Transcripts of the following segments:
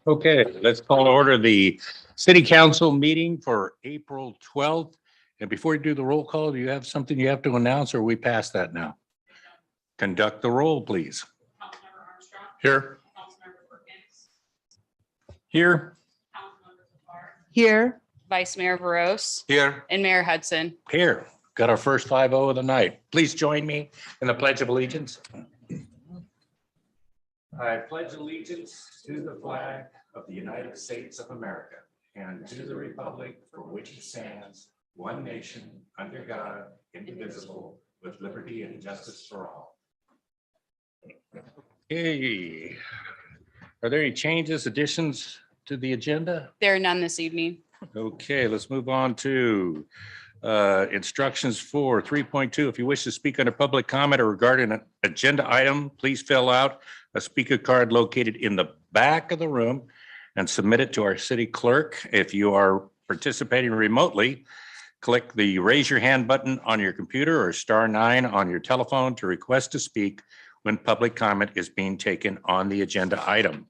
Okay, let's call to order the city council meeting for April 12th. And before you do the roll call, do you have something you have to announce or are we past that now? Conduct the roll, please. Here. Here. Here. Vice Mayor Veros. Here. And Mayor Hudson. Here. Got our first 5-0 of the night. Please join me in the Pledge of Allegiance. I pledge allegiance to the flag of the United States of America and to the republic for which it stands, one nation, under God, indivisible, with liberty and justice for all. Okay. Are there any changes, additions to the agenda? There are none this evening. Okay, let's move on to instructions for 3.2. If you wish to speak under public comment or regarding an agenda item, please fill out a speaker card located in the back of the room and submit it to our city clerk. If you are participating remotely, click the raise your hand button on your computer or *9 on your telephone to request to speak when public comment is being taken on the agenda item.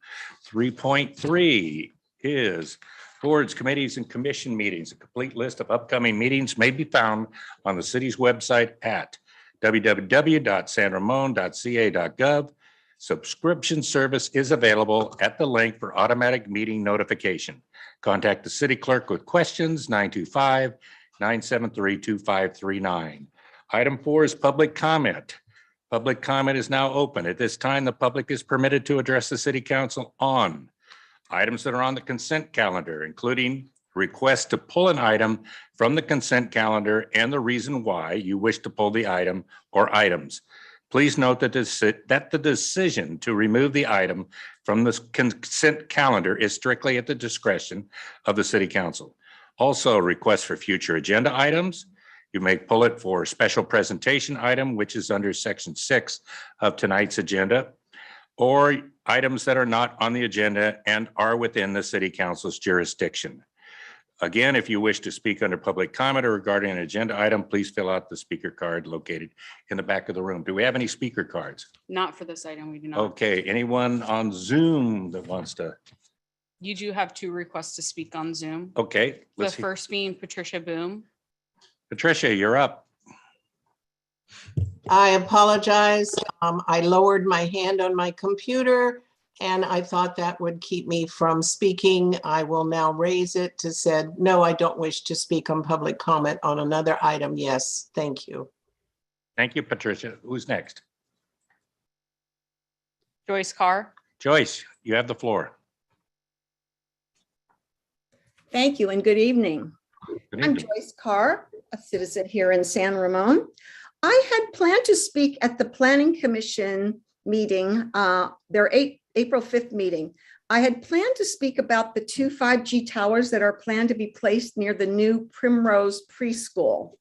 3.3 is boards, committees, and commission meetings. A complete list of upcoming meetings may be found on the city's website at www.sanramon.ca.gov. Subscription service is available at the link for automatic meeting notification. Contact the city clerk with questions, 925-973-2539. Item 4 is public comment. Public comment is now open. At this time, the public is permitted to address the city council on items that are on the consent calendar, including request to pull an item from the consent calendar and the reason why you wish to pull the item or items. Please note that the decision to remove the item from the consent calendar is strictly at the discretion of the city council. Also, requests for future agenda items. You may pull it for a special presentation item, which is under section 6 of tonight's agenda, or items that are not on the agenda and are within the city council's jurisdiction. Again, if you wish to speak under public comment or regarding an agenda item, please fill out the speaker card located in the back of the room. Do we have any speaker cards? Not for this item, we do not. Okay, anyone on Zoom that wants to? You do have 2 requests to speak on Zoom. Okay. The first being Patricia Boom. Patricia, you're up. I apologize. I lowered my hand on my computer and I thought that would keep me from speaking. I will now raise it to said, no, I don't wish to speak on public comment on another item. Yes, thank you. Thank you, Patricia. Who's next? Joyce Carr. Joyce, you have the floor. Thank you and good evening. Good I'm evening. Joyce Carr, a citizen here in San Ramon. I had planned to speak at the Planning Commission meeting, their April 5th meeting. I had planned to speak about the 2 5G towers that are planned to be placed near the new Primrose Preschool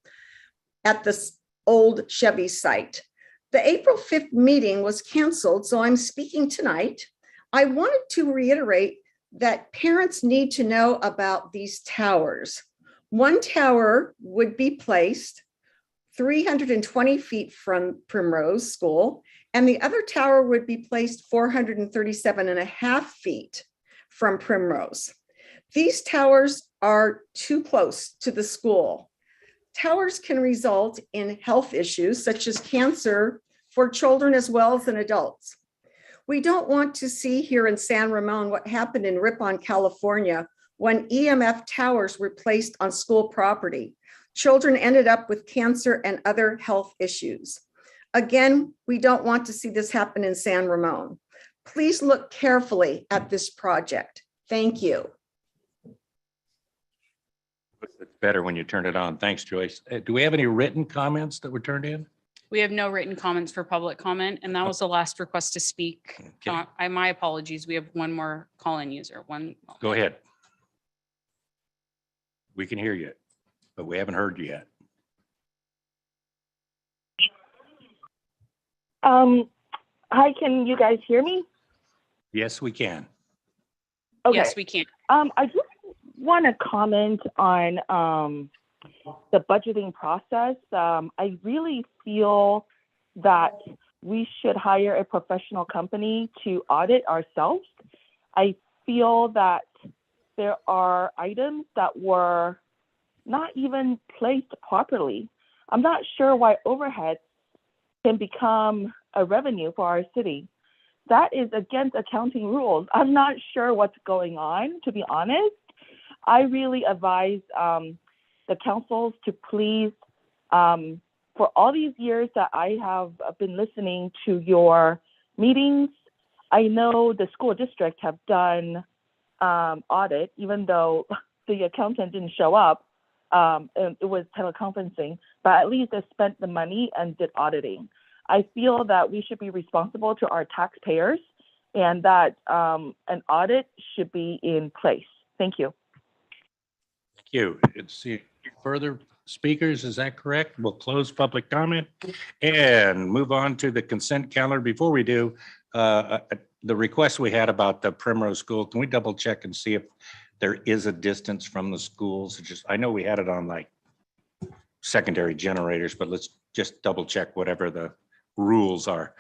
at the old Chevy site. The April 5th meeting was canceled, so I'm speaking tonight. I wanted to reiterate that parents need to know about these towers. One tower would be placed 320 feet from Primrose School, and the other tower would be placed 437.5 feet from Primrose. These towers are too close to the school. Towers can result in health issues such as cancer for children as well as in adults. We don't want to see here in San Ramon what happened in Ripon, California, when EMF towers were placed on school property. Children ended up with cancer and other health issues. Again, we don't want to see this happen in San Ramon. Please look carefully at this project. Thank you. It's better when you turn it on. Thanks, Joyce. Do we have any written comments that were turned in? We have no written comments for public comment, and that was the last request to speak. Okay. My apologies. We have one more call-in user. Go ahead. We can hear you, but we haven't heard you yet. Hi, can you guys hear me? Yes, we can. Okay. Yes, we can. I just want to comment on the budgeting process. I really feel that we should hire a professional company to audit ourselves. I feel that there are items that were not even placed properly. I'm not sure why overhead can become a revenue for our city. That is against accounting rules. I'm not sure what's going on, to be honest. I really advise the councils to please, for all these years that I have been listening to your meetings, I know the school district have done audit, even though the accountant didn't show up, and it was teleconferencing, but at least they spent the money and did auditing. I feel that we should be responsible to our taxpayers and that an audit should be in place. Thank you. Thank you. It's further speakers. Is that correct? We'll close public comment and move on to the consent calendar. Before we do, the request we had about the Primrose School, can we double check and see if there is a distance from the schools? I know we had it on like secondary generators, but let's just double check whatever the rules are.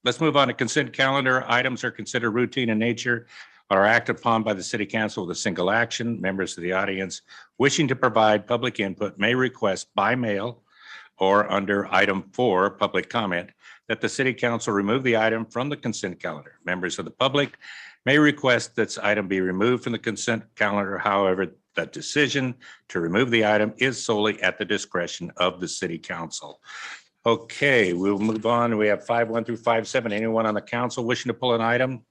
Let's move on to consent calendar. Items are considered routine in nature, are acted upon by the city council with a single action. Members of the audience wishing to provide public input may request by mail or under item 4, public comment, that the city council remove the item from the consent calendar. Members of the public may request that this item be removed from the consent calendar. However, the decision to remove the item is solely at the discretion of the city council. Okay, we'll move on. We have 5.1 through 5.7. Anyone on the council wishing to pull an item?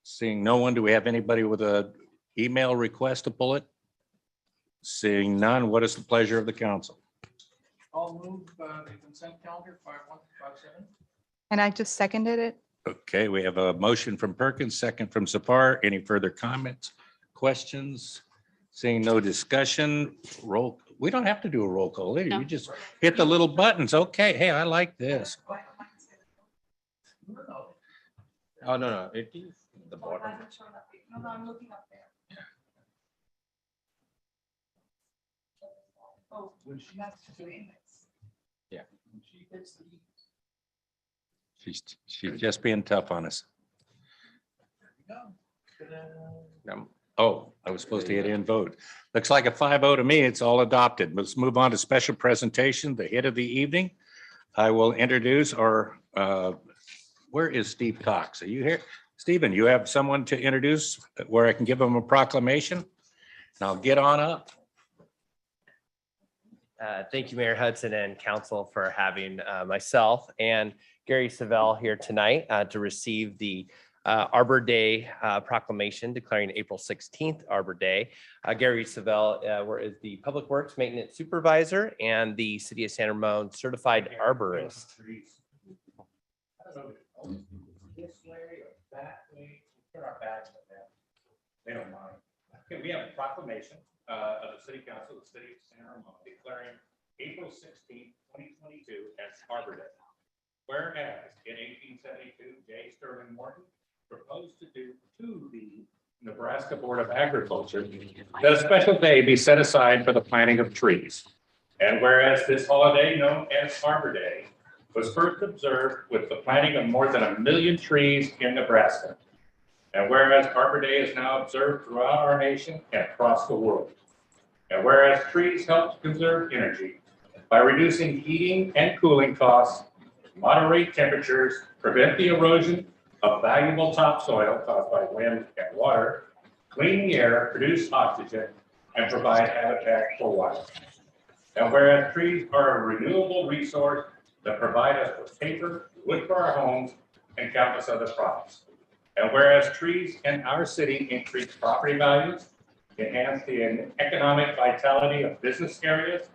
Seeing no one, do we have anybody with a email request to pull it? Seeing none, what is the pleasure of the council? I'll move the consent calendar 5.1 to 5.7. And I just seconded it. Okay, we have a motion from Perkins, second from Sapar. Any further comments, questions? Seeing no discussion, roll. We don't have to do a roll call later. No. You just hit the little buttons. Okay, hey, I like this. Oh, no, it is the bottom. No, I'm looking up there. Oh, that's doing this. Yeah. She's just being tough on us. Oh, I was supposed to hit in vote. Looks like a 5-0 to me. It's all adopted. Let's move on to special presentation, the hit of the evening. I will introduce our, where is Steve Cox? Are you here? Stephen, you have someone to introduce where I can give him a proclamation? And I'll get on up. Thank you, Mayor Hudson and Council, for having myself and Gary Savell here tonight to receive the Arbor Day proclamation declaring April 16th Arbor Day. Gary Savell is the Public Works Maintenance Supervisor and the City of San Ramon Certified Arborist. This way or that way, put our bags like that. They don't mind. Okay, we have a proclamation of the City Council of the City of San Ramon declaring April 16th, 2022 as Arbor Day. Whereas in 1872, J. Sterling Morton proposed to do to the Nebraska Board of Agriculture that a special day be set aside for the planting of trees. And whereas this holiday, known as Arbor Day, was first observed with the planting of more than 1 million trees in Nebraska. And whereas Arbor Day is now observed throughout our nation and across the world. And whereas trees help to conserve energy by reducing heating and cooling costs, moderate temperatures, prevent the erosion of valuable topsoil caused by wind and water, clean the air, produce oxygen, and provide habitat for wildlife. And whereas trees are a renewable resource that provide us with paper, wood for our homes, and countless other products. And whereas trees in our city increase property values, enhance the economic vitality of business areas,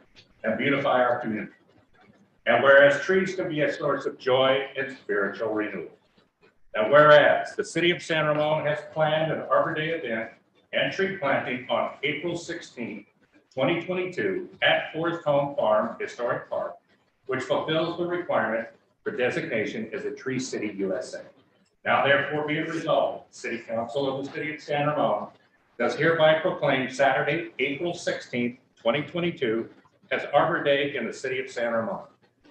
and beautify our community. And whereas trees can be a source of joy and spiritual renewal. And whereas the City of San Ramon has planned an Arbor Day event and tree planting on April 16, 2022 at Forest Home Farm Historic Park, which fulfills the requirement for designation as a Tree City USA. Now therefore be it resolved, the City Council of the City of San Ramon does hereby proclaim Saturday, April 16th, 2022 as Arbor Day in the City of San Ramon.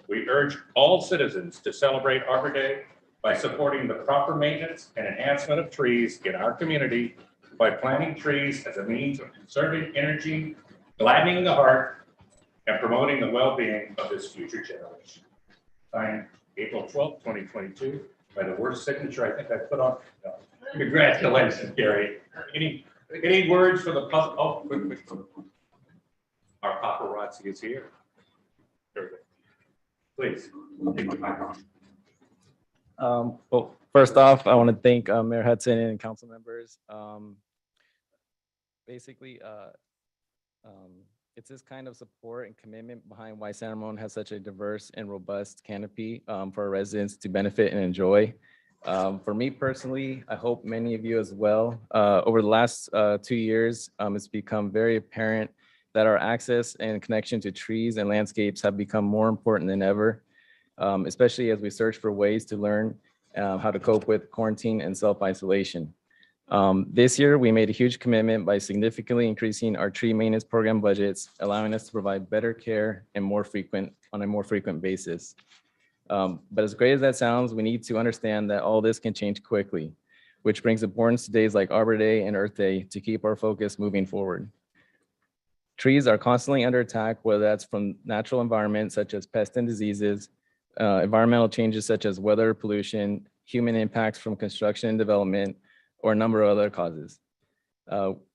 We urge all citizens to celebrate Arbor Day by supporting the proper maintenance and enhancement of trees in our community by planting trees as a means of conserving energy, gladdening the heart, and promoting the well-being of this future generation. Signed April 12th, 2022, by the worst signature I think I put on. No. Congratulations, Gary. Any words for the public? Oh, quick. Our paparazzi is here. Please. Take the microphone. Well, first off, I want to thank Mayor Hudson and council members. Basically, it's this kind of support and commitment behind why San Ramon has such a diverse and robust canopy for our residents to benefit and enjoy. For me personally, I hope many of you as well. Over the last 2 years, it's become very apparent that our access and connection to trees and landscapes have become more important than ever, especially as we search for ways to learn how to cope with quarantine and self-isolation. This year, we made a huge commitment by significantly increasing our tree maintenance program budgets, allowing us to provide better care and on a more frequent basis. But as great as that sounds, we need to understand that all this can change quickly, which brings importance to days like Arbor Day and Earth Day to keep our focus moving forward. Trees are constantly under attack, whether that's from natural environments such as pests and diseases, environmental changes such as weather, pollution, human impacts from construction and development, or a number of other causes.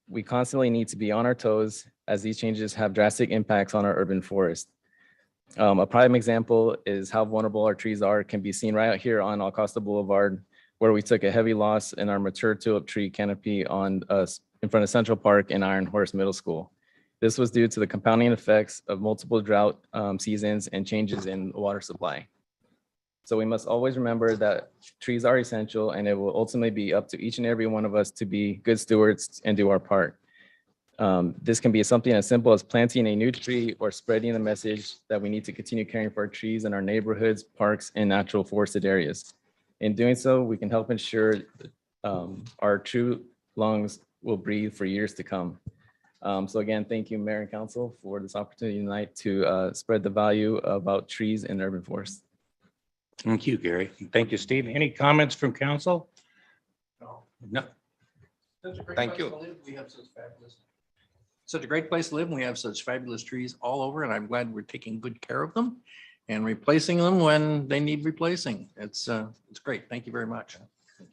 We constantly need to be on our toes as these changes have drastic impacts on our urban forest. A prime example is how vulnerable our trees are can be seen right out here on Alcosta Boulevard, where we took a heavy loss in our mature tulip tree canopy in front of Central Park and Iron Horse Middle School. This was due to the compounding effects of multiple drought seasons and changes in water supply. So we must always remember that trees are essential, and it will ultimately be up to each and every one of us to be good stewards and do our part. This can be something as simple as planting a new tree or spreading the message that we need to continue caring for our trees in our neighborhoods, parks, and natural forested areas. In doing so, we can help ensure our true lungs will breathe for years to come. So again, thank you, Mayor and Council, for this opportunity tonight to spread the value about trees in urban forests. Thank you, Gary. Thank you, Steve. Any comments from council? No. Thank you. Such a great place to live, and we have such fabulous trees all over, and I'm glad we're taking good care of them and replacing them when they need replacing. It's great. Thank you very much.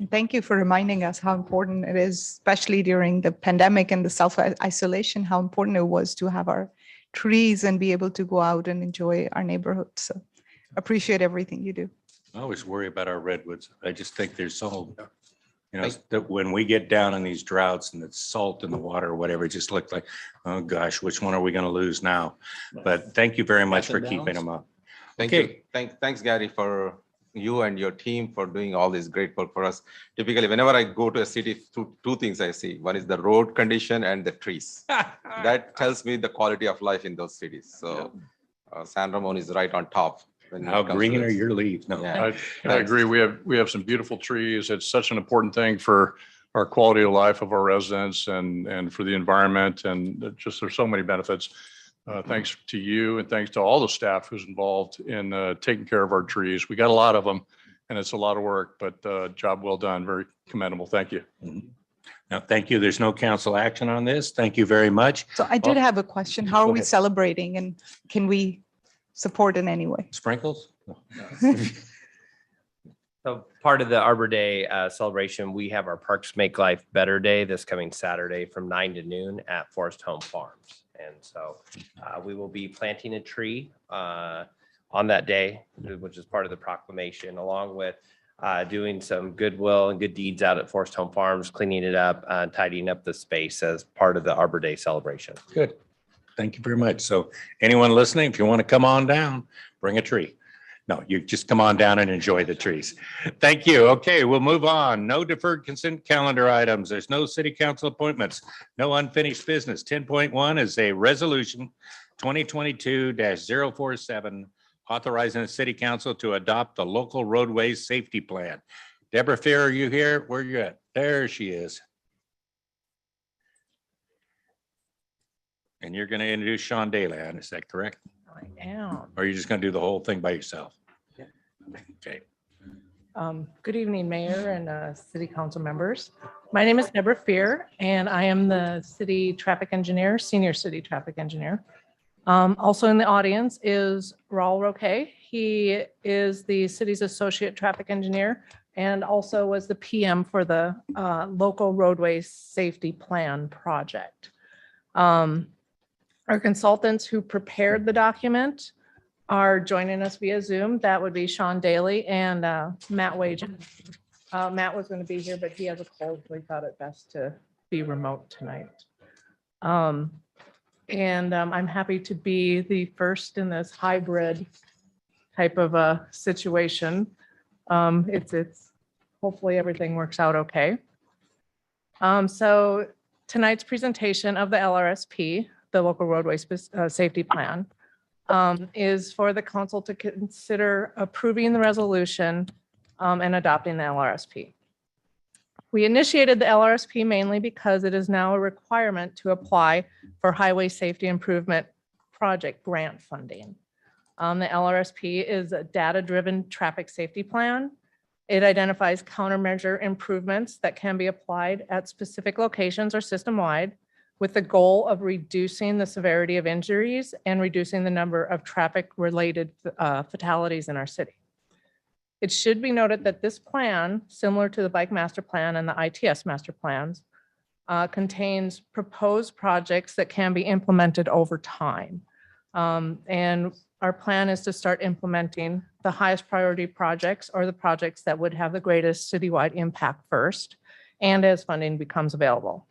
Thank you for reminding us how important it is, especially during the pandemic and the self-isolation, how important it was to have our trees and be able to go out and enjoy our neighborhoods. So appreciate everything you do. I always worry about our redwoods. I just think there's so, that when we get down in these droughts and it's salt in the water or whatever, it just looks like, oh gosh, which one are we going to lose now? But thank you very much for keeping them up. Thank you. Thanks, Gary, for you and your team for doing all this great work for us. Typically, whenever I go to a city, two things I see. One is the road condition and the trees. That tells me the quality of life in those cities. So San Ramon is right on top. How green are your leaves? No. Yeah. I agree. We have some beautiful trees. It's such an important thing for our quality of life of our residents and for the environment. And just there's so many benefits. Thanks to you and thanks to all the staff who's involved in taking care of our trees. We got a lot of them and it's a lot of work, but job well done. Very commendable. Thank you. No, thank you. There's no council action on this. Thank you very much. So I did have a question. How are Go we ahead. celebrating, and can we support in any way? Sprinkles? So part of the Arbor Day celebration, we have our Parks Make Life Better Day this coming Saturday from 9 to noon at Forest Home Farms. And so we will be planting a tree on that day, which is part of the proclamation, along with doing some goodwill and good deeds out at Forest Home Farms, cleaning it up, tidying up the space as part of the Arbor Day celebration. Good. Thank you very much. So anyone listening, if you want to come on down, bring a tree. No, you just come on down and enjoy the trees. Thank you. Okay, we'll move on. No deferred consent calendar items. There's no city council appointments, no unfinished business. 10.1 is a resolution 2022-047 authorizing the city council to adopt the local roadways safety plan. Deborah Fair, are you here? Where are you at? There she is. And you're going to introduce Sean Dayland, is that correct? I am. Or are you just going to do the whole thing by yourself? Yeah. Okay. Good evening, Mayor and City Council members. My name is Deborah Fear, and I am the City Traffic Engineer, Senior City Traffic Engineer. Also in the audience is Raul Roque. He is the city's Associate Traffic Engineer and also was the PM for the local roadway safety plan project. Our consultants who prepared the document are joining us via Zoom. That would be Sean Daly and Matt Wagen. Matt was going to be here, but he has a cold, so he thought it best to be remote tonight. I'm happy to be the first in this hybrid type of a situation. It's hopefully everything works out okay. So tonight's presentation of the LRSP, the local roadway safety plan, is for the council to consider approving the resolution and adopting the LRSP. We initiated the LRSP mainly because it is now a requirement to apply for highway safety improvement project grant funding. The LRSP is a data-driven traffic safety plan. It identifies countermeasure improvements that can be applied at specific locations or system-wide with the goal of reducing the severity of injuries and reducing the number of traffic-related fatalities in our city. It should be noted that this plan, similar to the Bike Master Plan and the ITS Master Plans, contains proposed projects that can be implemented over time. And our plan is to start implementing the highest priority projects or the projects that would have the greatest citywide impact first, and as funding becomes available.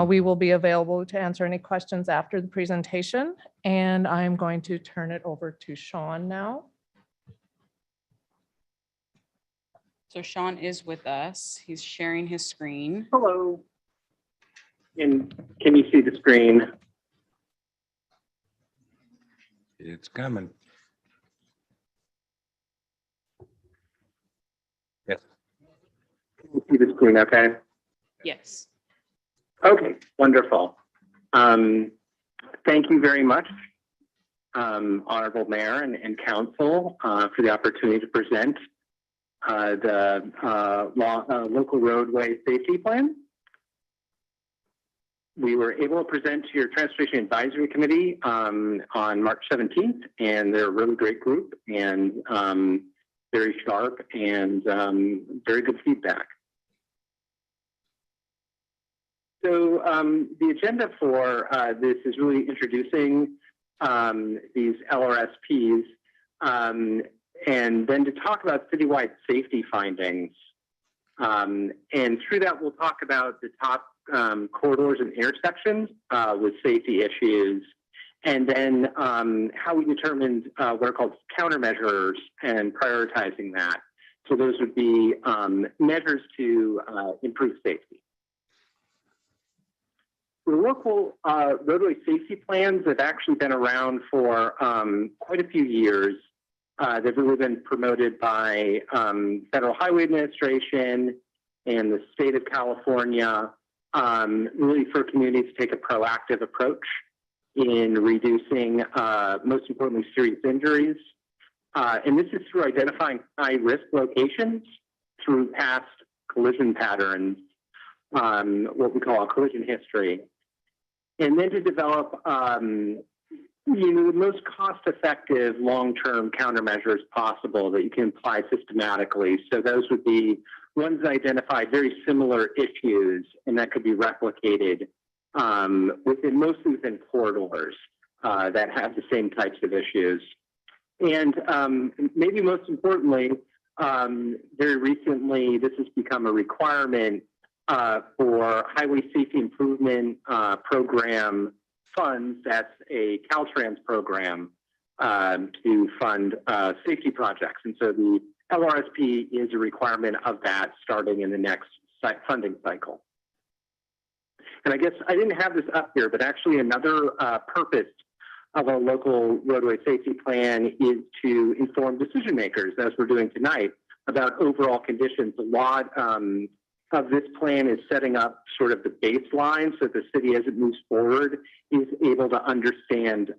We will be available to answer any questions after the presentation, and I'm going to turn it over to Sean now. So Sean is with us. He's sharing his screen. Hello. And can you see the screen? It's coming. Yes. Can you see the screen okay? Yes. Okay, wonderful. Thank you very much, Honorable Mayor and Council, for the opportunity to present the local roadway safety plan. We were able to present to your Transportation Advisory Committee on March 17th, and they're a really great group and very sharp and very good feedback. So the agenda for this is really introducing these LRSPs and then to talk about citywide safety findings. And through that, we'll talk about the top corridors and intersections with safety issues, and then how we determined what are called countermeasures and prioritizing that. So those would be measures to improve safety. The local roadway safety plans have actually been around for quite a few years. They've really been promoted by Federal Highway Administration and the state of California, really for communities to take a proactive approach in reducing, most importantly, serious injuries. And this is through identifying high-risk locations through past collision patterns, what we call a collision history. And then to develop the most cost-effective long-term countermeasures possible that you can apply systematically. So those would be ones that identify very similar issues, and that could be replicated mostly within corridors that have the same types of issues. And maybe most importantly, very recently, this has become a requirement for Highway Safety Improvement Program funds. That's a Caltrans program to fund safety projects. And so the LRSP is a requirement of that starting in the next funding cycle. And I guess I didn't have this up here, but actually another purpose of a local roadway safety plan is to inform decision makers, as we're doing tonight, about overall conditions. A lot of this plan is setting up sort of the baseline so the city, as it moves forward, is able to understand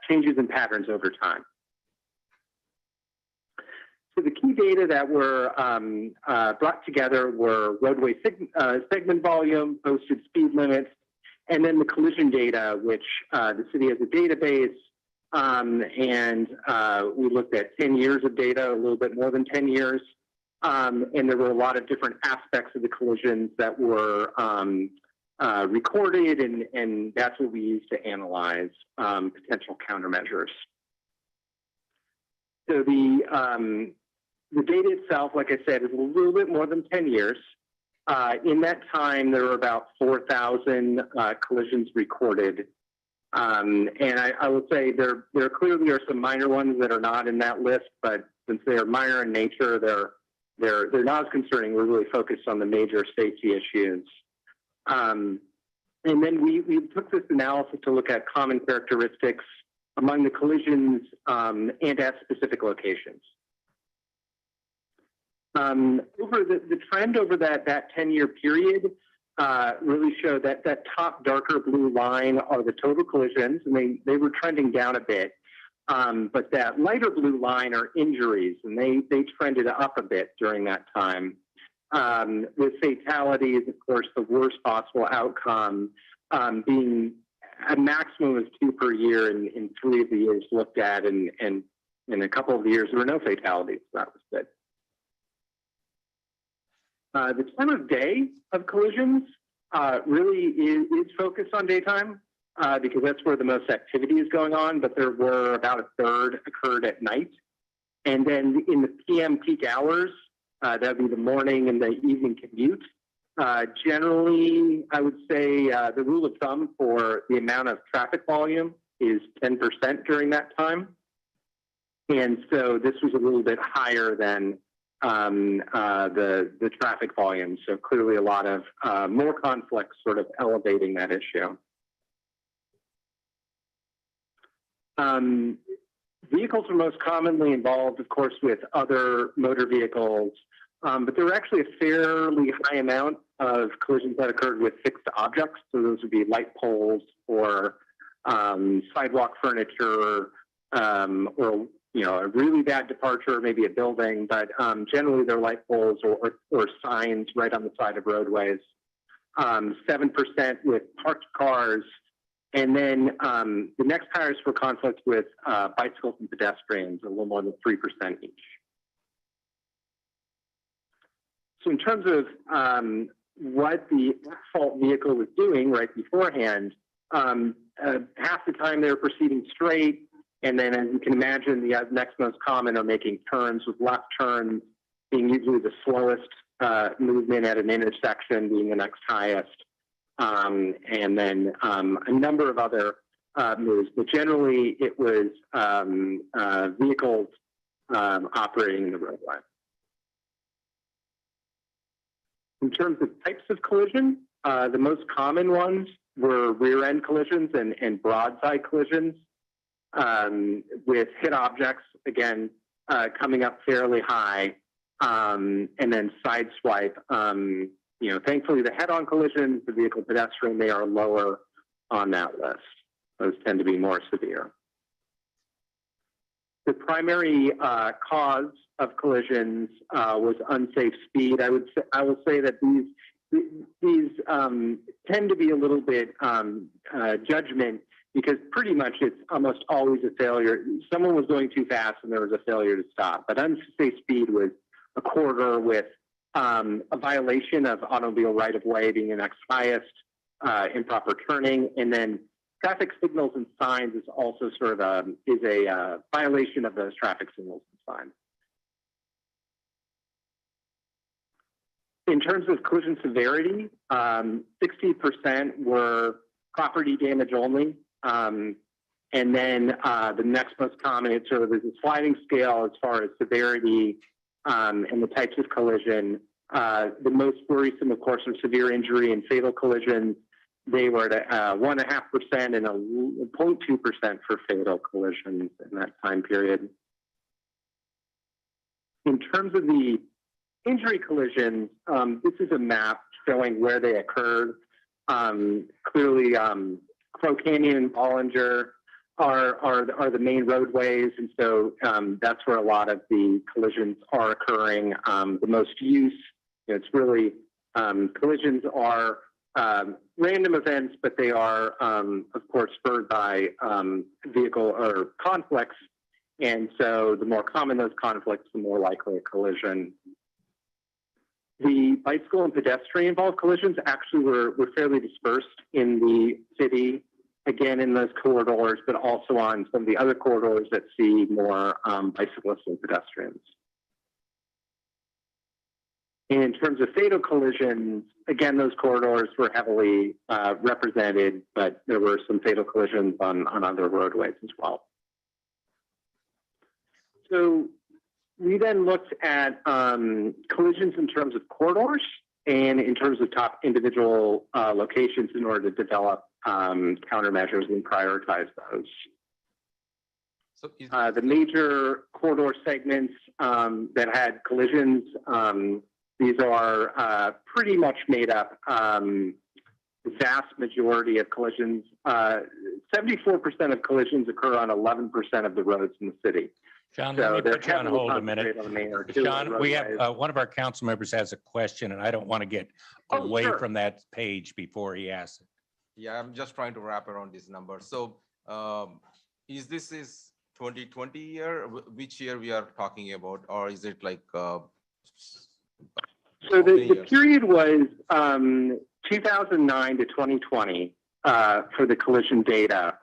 changes in patterns over time. So the key data that were brought together were roadway segment volume, posted speed limits, and then the collision data, which the city has a database. And we looked at 10 years of data, a little bit more than 10 years. And there were a lot of different aspects of the collisions that were recorded, and that's what we used to analyze potential countermeasures. So the data itself, like I said, is a little bit more than 10 years. In that time, there were about 4,000 collisions recorded. And I will say there clearly are some minor ones that are not in that list, but since they are minor in nature, they're not as concerning. We're really focused on the major safety issues. And then we took this analysis to look at common characteristics among the collisions and at specific locations. Over the trend over that 10-year period really showed that top darker blue line are the total collisions, and they were trending down a bit. But that lighter blue line are injuries, and they trended up a bit during that time. With fatalities, of course, the worst possible outcome being a maximum of 2 per year in 3 of the years looked at, and in a couple of the years there were no fatalities. So that was good. The time of day of collisions really is focused on daytime because that's where the most activity is going on, but there were about a third occurred at night. And then in the PM peak hours, that would be the morning and the evening commute. Generally, I would say the rule of thumb for the amount of traffic volume is 10% during that time. And so this was a little bit higher than the traffic volume. So clearly a lot of more conflicts sort of elevating that issue. Vehicles are most commonly involved, of course, with other motor vehicles, but there were actually a fairly high amount of collisions that occurred with fixed objects. So those would be light poles or sidewalk furniture, or a really bad departure, maybe a building, but generally they're light poles or signs right on the side of roadways. 7% with parked cars. And then the next highest for conflict with bicycles and pedestrians, a little more than 3% each. So in terms of what the at-fault vehicle was doing right beforehand, half the time they were proceeding straight, and then as you can imagine, the next most common are making turns, with left turns being usually the slowest movement at an intersection being the next highest. And then a number of other moves, but generally it was vehicles operating in the roadway. In terms of types of collision, the most common ones were rear end collisions and broadside collisions with hit objects, again, coming up fairly high, and then side swipe. Thankfully, the head-on collisions, the vehicle pedestrian, they are lower on that list. Those tend to be more severe. The primary cause of collisions was unsafe speed. I will say that these tend to be a little bit judgment, because pretty much it's almost always a failure. Someone was going too fast and there was a failure to stop. But unsafe speed was a quarter, with a violation of automobile right-of-way being the next highest, improper turning, and then traffic signals and signs is also sort of a violation of those traffic signals and signs. In terms of collision severity, 60% were property damage only. And then the next most common, it's sort of a sliding scale as far as severity and the types of collision. The most worrisome, of course, are severe injury and fatal collisions. They were at 1.5% and 0.2% for fatal collisions in that time period. In terms of the injury collisions, this is a map showing where they occurred. Clearly, Crow Canyon and Bollinger, are the main roadways, and so that's where a lot of the collisions are occurring. The most use, it's really collisions are random events, but they are, of course, spurred by vehicle or conflicts. And so the more common those conflicts, the more likely a collision. The bicycle and pedestrian involved collisions actually were fairly dispersed in the city, again, in those corridors, but also on some of the other corridors that see more bicyclists and pedestrians. And in terms of fatal collisions, again, those corridors were heavily represented, but there were some fatal collisions on other roadways as well. So we then looked at collisions in terms of corridors and in terms of top individual locations in order to develop countermeasures and prioritize those. So The major corridor segments that had collisions, these are pretty much made up. Vast majority of collisions, 74% of collisions occur on 11% of the roads in the city. Sean, So let me they're put you on heavily hold a minute. concentrated on the main arterial Sean, we have, roadways. one of our council members has a question, and I don't want to get Oh, away sure. from that page before he asks it. yeah, I'm just trying to wrap around this number. So is this 2020 year? Which year we are talking about, or is it like? So how many the years? period was 2009 to 2020 for the collision data.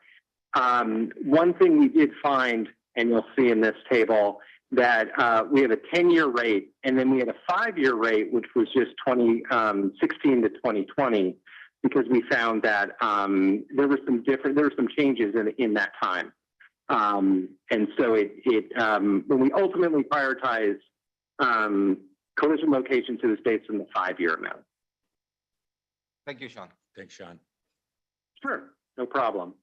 One thing we did find, and you'll see in this table, that we have a 10-year rate, and then we had a 5-year rate, which was just 2016 to 2020, because we found that there were some changes in that time. And so when we ultimately prioritize collision locations to the states in the 5-year amount. Thank you, Sean. Thanks, Sean. Sure, no problem.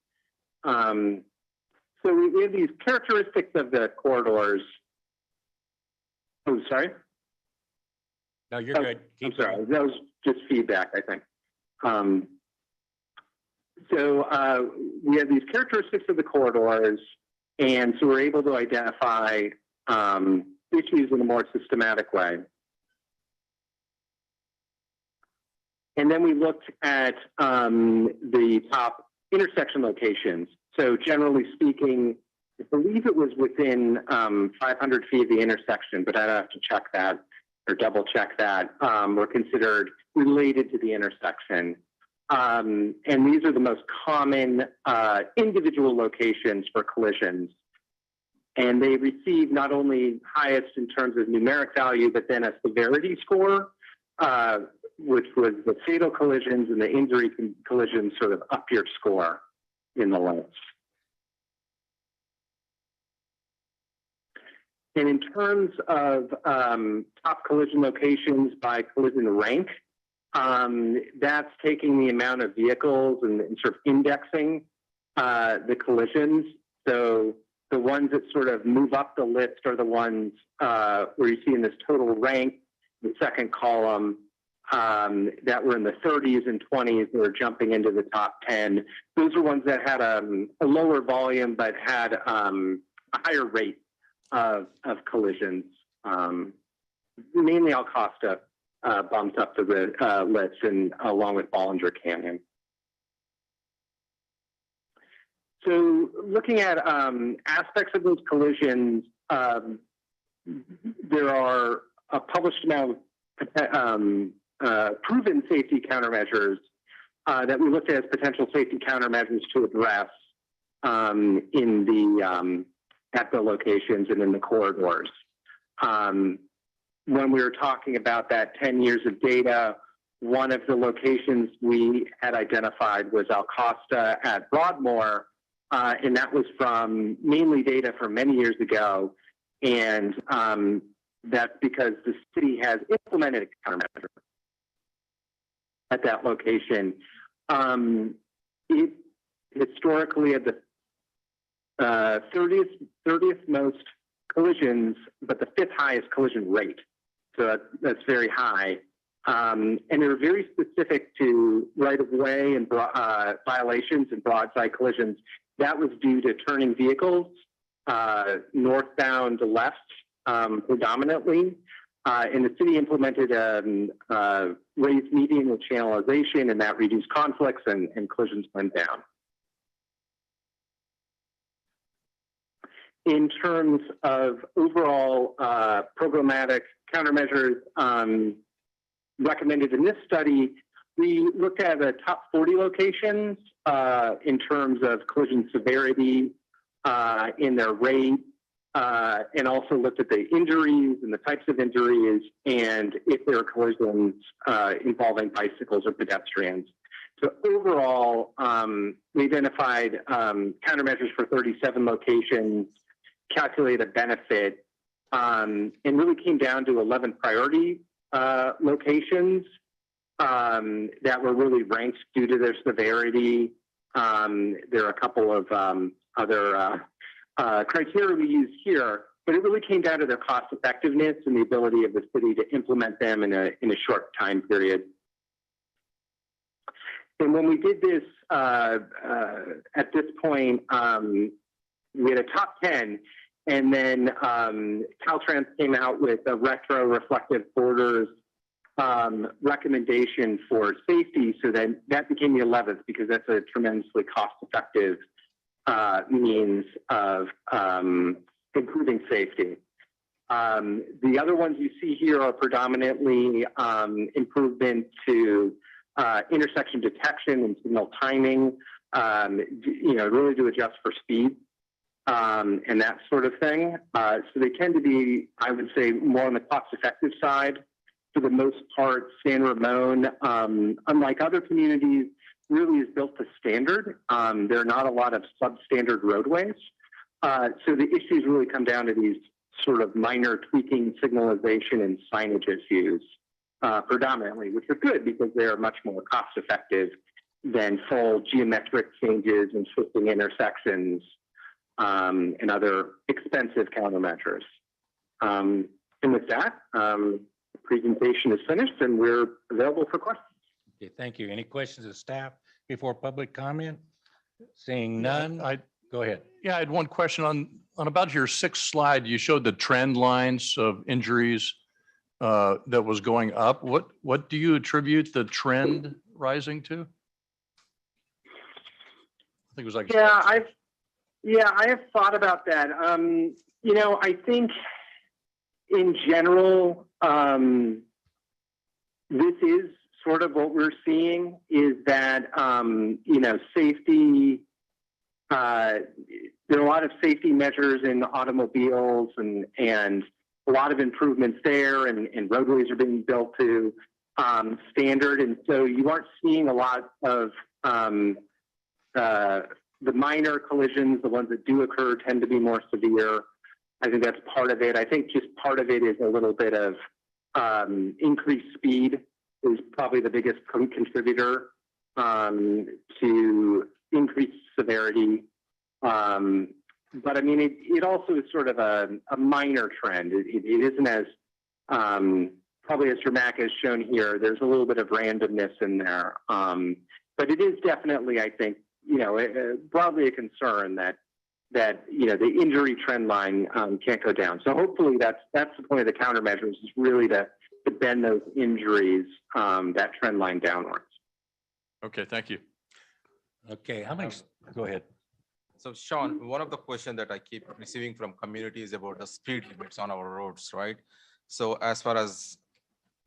So we have these characteristics of the corridors. Oh, sorry. No, you're Oh, good. I'm Keep sorry, going. that was just feedback, I think. So we have these characteristics of the corridors, and so we're able to identify issues in a more systematic way. And then we looked at the top intersection locations. So generally speaking, I believe it was within 500 feet of the intersection, but I'd have to check that or double check that, were considered related to the intersection. And these are the most common individual locations for collisions. And they receive not only highest in terms of numeric value, but then a severity score, which was the fatal collisions and the injury collisions sort of up your score in the list. And in terms of top collision locations by collision rank, that's taking the amount of vehicles and sort of indexing the collisions. So the ones that sort of move up the list are the ones where you see in this total rank, the second column, that were in the 30s and 20s that were jumping into the top 10. Those are ones that had a lower volume but had a higher rate of collisions. Mainly Alcosta bumped up the list, and along with Bollinger Canyon. So looking at aspects of those collisions, there are a published amount of proven safety countermeasures that we looked at as potential safety countermeasures to address in the at the locations and in the corridors. When we were talking about that 10 years of data, one of the locations we had identified was Alcosta at Broadmoor, and that was from mainly data from many years ago. And that's because the city has implemented a countermeasure at that location. It historically had the 30th most collisions, but the 5th highest collision rate. So that's very high. And they were very specific to right-of-way and violations and broadside collisions That was due to turning vehicles northbound to left predominantly. And the city implemented raised median with channelization, and that reduced conflicts and collisions went down. In terms of overall programmatic countermeasures recommended in this study, we looked at the top 40 locations in terms of collision severity in their rate, and also looked at the injuries and the types of injuries and if there are collisions involving bicycles or pedestrians. So overall, we identified countermeasures for 37 locations, calculated benefit, and really came down to 11 priority locations that were really ranked due to their severity. There are a couple of other criteria we use here, but it really came down to their cost effectiveness and the ability of the city to implement them in a short time period. And when we did this at this point, we had a top 10, and then Caltrans came out with a retro reflective borders recommendation for safety. So then that became the 11th because that's a tremendously cost-effective means of improving safety. The other ones you see here are predominantly improvement to intersection detection and signal timing, really to adjust for speed and that sort of thing. So they tend to be, I would say, more on the cost-effective side. For the most part, San Ramon, unlike other communities, really is built to standard. There are not a lot of substandard roadways. So the issues really come down to these sort of minor tweaking, signalization, and signage issues predominantly, which are good because they are much more cost effective than full geometric changes and shifting intersections and other expensive countermeasures. And with that, the presentation is finished and we're available for questions. Okay, thank you. Any questions of staff before public comment? Seeing none, go ahead. Yeah, I had one question on about your 6th slide. You showed the trend lines of injuries that was going up. What do you attribute the trend rising to? I think it was like. Yeah, I have thought about that. I think in general, this is sort of what we're seeing is that, safety, there are a lot of safety measures in automobiles and a lot of improvements there, and roadways are being built to standard. And so you aren't seeing a lot of the minor collisions. The ones that do occur tend to be more severe. I think that's part of it. I think just part of it is a little bit of increased speed is probably the biggest contributor to increased severity. But I mean, it also is sort of a minor trend. It isn't as probably as dramatic as shown here. There's a little bit of randomness in there. But it is definitely, I think, broadly a concern that the injury trend line can't go down. So hopefully that's the point of the countermeasures is really to bend those injuries, that trend line downwards. Okay, thank you. Okay, go ahead. So Sean, one of the questions that I keep receiving from communities about the speed limits on our roads, right? So as far as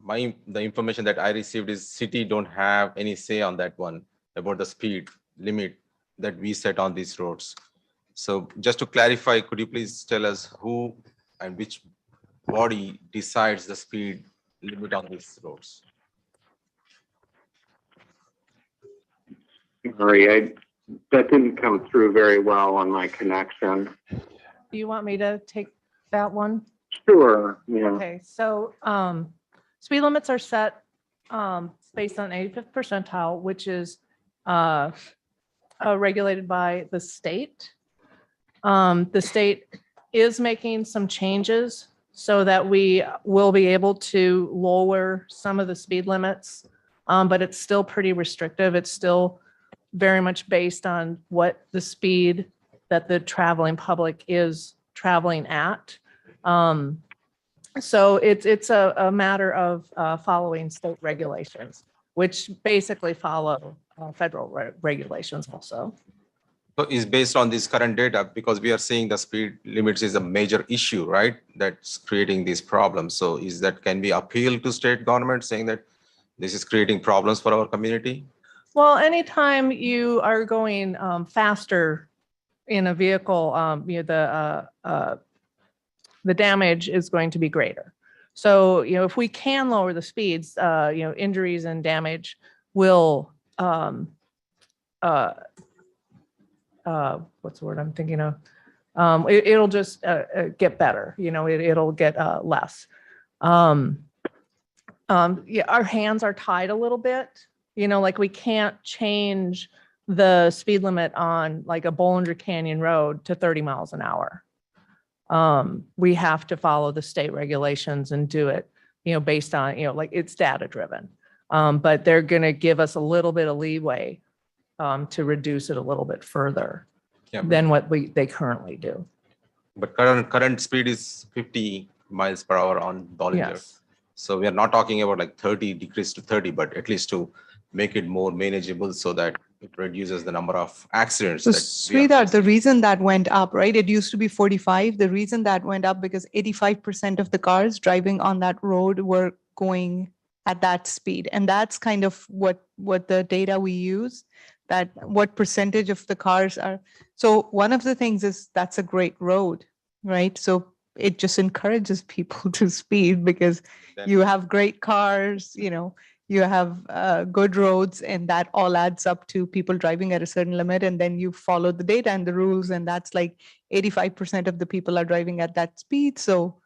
the information that I received is city don't have any say on that one about the speed limit that we set on these roads. So just to clarify, could you please tell us who and which body decides the speed limit on these roads? Sorry, that didn't come through very well on my connection. Do you want me to take that one? Sure, yeah. Okay, so speed limits are set based on 85th percentile, which is regulated by the state. The state is making some changes so that we will be able to lower some of the speed limits, but it's still pretty restrictive. It's still very much based on what the speed that the traveling public is traveling at. So it's a matter of following state regulations, which basically follow federal regulations also. So is based on this current data, because we are seeing the speed limits is a major issue, right? That's creating these problems. So is that, can we appeal to state government saying that this is creating problems for our community? Well, anytime you are going faster in a vehicle, the damage is going to be greater. So, if we can lower the speeds, injuries and damage will, what's the word I'm thinking of? It'll just get better, it'll get less. Yeah, our hands are tied a little bit, like we can't change the speed limit on like a Bollinger Canyon Road to 30 miles an hour. We have to follow the state regulations and do it, based on, like it's data driven. But they're going to give us a little bit of leeway to reduce it a little bit further than what they currently do. But current speed is 50 miles per hour on Bollinger. Yes. So we are not talking about like 30 decrease to 30, but at least to make it more manageable so that it reduces the number of accidents. So that we are Sridhar, the facing. reason that went up, right? It used to be 45. The reason that went up because 85% of the cars driving on that road were going at that speed. And that's kind of what the data we use, that what percentage of the cars are. So one of the things is that's a great road, right? So it just encourages people to speed because Then- you have great cars, you have good roads, and that all adds up to people driving at a certain limit. And then you follow the data and the rules, and that's like 85% of the people are driving at that speed. So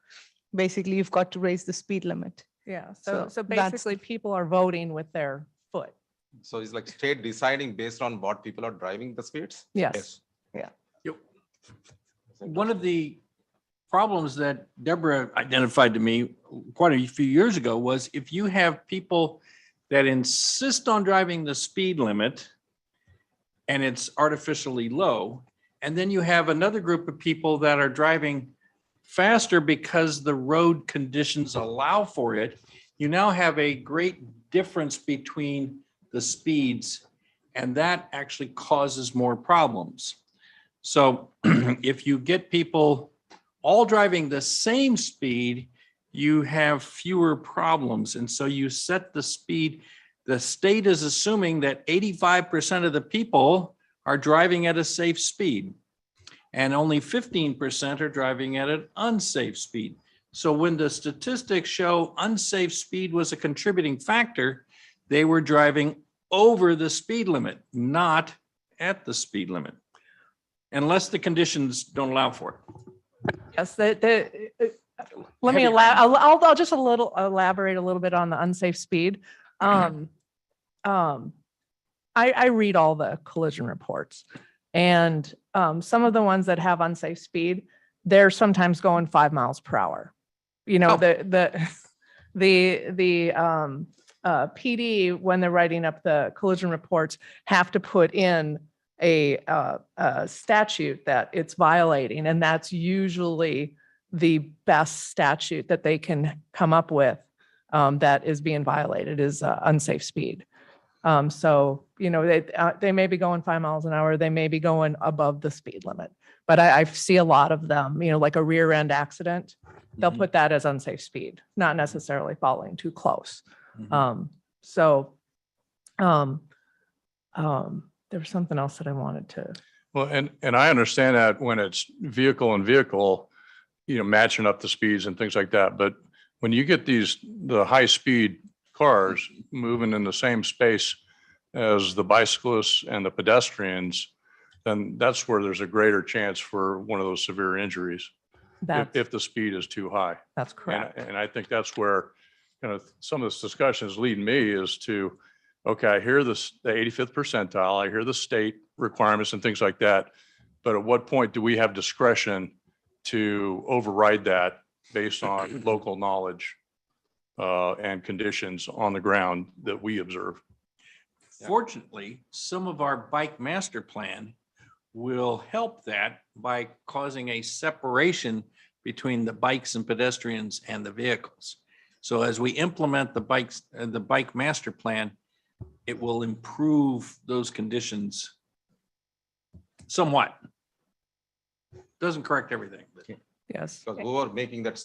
basically, you've got to raise the speed limit. Yeah. So So that's- basically people are voting with their foot. So it's like state deciding based on what people are driving the speeds? Yes. One of the problems that Deborah identified to me quite a few years ago was if you have people that insist on driving the speed limit and it's artificially low, and then you have another group of people that are driving faster because the road conditions allow for it, you now have a great difference between the speeds, and that actually causes more problems. So if you get people all driving the same speed, you have fewer problems. And so you set the speed. The state is assuming that 85% of the people are driving at a safe speed, and only 15% are driving at an unsafe speed. So when the statistics show unsafe speed was a contributing factor, they were driving over the speed limit, not at the speed limit, unless the conditions don't allow for it. Yes, let me Heavy I'll just elaborate a little bit on the unsafe speed. I read all the collision reports, and some of the ones that have unsafe speed, they're sometimes going 5 miles per hour. The PD, when they're writing up the collision reports, have to put in a statute that it's violating, and that's usually the best statute that they can come up with that is being violated is unsafe speed. So they may be going 5 miles an hour, they may be going above the speed limit, but I see a lot of them, like a rear end accident, they'll put that as unsafe speed, not necessarily following too close. There was something else that I wanted to. Well, and I understand that when it's vehicle and vehicle, matching up the speeds and things like that. But when you get the high speed cars moving in the same space as the bicyclists and the pedestrians, then that's where there's a greater chance for one of those severe injuries if the speed is too high. That's correct. And I think that's where some of this discussion is leading me is to, okay, I hear the 85th percentile, I hear the state requirements and things like that, but at what point do we have discretion to override that based on local knowledge and conditions on the ground that we observe? Fortunately, some of our bike master plan will help that by causing a separation between the bikes and pedestrians and the vehicles. So as we implement the bike master plan, it will improve those conditions somewhat. Doesn't correct everything. but- Yes. Because who are making that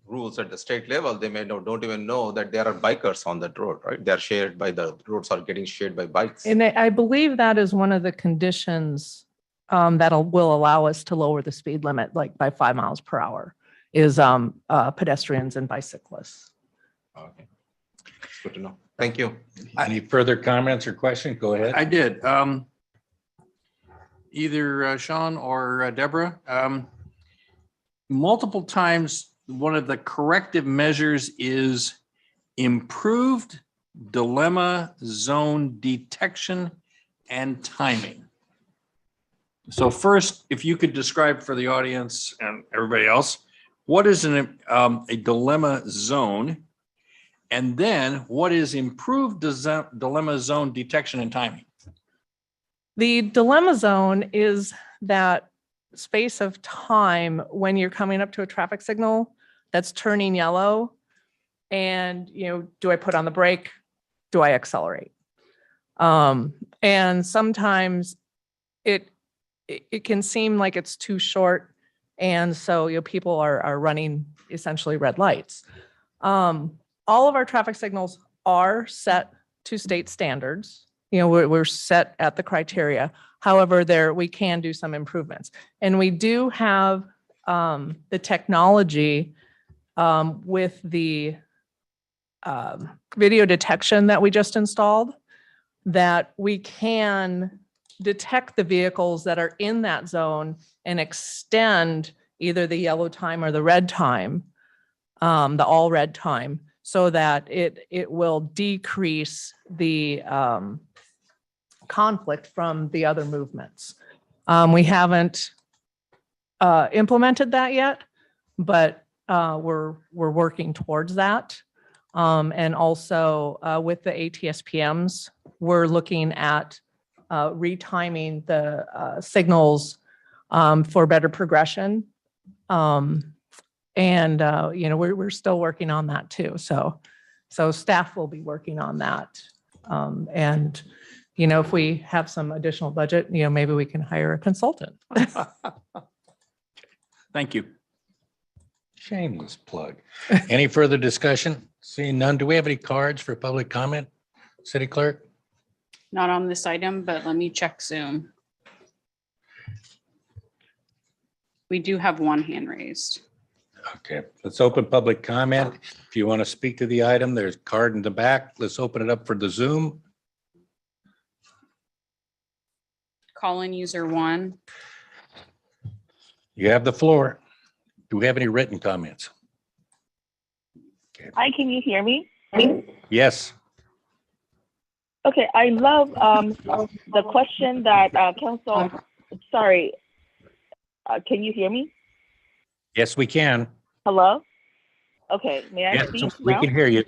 rules at the state level, they may don't even know that there are bikers on that road, right? They're shared by the roads are getting shared by bikes. And I believe that is one of the conditions will allow us to lower the speed limit, like by 5 miles per hour, is pedestrians and bicyclists. Okay. It's good to know. Thank you. Any further comments or questions? Go ahead. I did. Either Sean or Deborah, multiple times, one of the corrective measures is improved dilemma zone detection and timing. So first, if you could describe for the audience and everybody else, what is a dilemma zone? And then what is improved dilemma zone detection and timing? The dilemma zone is that space of time when you're coming up to a traffic signal that's turning yellow, and do I put on the brake? Do I accelerate? And sometimes it can seem like it's too short, and so people are running essentially red lights. All of our traffic signals are set to state standards. We're set at the criteria. However, we can do some improvements, and we do have the technology with the video detection that we just installed, that we can detect the vehicles that are in that zone and extend either the yellow time or the red time, the all red time, so that it will decrease the conflict from the other movements. We haven't implemented that yet, but we're working towards that. And also with the ATSPMs, we're looking at retiming the signals for better progression. And we're still working on that too. So staff will be working on that. And if we have some additional budget, maybe we can hire a consultant. Thank you. Shameless plug. Any further discussion? Seeing none, do we have any cards for public comment? City Clerk? Not on this item, but let me check Zoom. We do have one hand raised. Okay, let's open public comment. If you want to speak to the item, there's a card in the back. Let's open it up for the Zoom. Call in user 1. You have the floor. Do we have any written comments? Hi, can you hear me? Yes. Okay, I love the question that Council, sorry, can you hear me? Yes, we can. Hello? Okay, may I Yes, speak we now? can hear you.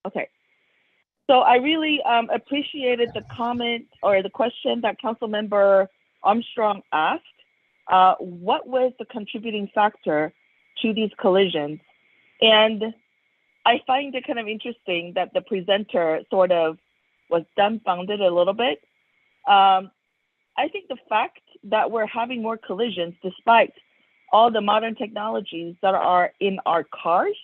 Okay. So I really appreciated the comment or the question that Councilmember Armstrong asked. What was the contributing factor to these collisions? And I find it kind of interesting that the presenter sort of was dumbfounded a little bit. I think the fact that we're having more collisions despite all the modern technologies that are in our cars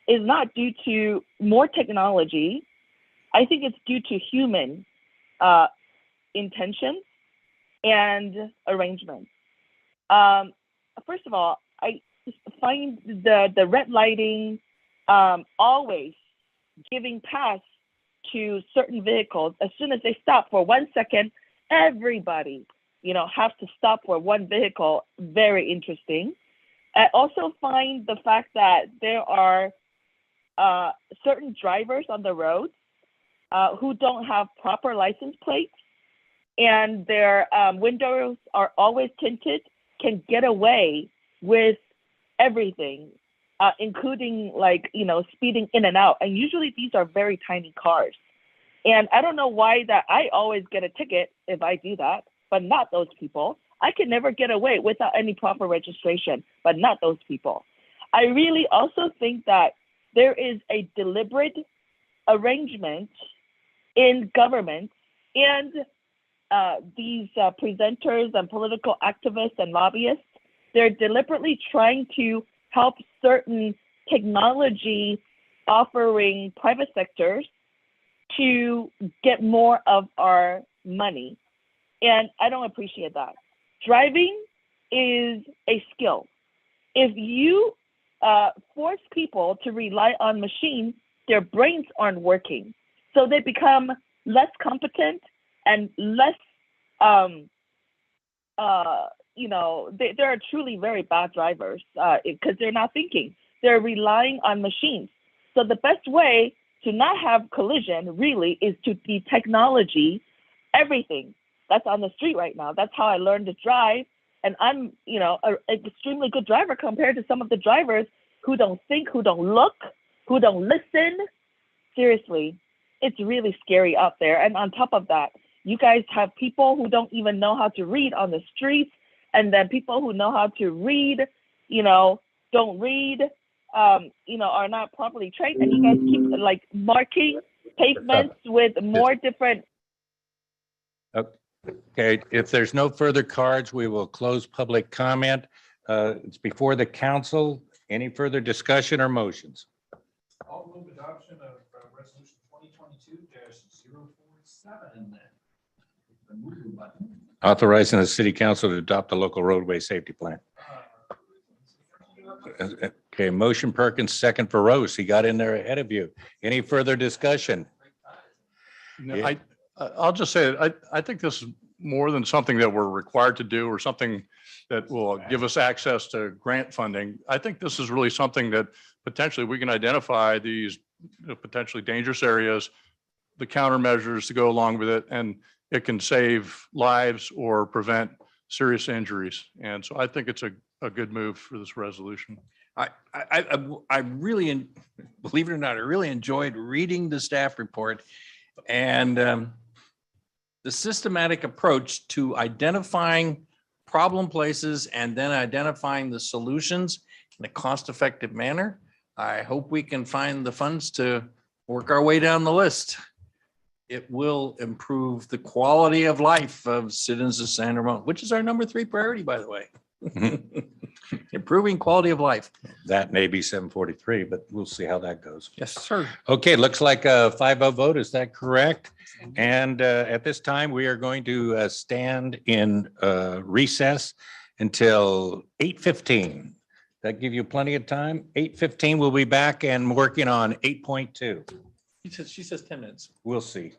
is not due to more technology. I think it's due to human intention and arrangement. First of all, I find the red lighting always giving pass to certain vehicles. As soon as they stop for 1 second, everybody, has to stop for one vehicle. Very interesting. I also find the fact that there are certain drivers on the road who don't have proper license plates, and their windows are always tinted, can get away with everything, including speeding in and out. And usually these are very tiny cars. And I don't know why that I always get a ticket if I do that, but not those people. I can never get away without any proper registration, but not those people. I really also think that there is a deliberate arrangement in government and these presenters and political activists and lobbyists. They're deliberately trying to help certain technology offering private sectors to get more of our money. And I don't appreciate that. Driving is a skill. If you force people to rely on machines, their brains aren't working. So they become less competent and less, they're truly very bad drivers because they're not thinking. They're relying on machines. So the best way to not have collision really is to de-technology everything that's on the street right now. That's how I learned to drive. And I'm, an extremely good driver compared to some of the drivers who don't think, who don't look, who don't listen. Seriously, it's really scary out there. And on top of that, you guys have people who don't even know how to read on the streets. And then people who know how to read, don't read, are not properly trained. And you guys keep like marking pavements with more different. Okay, if there's no further cards, we will close public comment. It's before the council. Any further discussion or motions? I'll move adoption of resolution 2022-047. Authorizing the city council to adopt the local roadway safety plan. Okay, motion Perkins, second for Rose. He got in there ahead of you. Any further discussion? No, Yeah. I'll just say, I think this is more than something that we're required to do or something that will give us access to grant funding. I think this is really something that potentially we can identify these potentially dangerous areas, the countermeasures to go along with it, and it can save lives or prevent serious injuries. And so I think it's a good move for this resolution. I really, believe it or not, I really enjoyed reading the staff report and the systematic approach to identifying problem places and then identifying the solutions in a cost-effective manner. I hope we can find the funds to work our way down the list. It will improve the quality of life of citizens of San Ramon, which is our number 3 priority, by the way. Improving quality of life. That may be 743, but we'll see how that goes. Yes, sir. Okay, looks like a 5-0 vote. Is that correct? And at this time, we are going to stand in recess until 8:15. That give you plenty of time? 8:15, we'll be back and working on 8.2. She says 10 minutes. We'll see.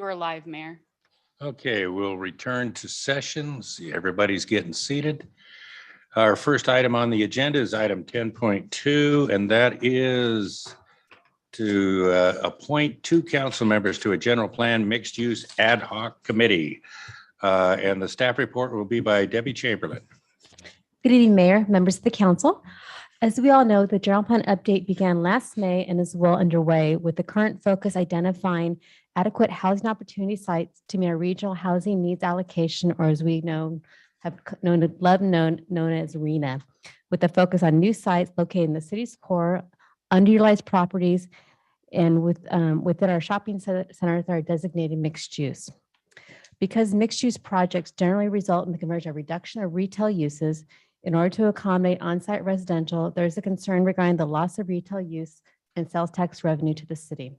You're live, Mayor. Okay, we'll return to session. See, everybody's getting seated. Our first item on the agenda is item 10.2, and that is to appoint 2 council members to a general plan mixed use ad hoc committee. And the staff report will be by Debbie Chamberlain. Good evening, Mayor, members of the council. As we all know, the general plan update began last May and is well underway, with the current focus identifying adequate housing opportunity sites to meet our regional housing needs allocation, or as we have known as RENA, with a focus on new sites located in the city's core, underutilized properties, and within our shopping centers that are designated mixed use. Because mixed use projects generally result in the conversion of reduction of retail uses, in order to accommodate on-site residential, there is a concern regarding the loss of retail use and sales tax revenue to the city.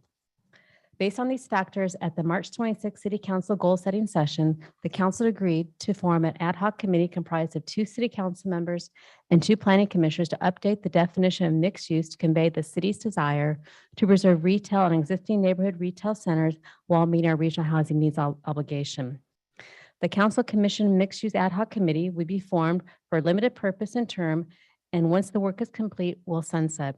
Based on these factors, at the March 26 City Council goal-setting session, the council agreed to form an ad hoc committee comprised of 2 city council members and 2 planning commissioners to update the definition of mixed use to convey the city's desire to preserve retail and existing neighborhood retail centers while meeting our regional housing needs obligation. The Council Commission Mixed Use Ad Hoc Committee would be formed for a limited purpose and term, and once the work is complete, will sunset.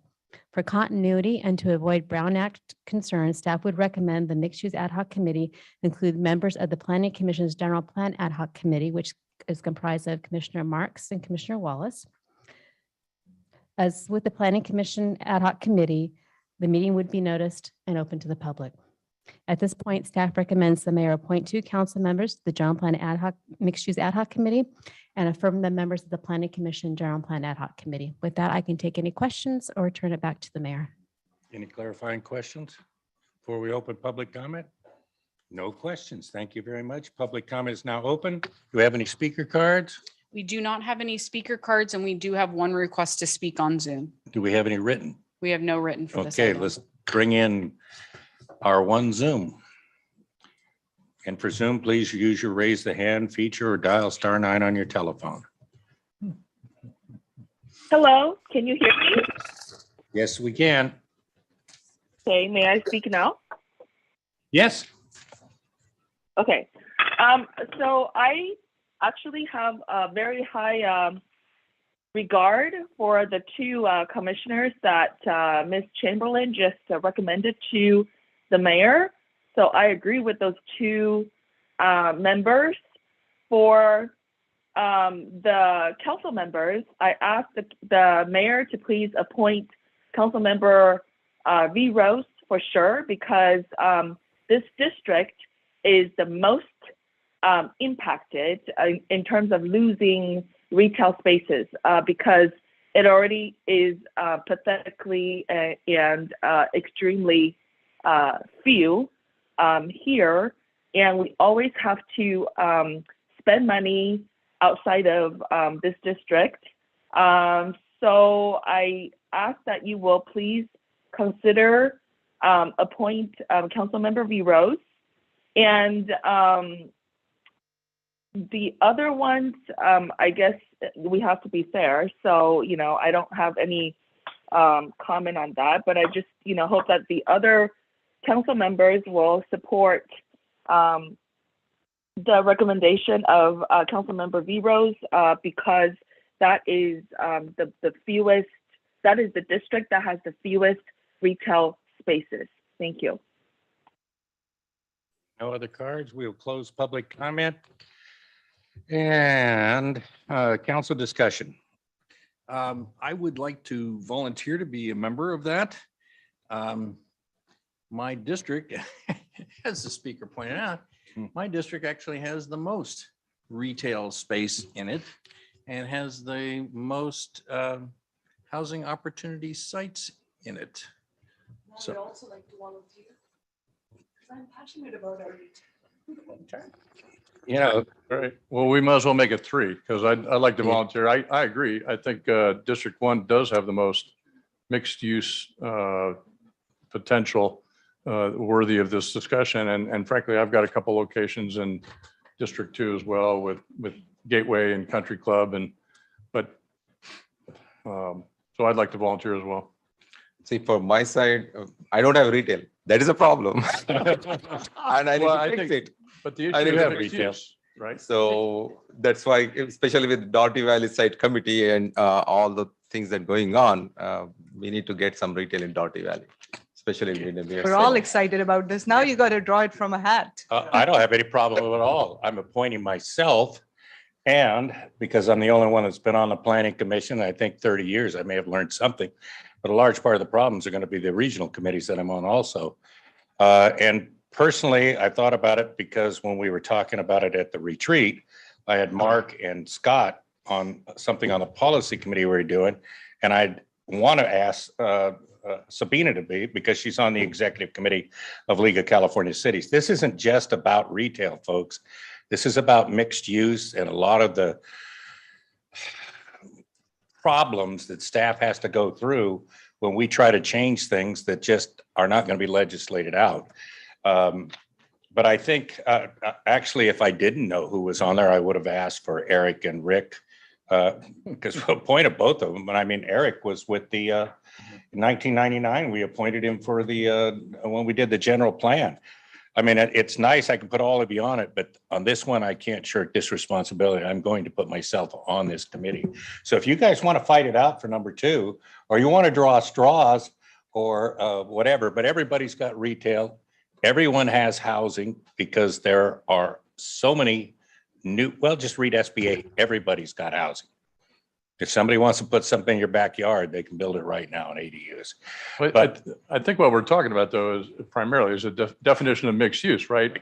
For continuity and to avoid Brown Act concerns, staff would recommend the Mixed Use Ad Hoc Committee include members of the Planning Commission's General Plan Ad Hoc Committee, which is comprised of Commissioner Marks and Commissioner Wallace. As with the Planning Commission Ad Hoc Committee, the meeting would be noticed and open to the public. At this point, staff recommends the mayor appoint 2 council members to the General Plan Ad Hoc Mixed Use Ad Hoc Committee and affirm the members of the Planning Commission General Plan Ad Hoc Committee. With that, I can take any questions or turn it back to the mayor. Any clarifying questions before we open public comment? No questions. Thank you very much. Public comment is now open. Do we have any speaker cards? We do not have any speaker cards, and we do have 1 request to speak on Zoom. Do we have any written? We have no written for this Okay, item. let's bring in our 1 Zoom. And for Zoom, please use your raise the hand feature or dial *9 on your telephone. Hello, can you hear me? Yes, we can. Okay, may I speak now? Yes. Okay, so I actually have a very high regard for the 2 commissioners that Ms. Chamberlain just recommended to the mayor. So I agree with those 2 members. For the council members, I asked the mayor to please appoint council member V. Rose for sure, because this district is the most impacted in terms of losing retail spaces because it already is pathetically and extremely few here, and we always have to spend money outside of this district. So I ask that you will please consider appoint Councilmember V. Rose, and the other ones, I guess we have to be fair. So, I don't have any comment on that, but I just, hope that the other council members will support the recommendation of Councilmember V. Rose because that is the fewest, that is the district that has the fewest retail spaces. Thank you. No other cards. We'll close public comment and council discussion. I would like to volunteer to be a member of that. My district, as the speaker pointed out, my district actually has the most retail space in it and has the most housing opportunity sites in it. I would also like to volunteer because I'm passionate about our retail. All right. Well, we might as well make it 3 because I'd like to volunteer. I agree. I think District 1 does have the most mixed use potential worthy of this discussion. And frankly, I've got a couple locations in District 2 as well with Gateway and Country Club. So I'd like to volunteer as well. See, for my side, I don't have retail. That is a problem. And I need Well, to I fix think- it. But the I issue think is we have mixed retail. use, right? So that's why, especially with Dottie Valley Site Committee and all the things that going on, we need to get some retail in Dottie Valley, especially in the. We're all excited about this. Now you got to draw it from a hat. I don't have any problem with it at all. I'm appointing myself. And because I'm the only one that's been on the planning commission, I think 30 years, I may have learned something. But a large part of the problems are going to be the regional committees that I'm on also. And personally, I thought about it because when we were talking about it at the retreat, I had Mark and Scott on something on the policy committee we were doing. And I want to ask Sabina to be, because she's on the executive committee of League of California Cities. This isn't just about retail, folks. This is about mixed use and a lot of the problems that staff has to go through when we try to change things that just are not going to be legislated out. But I think actually, if I didn't know who was on there, I would have asked for Eric and Rick, because we appointed both of them. But I mean, Eric was with the in 1999, we appointed him for the when we did the general plan. I mean, it's nice. I can put all of you on it, but on this one, I can't shirk this responsibility. I'm going to put myself on this committee. So if you guys want to fight it out for number 2, or you want to draw straws or whatever, but everybody's got retail. Everyone has housing because there are so many new, well, just read SB8. Everybody's got housing. If somebody wants to put something in your backyard, they can build it right now in ADUs. But I think what we're talking about, though, is primarily is a definition of mixed use, right?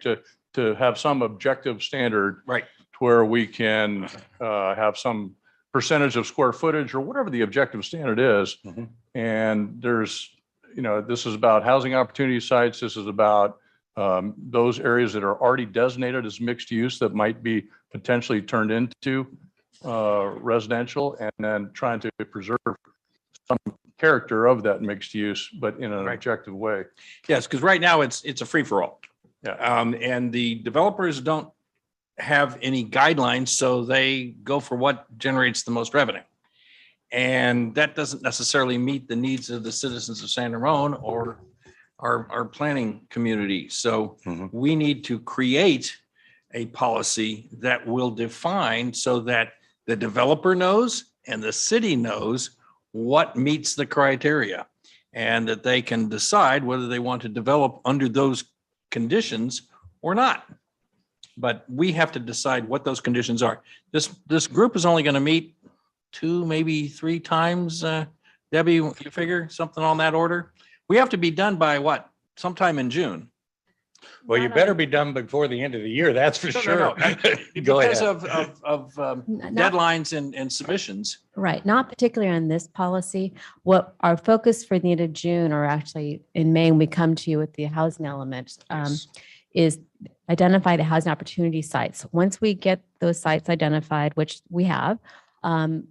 To have some objective standard, Right. to where we can have some percentage of square footage or whatever the objective standard is. Mhm. And there's, this is about housing opportunity sites. This is about those areas that are already designated as mixed use that might be potentially turned into residential, and then trying to preserve some character of that mixed use, but in an Right. objective way. Yes, because right now it's a free for all. Yeah. And the developers don't have any guidelines, so they go for what generates the most revenue. And that doesn't necessarily meet the needs of the citizens of San Ramon or our planning community. So Mhm. we need to create a policy that will define so that the developer knows and the city knows what meets the criteria, and that they can decide whether they want to develop under those conditions or not. But we have to decide what those conditions are. This group is only going to meet 2, maybe 3 times. Debbie, you figure something on that order? We have to be done by what? Sometime in June. Well, you better be done before the end of the year, that's for No, sure. no, Go Because ahead. of Not- deadlines and submissions. Right, not particularly on this policy. What our focus for the end of June, or actually in May, when we come to you with the housing element, Yes. is identify the housing opportunity sites. Once we get those sites identified, which we have,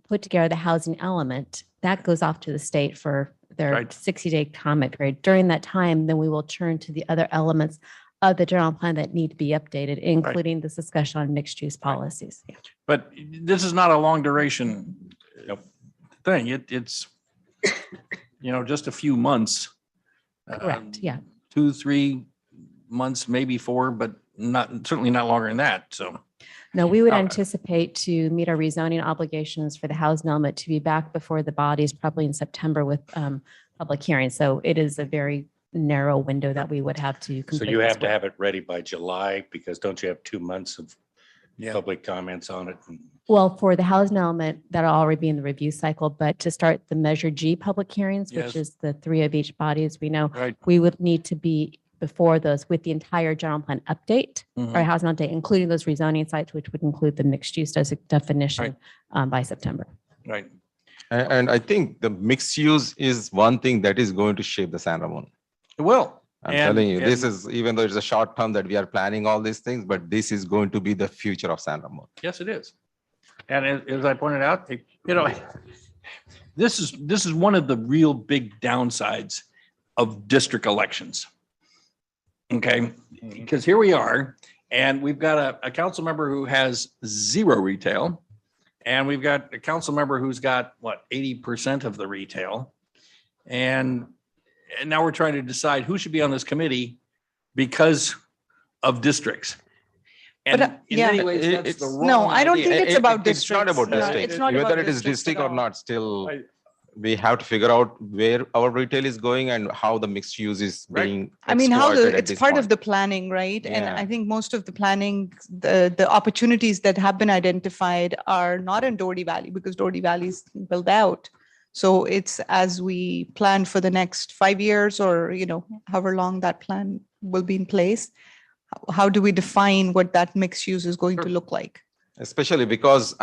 put together the housing element, that goes off to the state for their Right. 60-day comment period. During that time, then we will turn to the other elements of the general plan that need to be updated, including this discussion on mixed use policies. Yeah. But this is not a long duration thing. It's, just a few months. Correct, yeah. 2-3 months, maybe 4, but certainly not longer than that. So, No, we would Oh. anticipate to meet our rezoning obligations for the housing element to be back before the bodies probably in September with public hearings. So it is a very narrow window that we would have to So complete. you this have to with. have it ready by July, because don't you have 2 months of yeah. public comments on it? Well, for the housing element, that'll already be in the review cycle, but to start the Measure G public hearings, Yes. which is the 3 of each body, as we know, Right. we would need to be before those with the entire general plan update Mhm. or housing update, including those rezoning sites, which would include the mixed use definition by September. Right. And I think the mixed use is one thing that is going to shape the San Ramon. It will. I'm And- telling you, this and- is, even though it's a short term that we are planning all these things, but this is going to be the future of San Ramon. Yes, it is. And as I pointed out, this is one of the real big downsides of district elections. Okay, because here we are, and we've got a council member who has 0 retail, and we've got a council member who's got 80% of the retail. And And now we're trying to decide who should be on this committee because of districts. But, And in yeah. many ways, that's the wrong No, I don't idea. think it's about It's not districts. about No, district. it's not about Whether it is districts district at or all. not, still, I- we have to figure out where our retail is going and how the mixed use is Right. being I mean, how exploited at it's this part of point. the planning, right? And Yeah. I think most of the planning, the opportunities that have been identified are not in Doherty Valley because Doherty Valley is built out. So it's as we plan for the next 5 years or, however long that plan will be in place, how do we define what that mixed use is going to look like? Especially because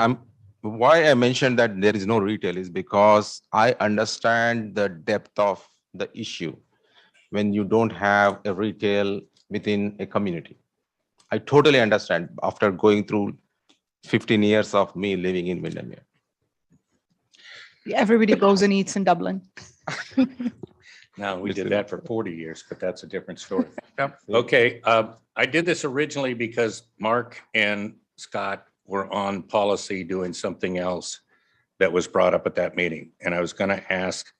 why I mentioned that there is no retail is because I understand the depth of the issue when you don't have a retail within a community. I totally understand after going through 15 years of me living in Windermere. Everybody goes and eats in Dublin. No, we did Listen. that for 40 years, but that's a different story. Yep. Okay, I did this originally because Mark and Scott were on policy doing something else that was brought up at that meeting. And I was going to ask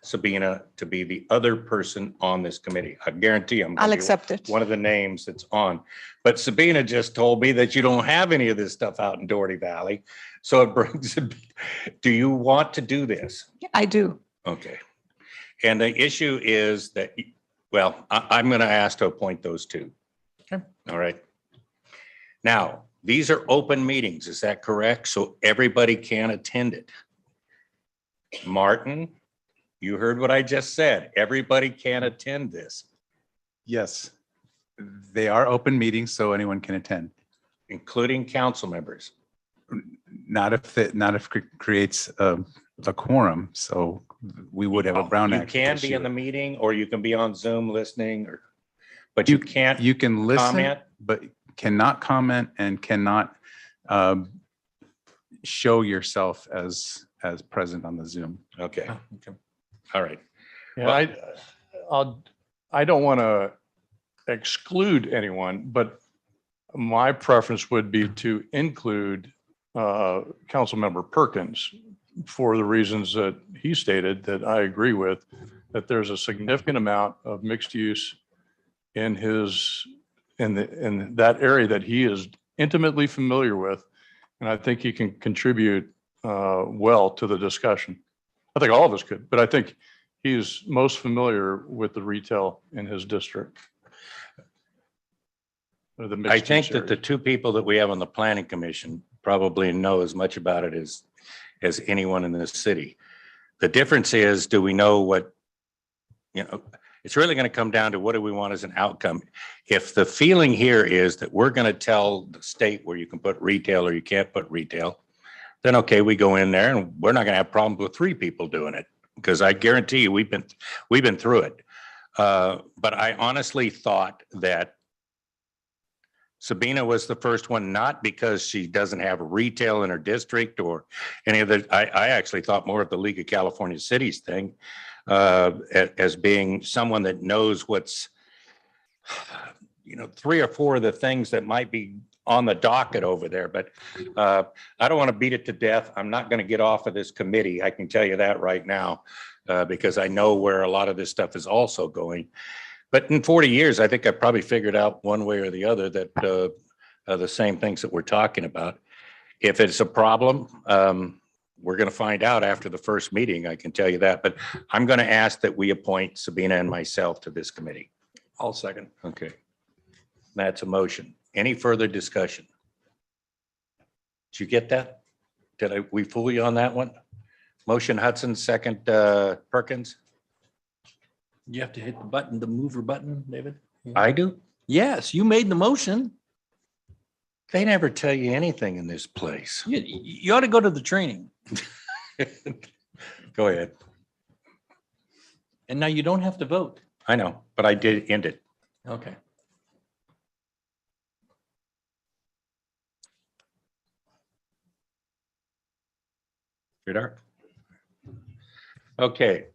Sabina to be the other person on this committee. I guarantee I'm I'll gonna be accept it. one of the names that's on. But Sabina just told me that you don't have any of this stuff out in Doherty Valley. So it brings, do you want to do this? I do. Okay. And the issue is that, well, I'm going to ask to appoint those two. Okay. All right. Now, these are open meetings, is that correct? So everybody can attend it. Martin, you heard what I just said. Everybody can attend this, Yes, they are open meetings, so anyone can attend. including council members. Not if it creates a quorum, so we would have a Brown You Act. can be issue. in the meeting or you can be on Zoom listening but you can't You can listen, comment. but cannot comment and cannot show yourself as present on the Zoom. Okay. All right. Yeah, I don't want to exclude anyone, but my preference would be to include Councilmember Perkins for the reasons that he stated that I agree with, that there's a significant amount of mixed use in that area that he is intimately familiar with. And I think he can contribute well to the discussion. I think all of us could, but I think he's most familiar with the retail in his district. Or the I mixed think use that the area. two people that we have on the planning commission probably know as much about it as anyone in this city. The difference is, do we know what, it's really going to come down to what do we want as an outcome? If the feeling here is that we're going to tell the state where you can put retail or you can't put retail, then okay, we go in there and we're not going to have problems with 3 people doing it, because I guarantee you we've been through it. But I honestly thought that Sabina was the first one, not because she doesn't have retail in her district or any of the, I actually thought more of the League of California Cities thing as being someone that knows what's, 3 or 4 of the things that might be on the docket over there. But I don't want to beat it to death. I'm not going to get off of this committee. I can tell you that right now, because I know where a lot of this stuff is also going. But in 40 years, I think I probably figured out one way or the other that the same things that we're talking about. If it's a problem, we're going to find out after the first meeting, I can tell you that. But I'm going to ask that we appoint Sabina and myself to this committee. I'll second. Okay. That's a motion. Any further discussion? Did you get that? Did we fool you on that one? Motion Hudson, second Perkins. You have to hit the button, the mover button, David. I do? Yes, you made the motion. They never tell you anything in this place. You ought to go to the training. Go ahead. And now you don't have to vote. I know, but I did end it. Okay. You're dark. Okay,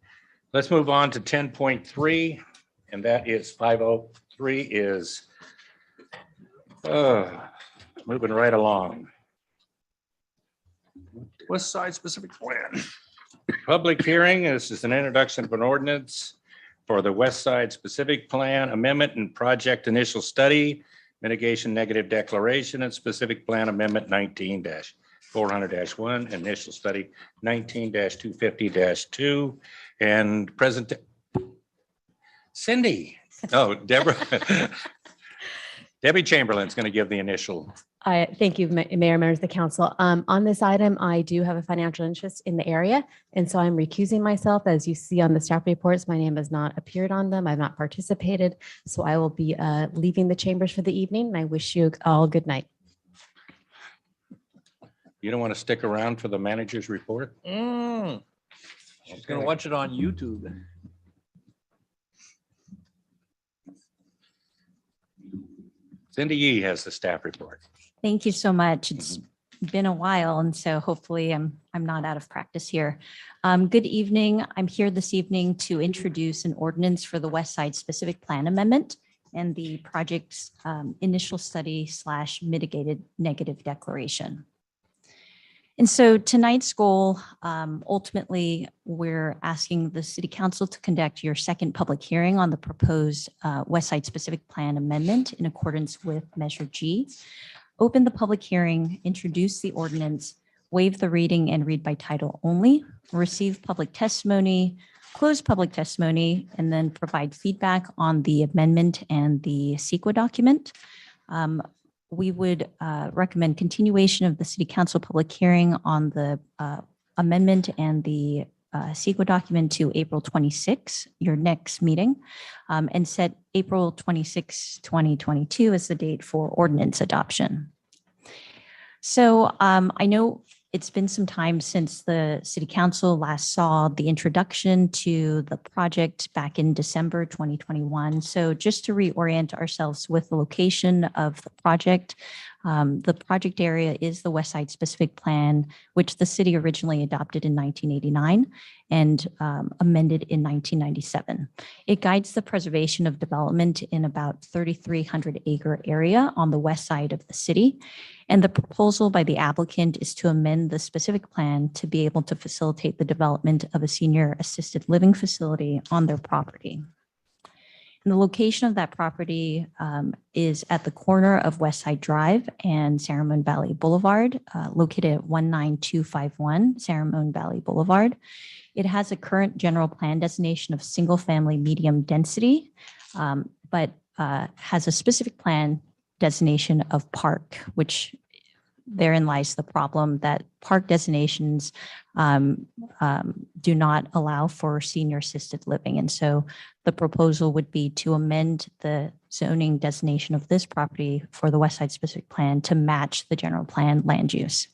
let's move on to 10.3, and that is 503 is moving right along. West Side Specific Plan. Public hearing, this is an introduction of an ordinance for the West Side Specific Plan Amendment and Project Initial Study, Mitigation Negative Declaration, and Specific Plan Amendment 19-400-1, Initial Study 19-250-2, and present. Cindy, oh, Deborah. Debbie Chamberlain's going to give the initial. Thank you, Mayor, members of the council. On this item, I do have a financial interest in the area, and so I'm recusing myself. As you see on the staff reports, my name has not appeared on them. I've not participated, so I will be leaving the chambers for the evening, and I wish you all good night. You don't want to stick around for the manager's report? She's going to watch it on YouTube. Cindy Yee has the staff report. Thank you so much. It's been a while, and so hopefully I'm not out of practice here. Good evening. I'm here this evening to introduce an ordinance for the West Side Specific Plan Amendment and the project's initial study / mitigated negative declaration. And so tonight's goal, ultimately, we're asking the City Council to conduct your second public hearing on the proposed West Side Specific Plan Amendment in accordance with Measure G. Open the public hearing, introduce the ordinance, waive the reading and read by title only, receive public testimony, close public testimony, and then provide feedback on the amendment and the CEQA document. We would recommend continuation of the City Council public hearing on the amendment and the CEQA document to April 26, your next meeting, and set April 26, 2022 as the date for ordinance adoption. So I know it's been some time since the City Council last saw the introduction to the project back in December 2021. So just to reorient ourselves with the location of the project area is the West Side Specific Plan, which the city originally adopted in 1989 and amended in 1997. It guides the preservation of development in about 3,300 acre area on the west side of the city. And the proposal by the applicant is to amend the specific plan to be able to facilitate the development of a senior assisted living facility on their property. And the location of that property is at the corner of West Side Drive and Saramone Valley Boulevard, located at 19251 Saramone Valley Boulevard. It has a current general plan designation of single family medium density, but has a specific plan designation of park, which therein lies the problem that park designations do not allow for senior assisted living. And so the proposal would be to amend the zoning designation of this property for the West Side Specific Plan to match the general plan land use.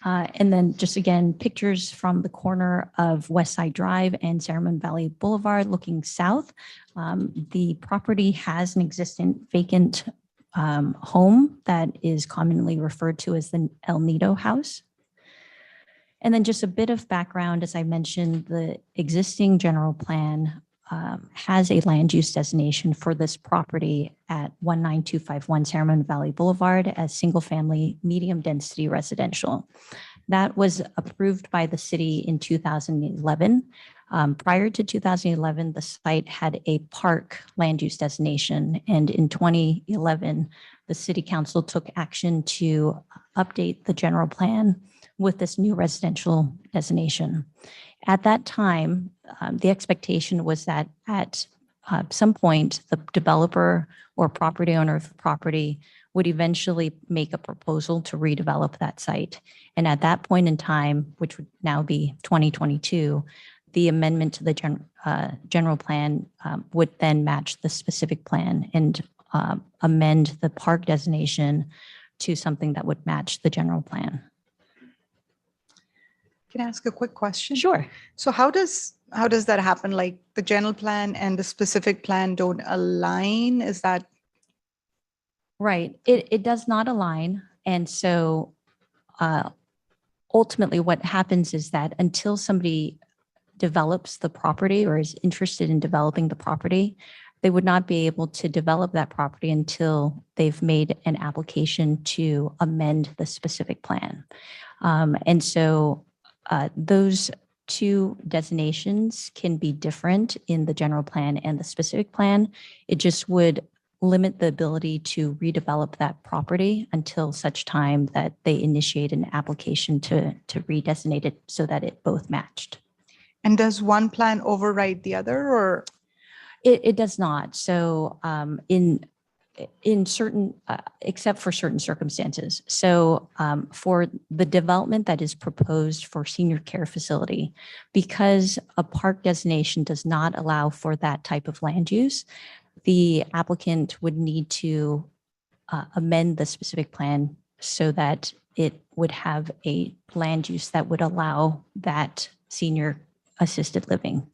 And then just again, pictures from the corner of West Side Drive and Saramone Valley Boulevard looking south. The property has an existing vacant home that is commonly referred to as the El Nido House. And then just a bit of background, as I mentioned, the existing general plan has a land use designation for this property at 19251 Saramone Valley Boulevard as single family medium density residential. That was approved by the city in 2011. Prior to 2011, the site had a park land use designation, and in 2011, the City Council took action to update the general plan with this new residential designation. At that time, the expectation was that at some point, the developer or property owner of the property would eventually make a proposal to redevelop that site. And at that point in time, which would now be 2022, the amendment to the general plan would then match the specific plan and amend the park designation to something that would match the general plan. Can I ask a quick question? Sure. So how does that happen? Like the general plan and the specific plan don't align? Is that? Right. It does not align. And so ultimately what happens is that until somebody develops the property or is interested in developing the property, they would not be able to develop that property until they've made an application to amend the specific plan. And so those two designations can be different in the general plan and the specific plan. It just would limit the ability to redevelop that property until such time that they initiate an application to redesignate it so that it both matched. And does one plan override the other, or? It does not. So in certain, except for certain circumstances. So for the development that is proposed for senior care facility, because a park designation does not allow for that type of land use, the applicant would need to amend the specific plan so that it would have a land use that would allow that senior assisted living.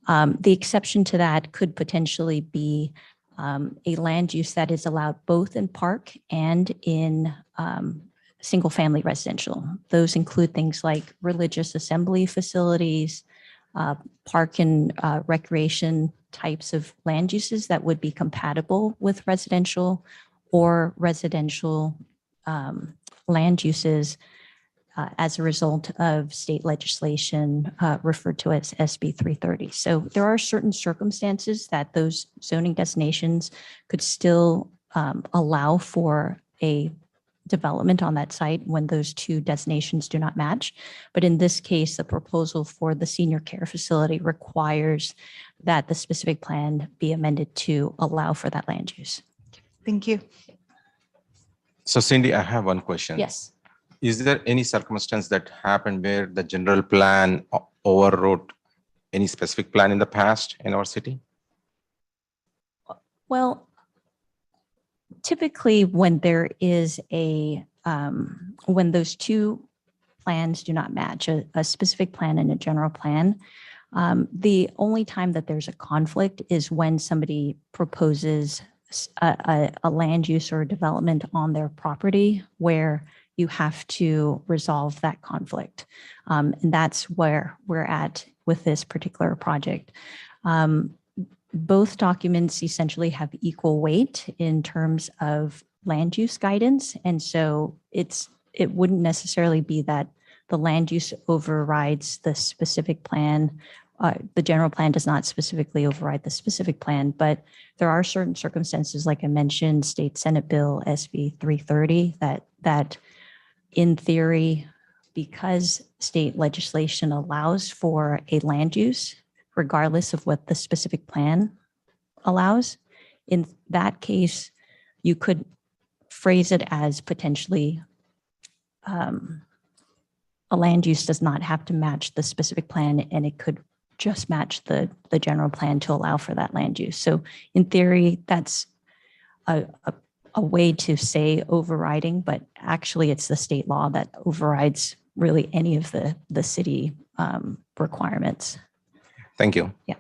The exception to that could potentially be a land use that is allowed both in park and in single family residential. Those include things like religious assembly facilities, park and recreation types of land uses that would be compatible with residential, or residential land uses as a result of state legislation referred to as SB 330. So there are certain circumstances that those zoning designations could still allow for a development on that site when those two designations do not match. But in this case, the proposal for the senior care facility requires that the specific plan be amended to allow for that land use. Thank you. So Cindy, I have one question. Yes. Is there any circumstance that happened where the general plan overrode any specific plan in the past in our city? Well, typically when there is when those two plans do not match, a specific plan and a general plan, the only time that there's a conflict is when somebody proposes a land use or development on their property where you have to resolve that conflict. And that's where we're at with this particular project. Both documents essentially have equal weight in terms of land use guidance. And so it wouldn't necessarily be that the land use overrides the specific plan. The general plan does not specifically override the specific plan, but there are certain circumstances, like I mentioned, State Senate Bill SB 330, that in theory, because state legislation allows for a land use, regardless of what the specific plan allows, in that case, you could phrase it as potentially a land use does not have to match the specific plan, and it could just match the general plan to allow for that land use. So in theory, that's a way to say overriding, but actually it's the state law that overrides really any of the city requirements. Thank you. Yeah.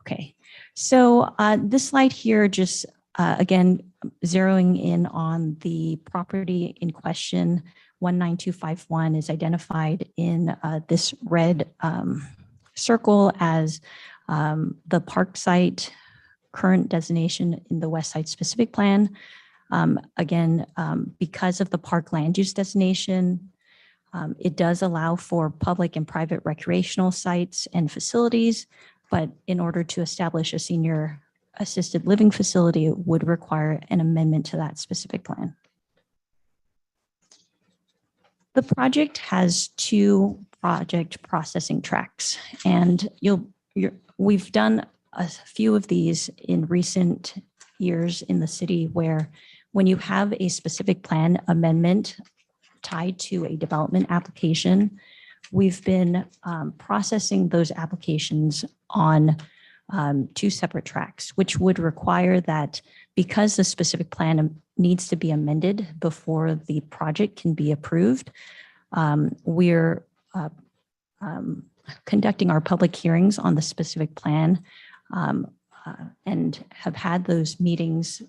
Okay. So this slide here just, again, zeroing in on the property in question, 19251 is identified in this red circle as the park site current designation in the West Side specific plan. Again, because of the park land use designation, it does allow for public and private recreational sites and facilities, but in order to establish a senior assisted living facility, it would require an amendment to that specific plan. The project has two project processing tracks, and we've done a few of these in recent years in the city where when you have a specific plan amendment tied to a development application, we've been processing those applications on two separate tracks, which would require that because the specific plan needs to be amended before the project can be approved, we're conducting our public hearings on the specific plan and have had those meetings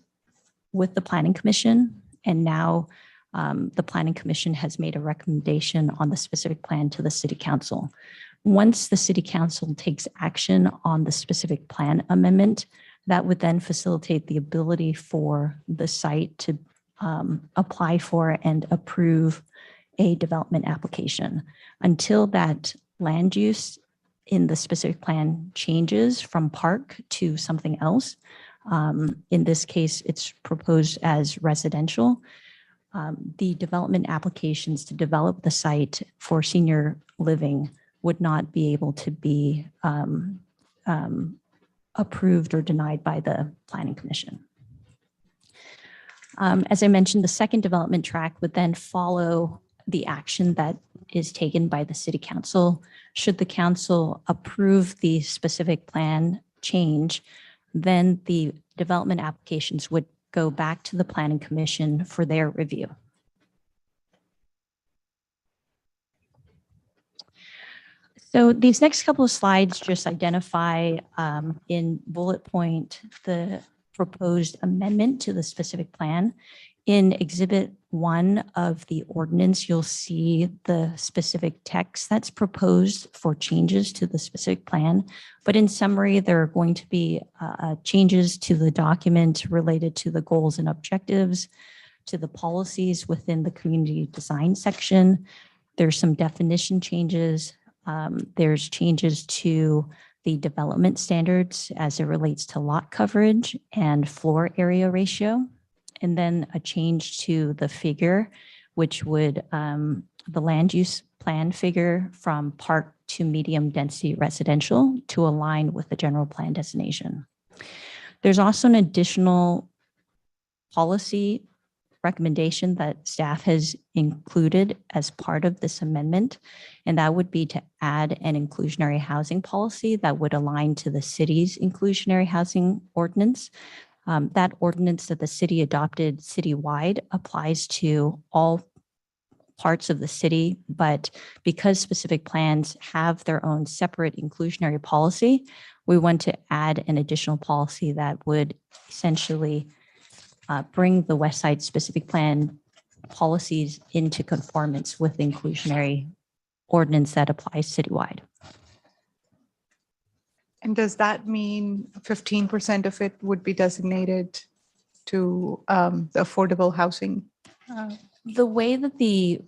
with the Planning Commission. And now the Planning Commission has made a recommendation on the specific plan to the City Council. Once the City Council takes action on the specific plan amendment, that would then facilitate the ability for the site to apply for and approve a development application. Until that land use in the specific plan changes from park to something else, in this case, it's proposed as residential. The development applications to develop the site for senior living would not be able to be approved or denied by the Planning Commission. As I mentioned, the second development track would then follow the action that is taken by the City Council. Should the council approve the specific plan change, then the development applications would go back to the Planning Commission for their review. So these next couple of slides just identify in bullet point the proposed amendment to the specific plan. In Exhibit 1 of the ordinance, you'll see the specific text that's proposed for changes to the specific plan. But in summary, there are going to be changes to the document related to the goals and objectives, to the policies within the community design section. There's some definition changes. There's changes to the development standards as it relates to lot coverage and floor area ratio. And then a change to the figure, which would, the land use plan figure from park to medium density residential to align with the general plan designation. There's also an additional policy recommendation that staff has included as part of this amendment, and that would be to add an inclusionary housing policy that would align to the city's inclusionary housing ordinance. That ordinance that the city adopted citywide applies to all parts of the city, but because specific plans have their own separate inclusionary policy, we want to add an additional policy that would essentially bring the West Side specific plan policies into conformance with the inclusionary ordinance that applies citywide. And does that mean 15% of it would be designated to the affordable housing? The way that the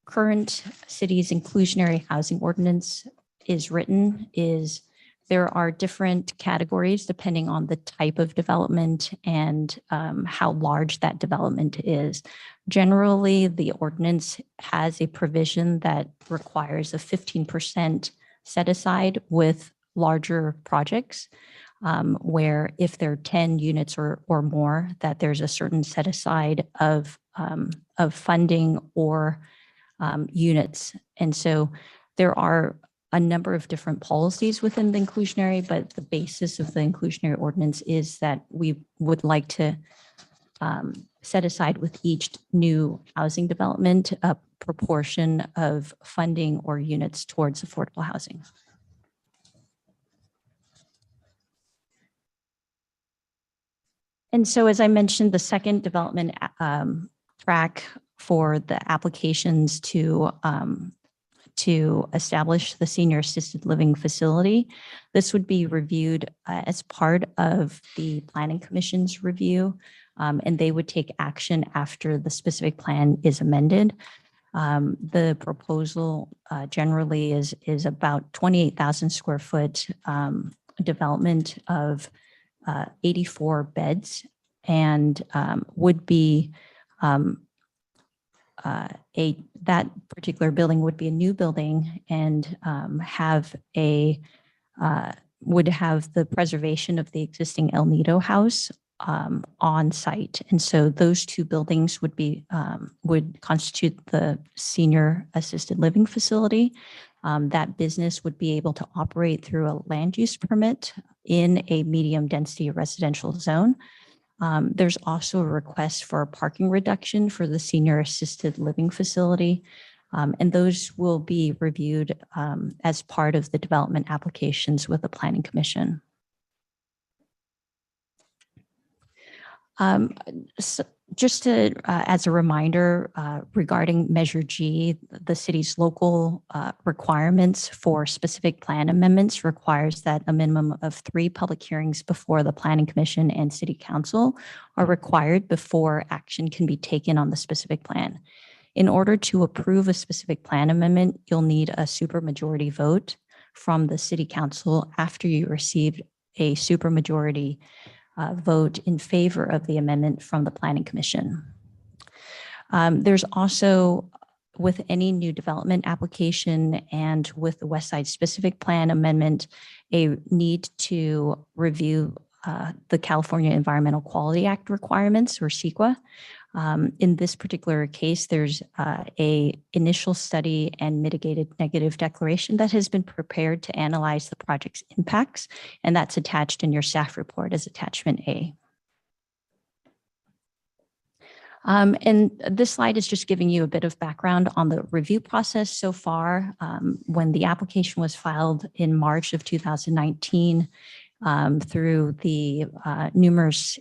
current city's inclusionary housing ordinance is written is there are different categories depending on the type of development and how large that development is. Generally, the ordinance has a provision that requires a 15% set aside with larger projects, where if there are 10 units or more, that there's a certain set aside of funding or units. And so there are a number of different policies within the inclusionary, but the basis of the inclusionary ordinance is that we would like to set aside with each new housing development a proportion of funding or units towards affordable housing. And so, as I mentioned, the second development track for the applications to establish the senior assisted living facility, this would be reviewed as part of the Planning Commission's review, and they would take action after the specific plan is amended. The proposal generally is about 28,000 square foot development of 84 beds and would be that particular building would be a new building and would have the preservation of the existing El Nido house on site. And so those two buildings would constitute the senior assisted living facility. That business would be able to operate through a land use permit in a medium density residential zone. There's also a request for a parking reduction for the senior assisted living facility. And those will be reviewed as part of the development applications with the Planning Commission. So just to, as a reminder, regarding Measure G, the city's local requirements for specific plan amendments requires that a minimum of 3 public hearings before the Planning Commission and City Council are required before action can be taken on the specific plan. In order to approve a specific plan amendment, you'll need a supermajority vote from the city council after you received a supermajority vote in favor of the amendment from the planning commission. There's also, with any new development application and with the West Side specific plan amendment, a need to review the California Environmental Quality Act requirements, or CEQA. In this particular case, there's a initial study and mitigated negative declaration that has been prepared to analyze the project's impacts, and that's attached in your staff report as attachment A. And this slide is just giving you a bit of background on the review process so far. When the application was filed in March of 2019, through the numerous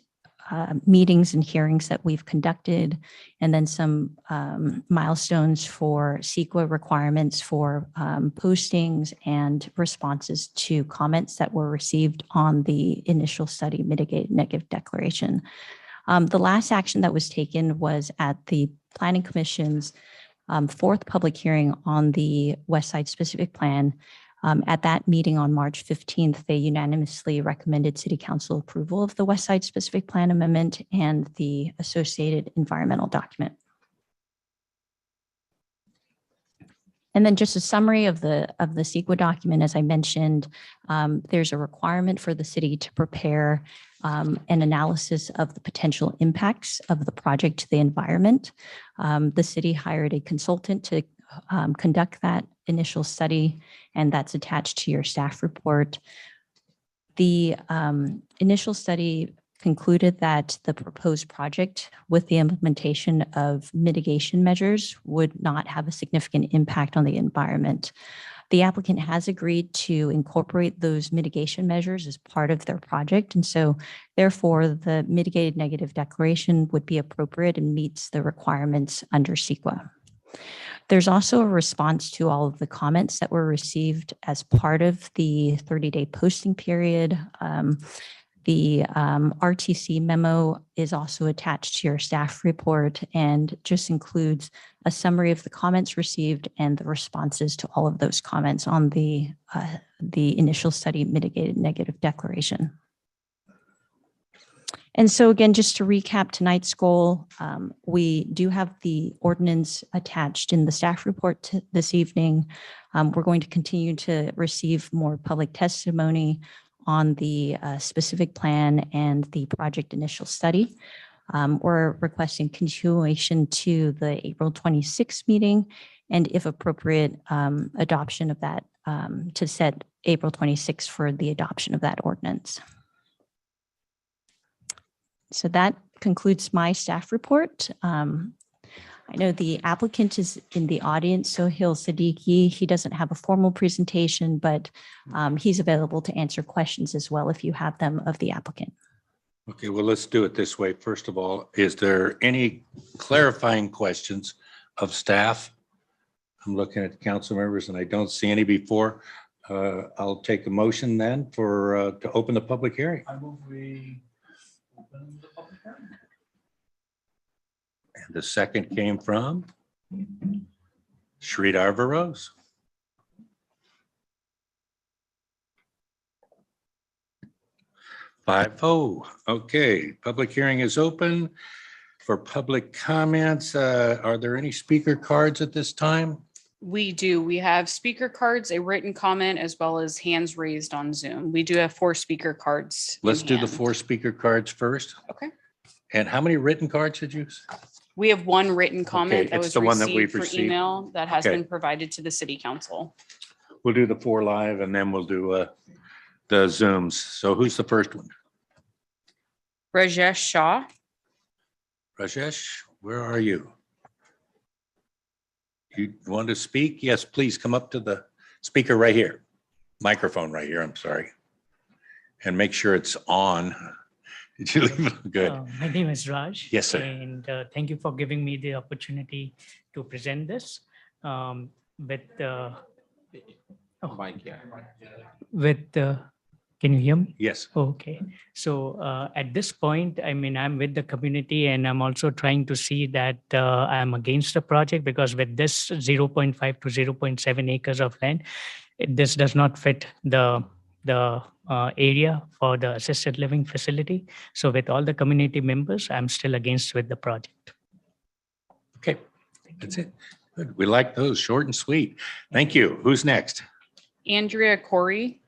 meetings and hearings that we've conducted, and then some milestones for CEQA requirements for postings and responses to comments that were received on the initial study mitigated negative declaration. The last action that was taken was at the Planning Commission's fourth public hearing on the West Side specific plan. At that meeting on March 15th, they unanimously recommended City Council approval of the West Side specific plan amendment and the associated environmental document. And then just a summary of the CEQA document, as I mentioned, there's a requirement for the city to prepare an analysis of the potential impacts of the project to the environment. The city hired a consultant to conduct that initial study, and that's attached to your staff report. The initial study concluded that the proposed project with the implementation of mitigation measures would not have a significant impact on the environment. The applicant has agreed to incorporate those mitigation measures as part of their project. And so therefore, the mitigated negative declaration would be appropriate and meets the requirements under CEQA. There's also a response to all of the comments that were received as part of the 30-day posting period. The RTC memo is also attached to your staff report and just includes a summary of the comments received and the responses to all of those comments on the initial study mitigated negative declaration. And so again, just to recap tonight's goal, we do have the ordinance attached in the staff report this evening. We're going to continue to receive more public testimony on the specific plan and the project initial study. We're requesting continuation to the April 26th meeting, and if appropriate, adoption of that to set April 26th for the adoption of that ordinance. So that concludes my staff report. I know the applicant is in the audience, Sohail Siddiqui. He doesn't have a formal presentation, but he's available to answer questions as well if you have them of the applicant. Okay, well, let's do it this way. First of all, is there any clarifying questions of staff? I'm looking at council members and I don't see any before. I'll take a motion then for to open the public hearing. I move we open the public hearing. And the second came from Sridhar Varos. Five-oh. Okay, public hearing is open for public comments. Are there any speaker cards at this time? We do. We have speaker cards, a written comment, as well as hands raised on Zoom. We do have 4 speaker cards. in Let's do the hand. 4 speaker cards first. Okay. And how many written cards did you? We have 1 written comment that it's was the one that received we've for received. email that has Okay. been provided to the city council. We'll do the 4 live and then we'll do the Zooms. So who's the first one? Rajesh Shah. Rajesh, where are you? You want to speak? Yes, please come up to the speaker right here. Microphone right here, I'm sorry. And make sure it's on. Did you leave it? Good. My name is Raj. Yes, sir. And thank you for giving me the opportunity to present this with Can you hear me? Yes. Okay. So at this point, I mean, I'm with the community and I'm also trying to see that I'm against the project because with this 0.5 to 0.7 acres of land, this does not fit the area for the assisted living facility. So with all the community members, I'm still against with the project. Okay, that's it. Good. We like those short and sweet. Thank you. Who's next? Andrea Corey.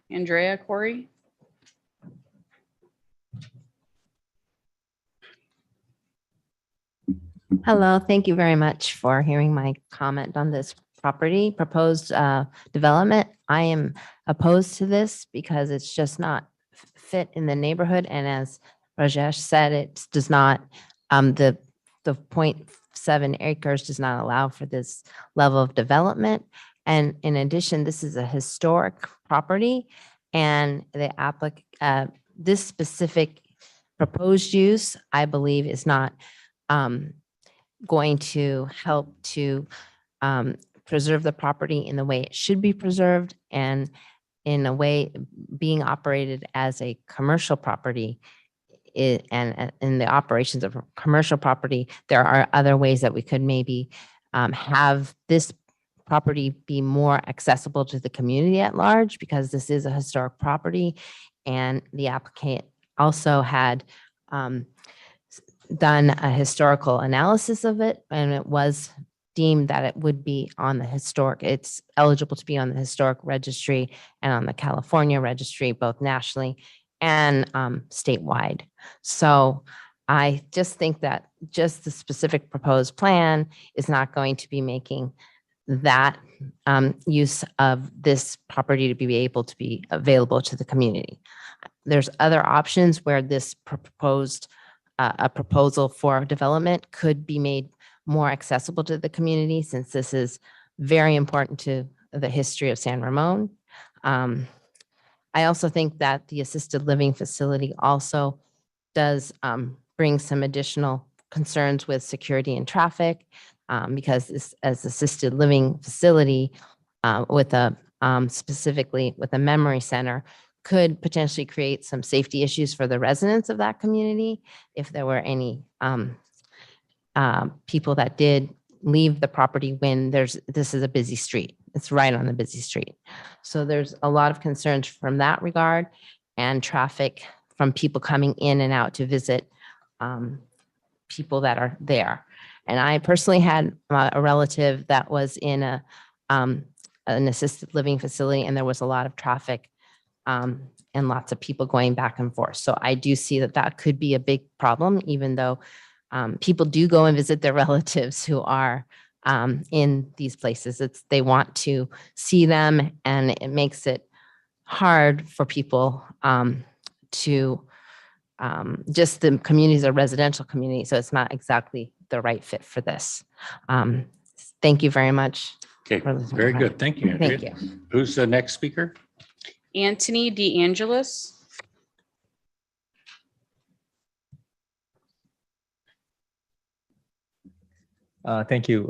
Hello, thank you very much for hearing my comment on this proposed development. I am opposed to this because it's just not fit in the neighborhood. And as Rajesh said, it does not, the 0.7 acres does not allow for this level of development. And in addition, this is a historic property and this specific proposed use, I believe, is not going to help to preserve the in the way it should be preserved and in a way being operated as a commercial property. And in the operations of commercial property, there are other ways that we could maybe have this property be more accessible to the community at large, because this is a historic property. And the applicant also had done a historical analysis of it, and it was deemed that it would be on the it's eligible to be on the historic registry and on the California registry, both nationally and statewide. So I just think that just the specific proposed plan is not going to be making that use of this property to be able to be available to the community. There's other options where this proposed a proposal for development could be made more accessible to the community, since this is very important to the history of San Ramon. I also think that the assisted living facility also does bring some additional concerns with security and traffic, because this as assisted living facility with a specifically with a memory center could potentially create some safety issues for the residents of that community if there were any people that did leave the property when this is a busy street. It's right on the busy street. So there's a lot of concerns from that regard, and traffic from people coming in and out to visit people that are there. And I personally had a relative that was in an assisted living facility, and there was a lot of traffic and lots of people going back and forth. So I do see that that could be a big problem, even though people do go and visit their relatives who are in these places. They want to see them, and it makes it hard for people to just the community is a residential community, so it's not exactly the right fit for this. Thank you very much. Okay, very good. Thank you, Andrea. Thank you. Who's the next speaker? Anthony DeAngelis. Thank you,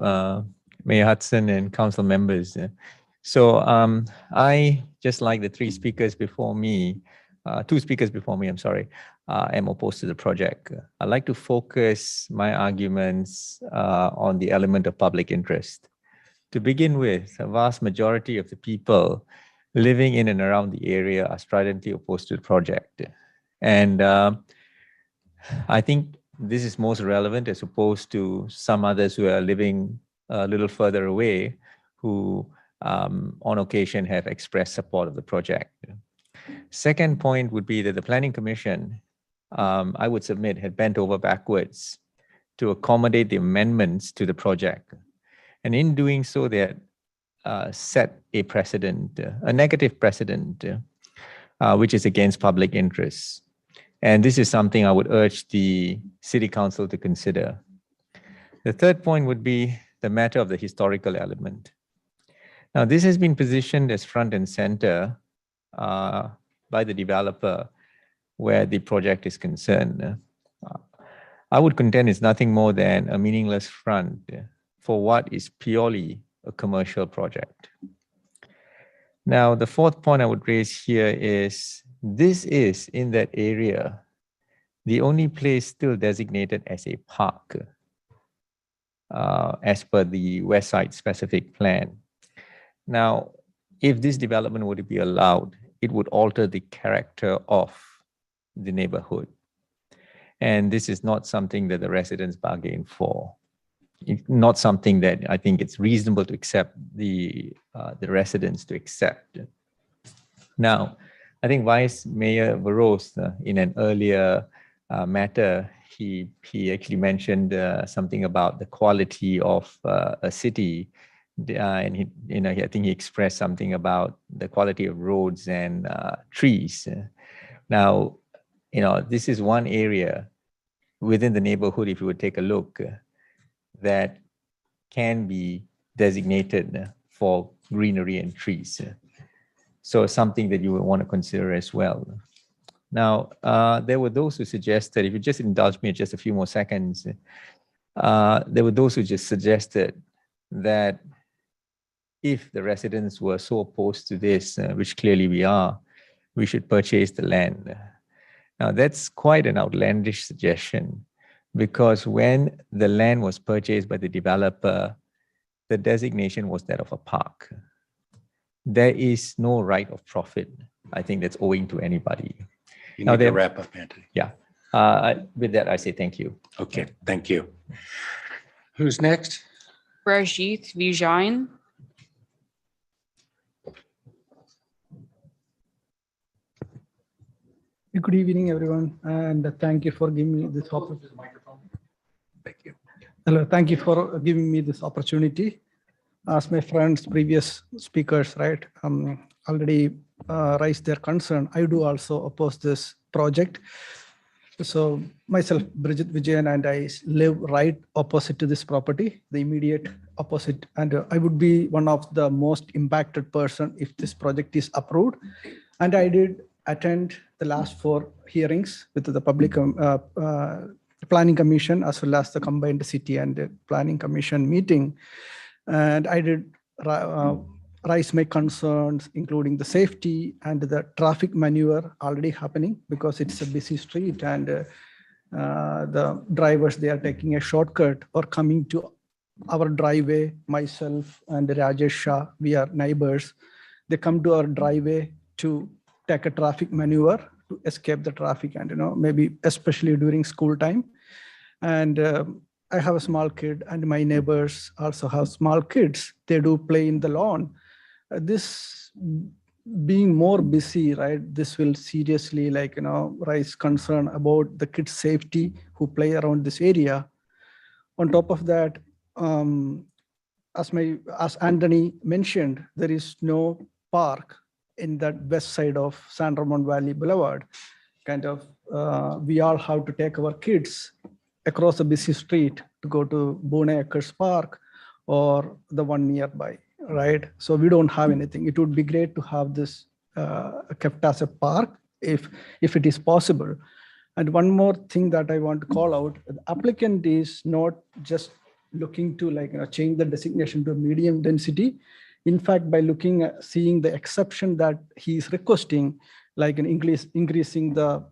Mayor Hudson and council members. So I, just like the two speakers before me, I'm sorry, am opposed to the project. I'd like to focus my arguments on the element of public interest. To begin with, a vast majority of the people living in and around the area are stridently opposed to the project. And I think this is most relevant as opposed to some others who are living a little further away, who on occasion have expressed support of the project. Second point would be that the Planning Commission, I would submit, had bent over backwards to accommodate the amendments to the project. And in doing so, they had set a precedent, a negative precedent, which is against public interests. And this is something I would urge the City Council to consider. The third point would be the matter of the historical element. Now, this has been positioned as front and center by the developer where the project is concerned. I would contend it's nothing more than a meaningless front for what is purely a commercial project. Now, the fourth point I would raise here is This is in that area, the only place still designated as a park as per the West Side specific plan. Now, if this development were to be allowed, it would alter the character of the neighborhood. And this is not something that the residents bargain for. It's not something that I think it's reasonable to accept the residents to accept. Now, I think Vice Mayor Varos, in an earlier matter, he actually mentioned something about the quality of a city, and I think he expressed something about the quality of roads and trees. Now, this is one area within the neighborhood, if you would take a look, that can be designated for greenery and trees. So something that you would want to consider as well. Now, there were those who suggested, if you just indulge me just a few more seconds, there were those who just suggested that if the residents were so opposed to this, which clearly we are, we should purchase the land. Now, that's quite an outlandish suggestion, because when the land was purchased by the developer, the designation was that of a park. There is no right of profit, I think, that's owing to anybody. You need to wrap up, Anthony. Yeah. With that, I say thank you. Okay, thank you. Who's next? Rajith Vijayan. Good evening, everyone, and thank you for giving me this opportunity. Thank you. Hello, thank you for giving me this opportunity. As my friends, previous speakers, right, already raised their concern, I do also oppose this project. So myself, Bridget Vijayan, and I live right opposite to this property, the immediate opposite, and I would be one of the most impacted person if this project is approved. And I did attend the last 4 hearings with the public planning commission, as well as the combined city and planning commission meeting. And I did raise my concerns, including the safety and the traffic maneuver already happening, because it's a busy street, and the drivers, they are taking a shortcut or coming to our driveway. Myself and Rajesh Shah, we are neighbors. They come to our driveway to take a traffic maneuver to escape the traffic, and maybe especially during school time. And I have a small kid, and my neighbors also have small kids. They do play in the lawn. This being more busy, right? This will seriously, raise concern about the kids' safety who play around this area. On top of that, as Anthony mentioned, there is no park in that west side of San Ramon Valley Boulevard. We all have to take our kids across a busy street to go to Boone Acres Park or the one nearby, right? So we don't have anything. It would be great to have this kept as a park if it is possible. And one more thing that I want to call out, the applicant is not just looking to change the designation to medium density. In fact, by seeing the exception that he is requesting, like increasing the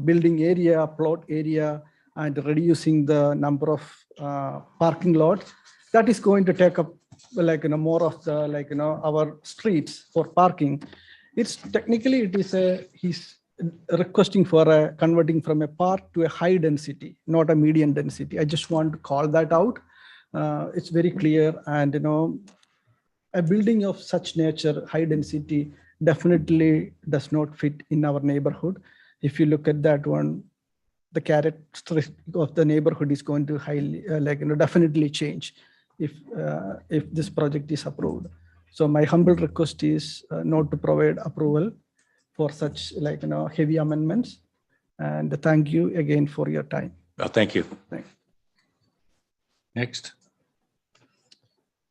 building area, plot area, and reducing the number of parking lots, that is going to take up more of the our streets for parking. It's technically he's requesting for converting from a park to a high density, not a medium density. I just want to call that out. It's very clear, and a building of such nature, high density, definitely does not fit in our neighborhood. If you look at that one, the characteristic of the neighborhood is going to highly, definitely change if this project is approved. So my humble request is not to provide approval for such heavy amendments. And thank you again for your time. Well, thank you. Thanks. Next.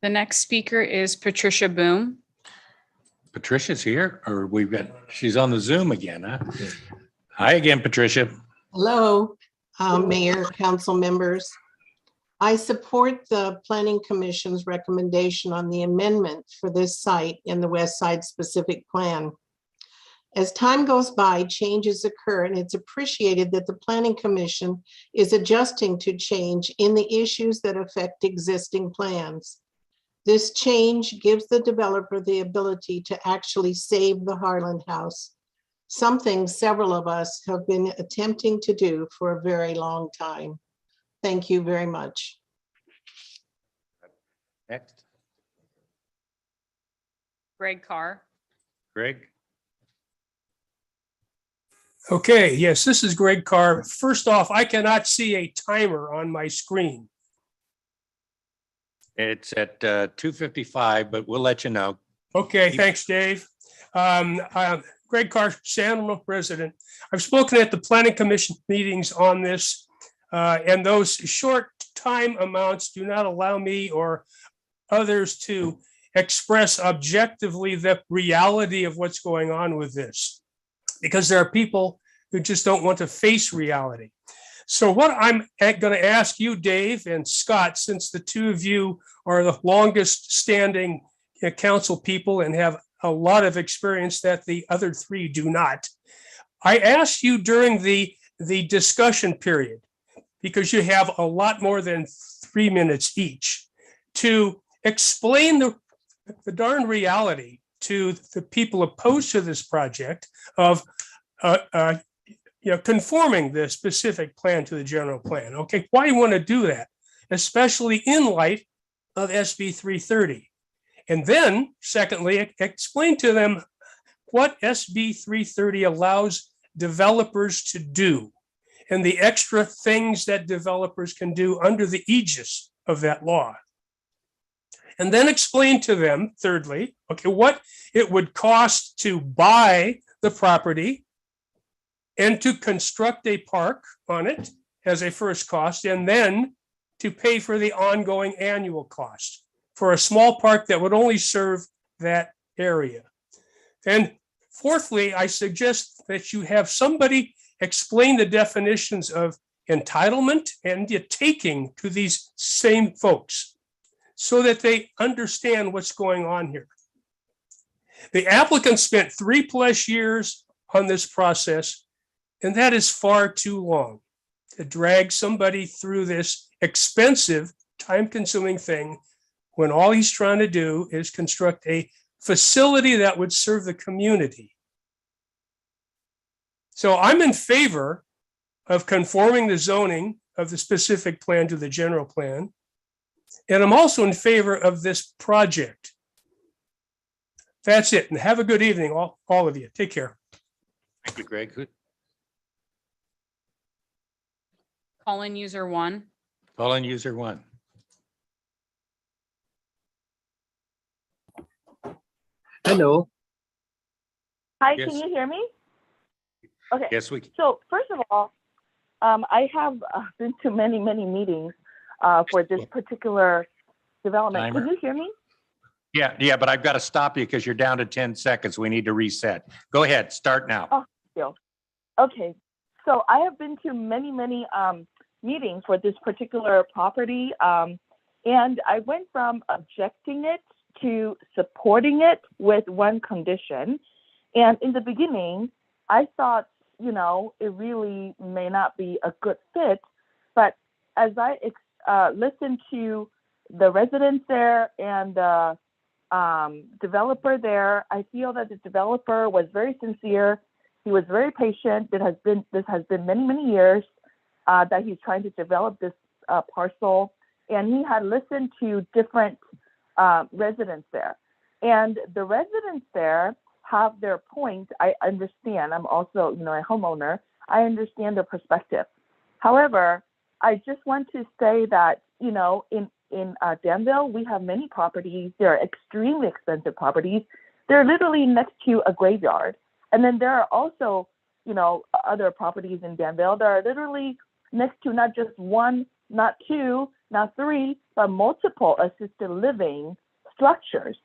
The next speaker is Patricia Boom. Patricia's here, or she's on the Zoom again, huh? Hi again, Patricia. Hello, Mayor, council members. I support the Planning Commission's recommendation on the amendment for this site in the West Side specific plan. As time goes by, changes occur, and it's appreciated that the Planning Commission is adjusting to change in the issues that affect existing plans. This change gives the developer the ability to actually save the Harlan House, something several of us have been attempting to do for a very long time. Thank you very much. Next, Greg Carr. Greg. Okay, yes, this is Greg Carr. First off, I cannot see a timer on my screen. It's at 2:55, but we'll let you know. Okay, thanks, Dave. Greg Carr, San Ramon resident. I've spoken at the Planning Commission meetings on this, and those short time amounts do not allow me or others to express objectively the reality of what's going on with this, because there are people who just don't want to face reality. So what I'm going to ask you, Dave and Scott, since the two of you are the longest standing council people and have a lot of experience that the other three do not, I asked you during the discussion period, because you have a lot more than 3 minutes each, to explain the darn reality to the people opposed to this project of conforming the specific plan to the general plan. Okay, why you want to do that, especially in light of SB 330. And then secondly, explain to them what SB 330 allows developers to do and the extra things that developers can do under the aegis of that law. And then explain to them, thirdly, okay, what it would cost to buy the property and to construct a park on it as a first cost, and then to pay for the ongoing annual cost for a small park that would only serve that area. And fourthly, I suggest that you have somebody explain the definitions of entitlement and the taking to these same folks so that they understand what's going on here. The applicant spent 3+ years on this process, and that is far too long to drag somebody through this expensive, time-consuming thing when all he's trying to do is construct a facility that would serve the community. So I'm in favor of conforming the zoning of the specific plan to the general plan. And I'm also in favor of this project. That's it. And have a good evening, all of you. Take care. Thank you, Greg. Call-in user 1. Call-in user 1. Hello. Hi, Yes. can you hear me? Okay. Yes, we can. So first of all, I have been to many meetings for this particular development. Timer. Can you hear me? Yeah, but I've got to stop you because you're down to 10 seconds. We need to reset. Go ahead, start now. Oh, still. Okay. So I have been to many meetings for this particular property, and I went from objecting it to supporting it with one condition. And in the beginning, I thought, it really may not be a good fit. But as I listened to the residents there and the developer there, I feel that the developer was very sincere. He was very patient. This has been many years that he's trying to develop this parcel. And he had listened to different residents there. And the residents there have their point. I understand. I'm also, a homeowner. I understand their perspective. However, I just want to say that, in Danville, we have many properties. They're extremely expensive properties. They're literally next to a graveyard. And then there are also, other properties in Danville that are literally next to not just one, not two, not three, but multiple assisted living structures.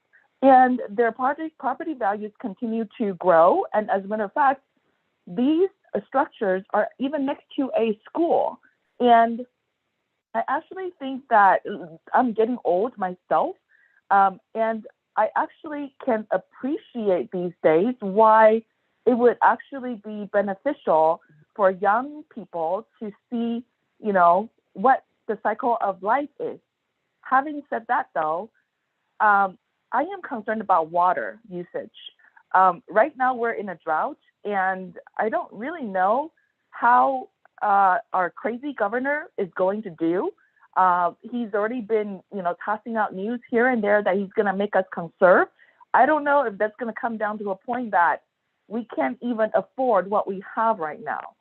And their property values continue to grow. And as a matter of fact, these structures are even next to a school. And I actually think that I'm getting old myself. And I actually can appreciate these days why it would actually be beneficial for young people to see, what the cycle of life is. Having said that, though, I am concerned about water usage. Right now, we're in a drought, and I don't really know how our crazy governor is going to do. He's already been, tossing out news here and there that he's going to make us conserve. I don't know if that's going to come down to a point that we can't even afford what we have right now.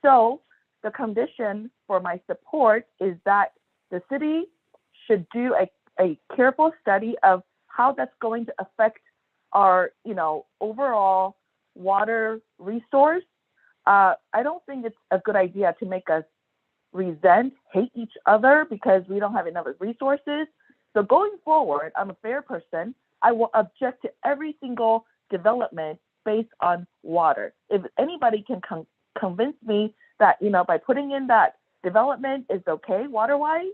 So the condition for my support is that the city should do a careful study of how that's going to affect our, overall water resource. I don't think it's a good idea to make us hate each other because we don't have enough resources. So going forward, I'm a fair person. I will object to every single development based on water. If anybody can convince me that, by putting in that development is okay water-wise,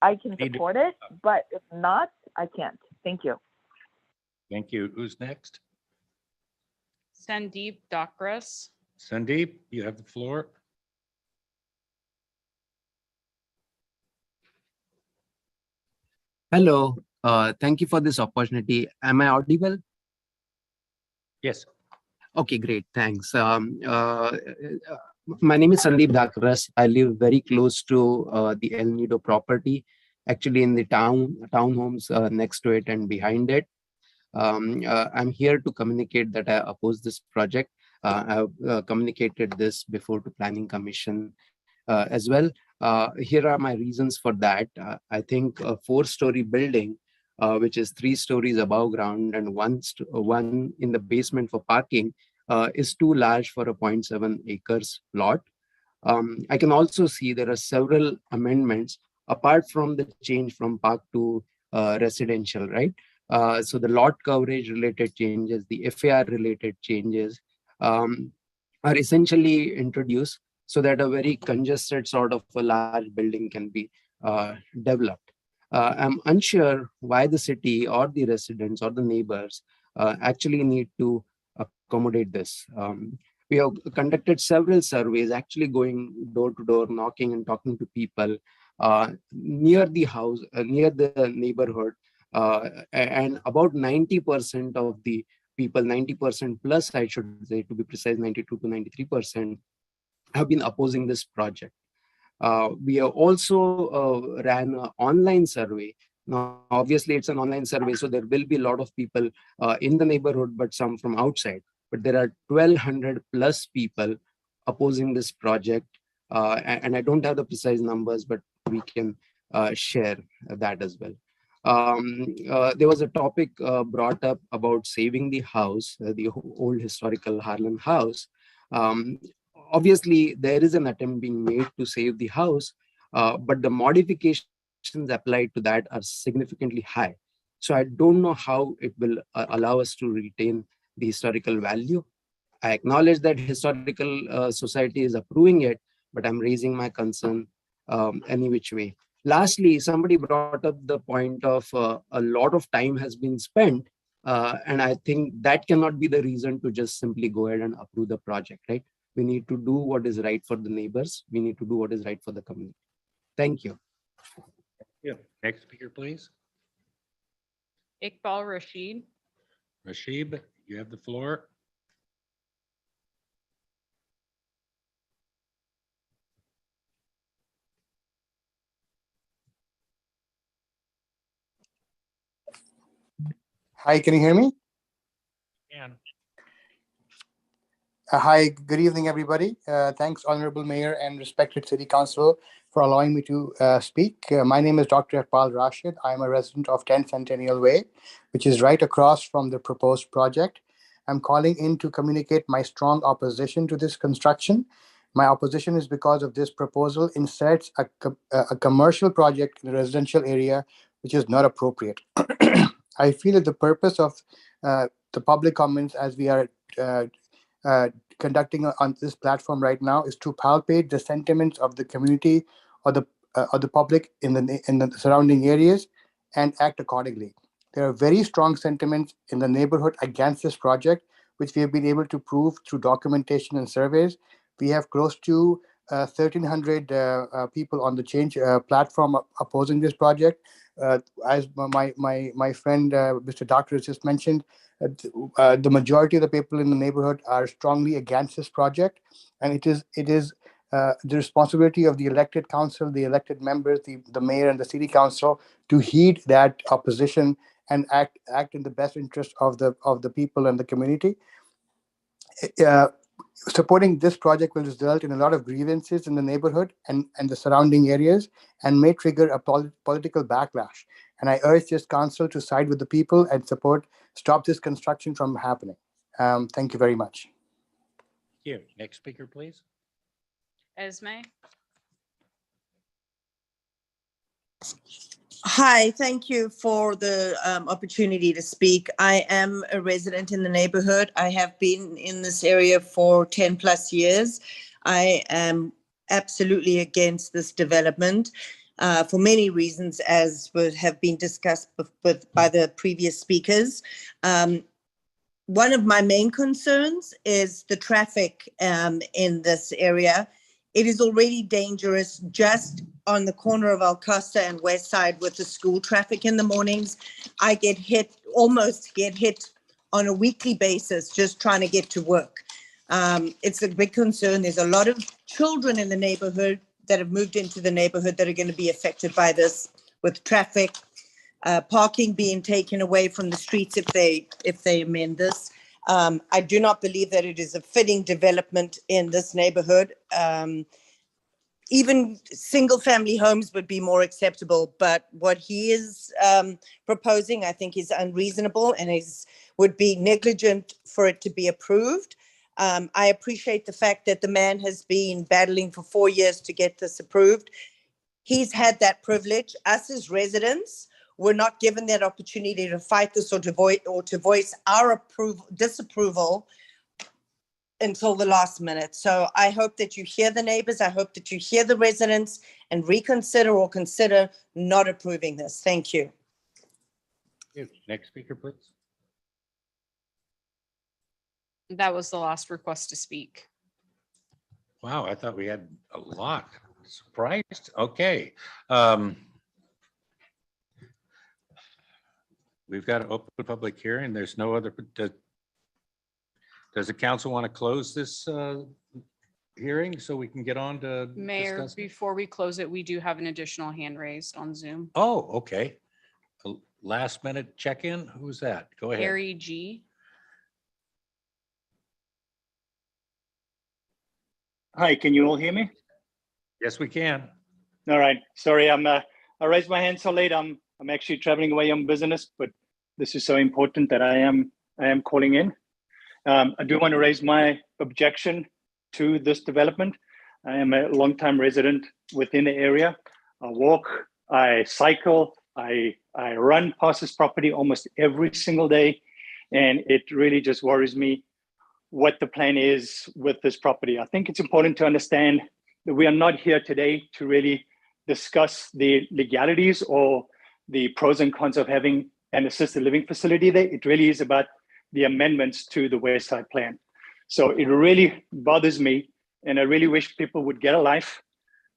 I can support it. But if not, I can't. Thank you. Thank you. Who's next? Sandeep Dakras. Sandeep, you have the floor. Hello, thank you for this opportunity. Am I audible? Yes. Okay, great, thanks. My name is Sandeep Dakras. I live very close to the El Nido property, actually in the townhomes next to it and behind it. I'm here to communicate that I oppose this project. I've communicated this before to Planning Commission as well. Here are my reasons for that. I think a 4-story building, which is 3 stories above ground and one in the basement for parking, is too large for a 0.7 acres lot. I can also see there are several amendments apart from the change from park to residential, right? So the lot coverage related changes, the FAR related changes are essentially introduced so that a very congested sort of a large building can be developed. I'm unsure why the city or the residents or the neighbors actually need to accommodate this. We have conducted several surveys, actually going door to door, knocking and talking to people near the house, near the neighborhood. And about 90% of the people, 90% plus, I should say, to be precise, 92 to 93%, have been opposing this project. We have also ran an online survey. Now, obviously, it's an online survey, so there will be a lot of people in the neighborhood, but some from outside. But there are 1,200 plus people opposing this project. And I don't have the precise numbers, but we can share that as well. There was a topic brought up about saving the house, the old historical Harlan house. Obviously, there is an attempt being made to save the house, but the modifications applied to that are significantly high. So I don't know how it will allow us to retain the historical value. I acknowledge that historical society is approving it, but I'm raising my concern any which way. Lastly, somebody brought up the point of a lot of time has been spent, and I think that cannot be the reason to just simply go ahead and approve the project, right? We need to do what is right for the neighbors. We need to do what is right for the community. Thank you. Yeah. Next speaker, please. Iqbal Rashid. Rashid, you have the floor. Hi, can you hear me? Yeah. Hi, good evening, everybody. Thanks, Honorable Mayor and respected City Council, for allowing me to speak. My name is Dr. Iqbal Rashid. I'm a resident of 10 Centennial Way, which is right across from the proposed project. I'm calling in to communicate my strong opposition to this construction. My opposition is because of this proposal inserts a commercial project in a residential area, which is not appropriate. I feel that the purpose of the public comments as we are conducting on this platform right now is to palpate the sentiments of the community or the public in the surrounding areas and act accordingly. There are very strong sentiments in the neighborhood against this project, which we have been able to prove through documentation and surveys. We have close to 1,300 people on the change platform opposing this project. As my friend, Mr. Doctor has just mentioned, the majority of the people in the neighborhood are strongly against this project, and it is the responsibility of the elected council, the elected members, the mayor and the city council to heed that opposition and act in the best interest of the people and the community. Supporting this project will result in a lot of grievances in the neighborhood and the surrounding areas, and may trigger a political backlash. And I urge this council to side with the people and stop this construction from happening. Thank you very much. Thank you. Next speaker, please. Esme. Hi, thank you for the opportunity to speak. I am a resident in the neighborhood. I have been in this area for 10 plus years. I am absolutely against this development for many reasons, as have been discussed by the previous speakers. One of my main concerns is the traffic in this area. It is already dangerous just on the corner of Alcosta and West Side with the school traffic in the mornings. I almost get hit on a weekly basis just trying to get to work. It's a big concern. There's a lot of children in the neighborhood that have moved into the neighborhood that are going to be affected by this, with traffic, parking being taken away from the streets if they amend this. I do not believe that it is a fitting development in this neighborhood. Even single family homes would be more acceptable, but what he is proposing, I think, is unreasonable and would be negligent for it to be approved. I appreciate the fact that the man has been battling for 4 years to get this approved. He's had that privilege. Us as residents were not given that opportunity to fight this or to voice our disapproval until the last minute. So I hope that you hear the neighbors. I hope that you hear the residents and reconsider or consider not approving this. Thank you. Next speaker, please. That was the last request to speak. Wow, I thought we had a lot. Surprised? Okay. We've got an open public hearing. There's no other. Does the council want to close this hearing so we can get on to Mayor, discuss? before we close it, we do have an additional hand raised on Zoom. Oh, okay. Last minute check-in. Who's that? Go ahead. Harry G. Hi, can you all hear me? Yes, we can. All right. Sorry, I raised my hand so late. I'm actually traveling away on business, but this is so important that I am calling in. I do want to raise my objection to this development. I am a longtime resident within the area. I walk, I cycle, I run past this property almost every single day, and it really just worries me what the plan is with this property. I think it's important to understand that we are not here today to really discuss the legalities or the pros and cons of having an assisted living facility there. It really is about the amendments to the West Side plan. So it really bothers me, and I really wish people would get a life,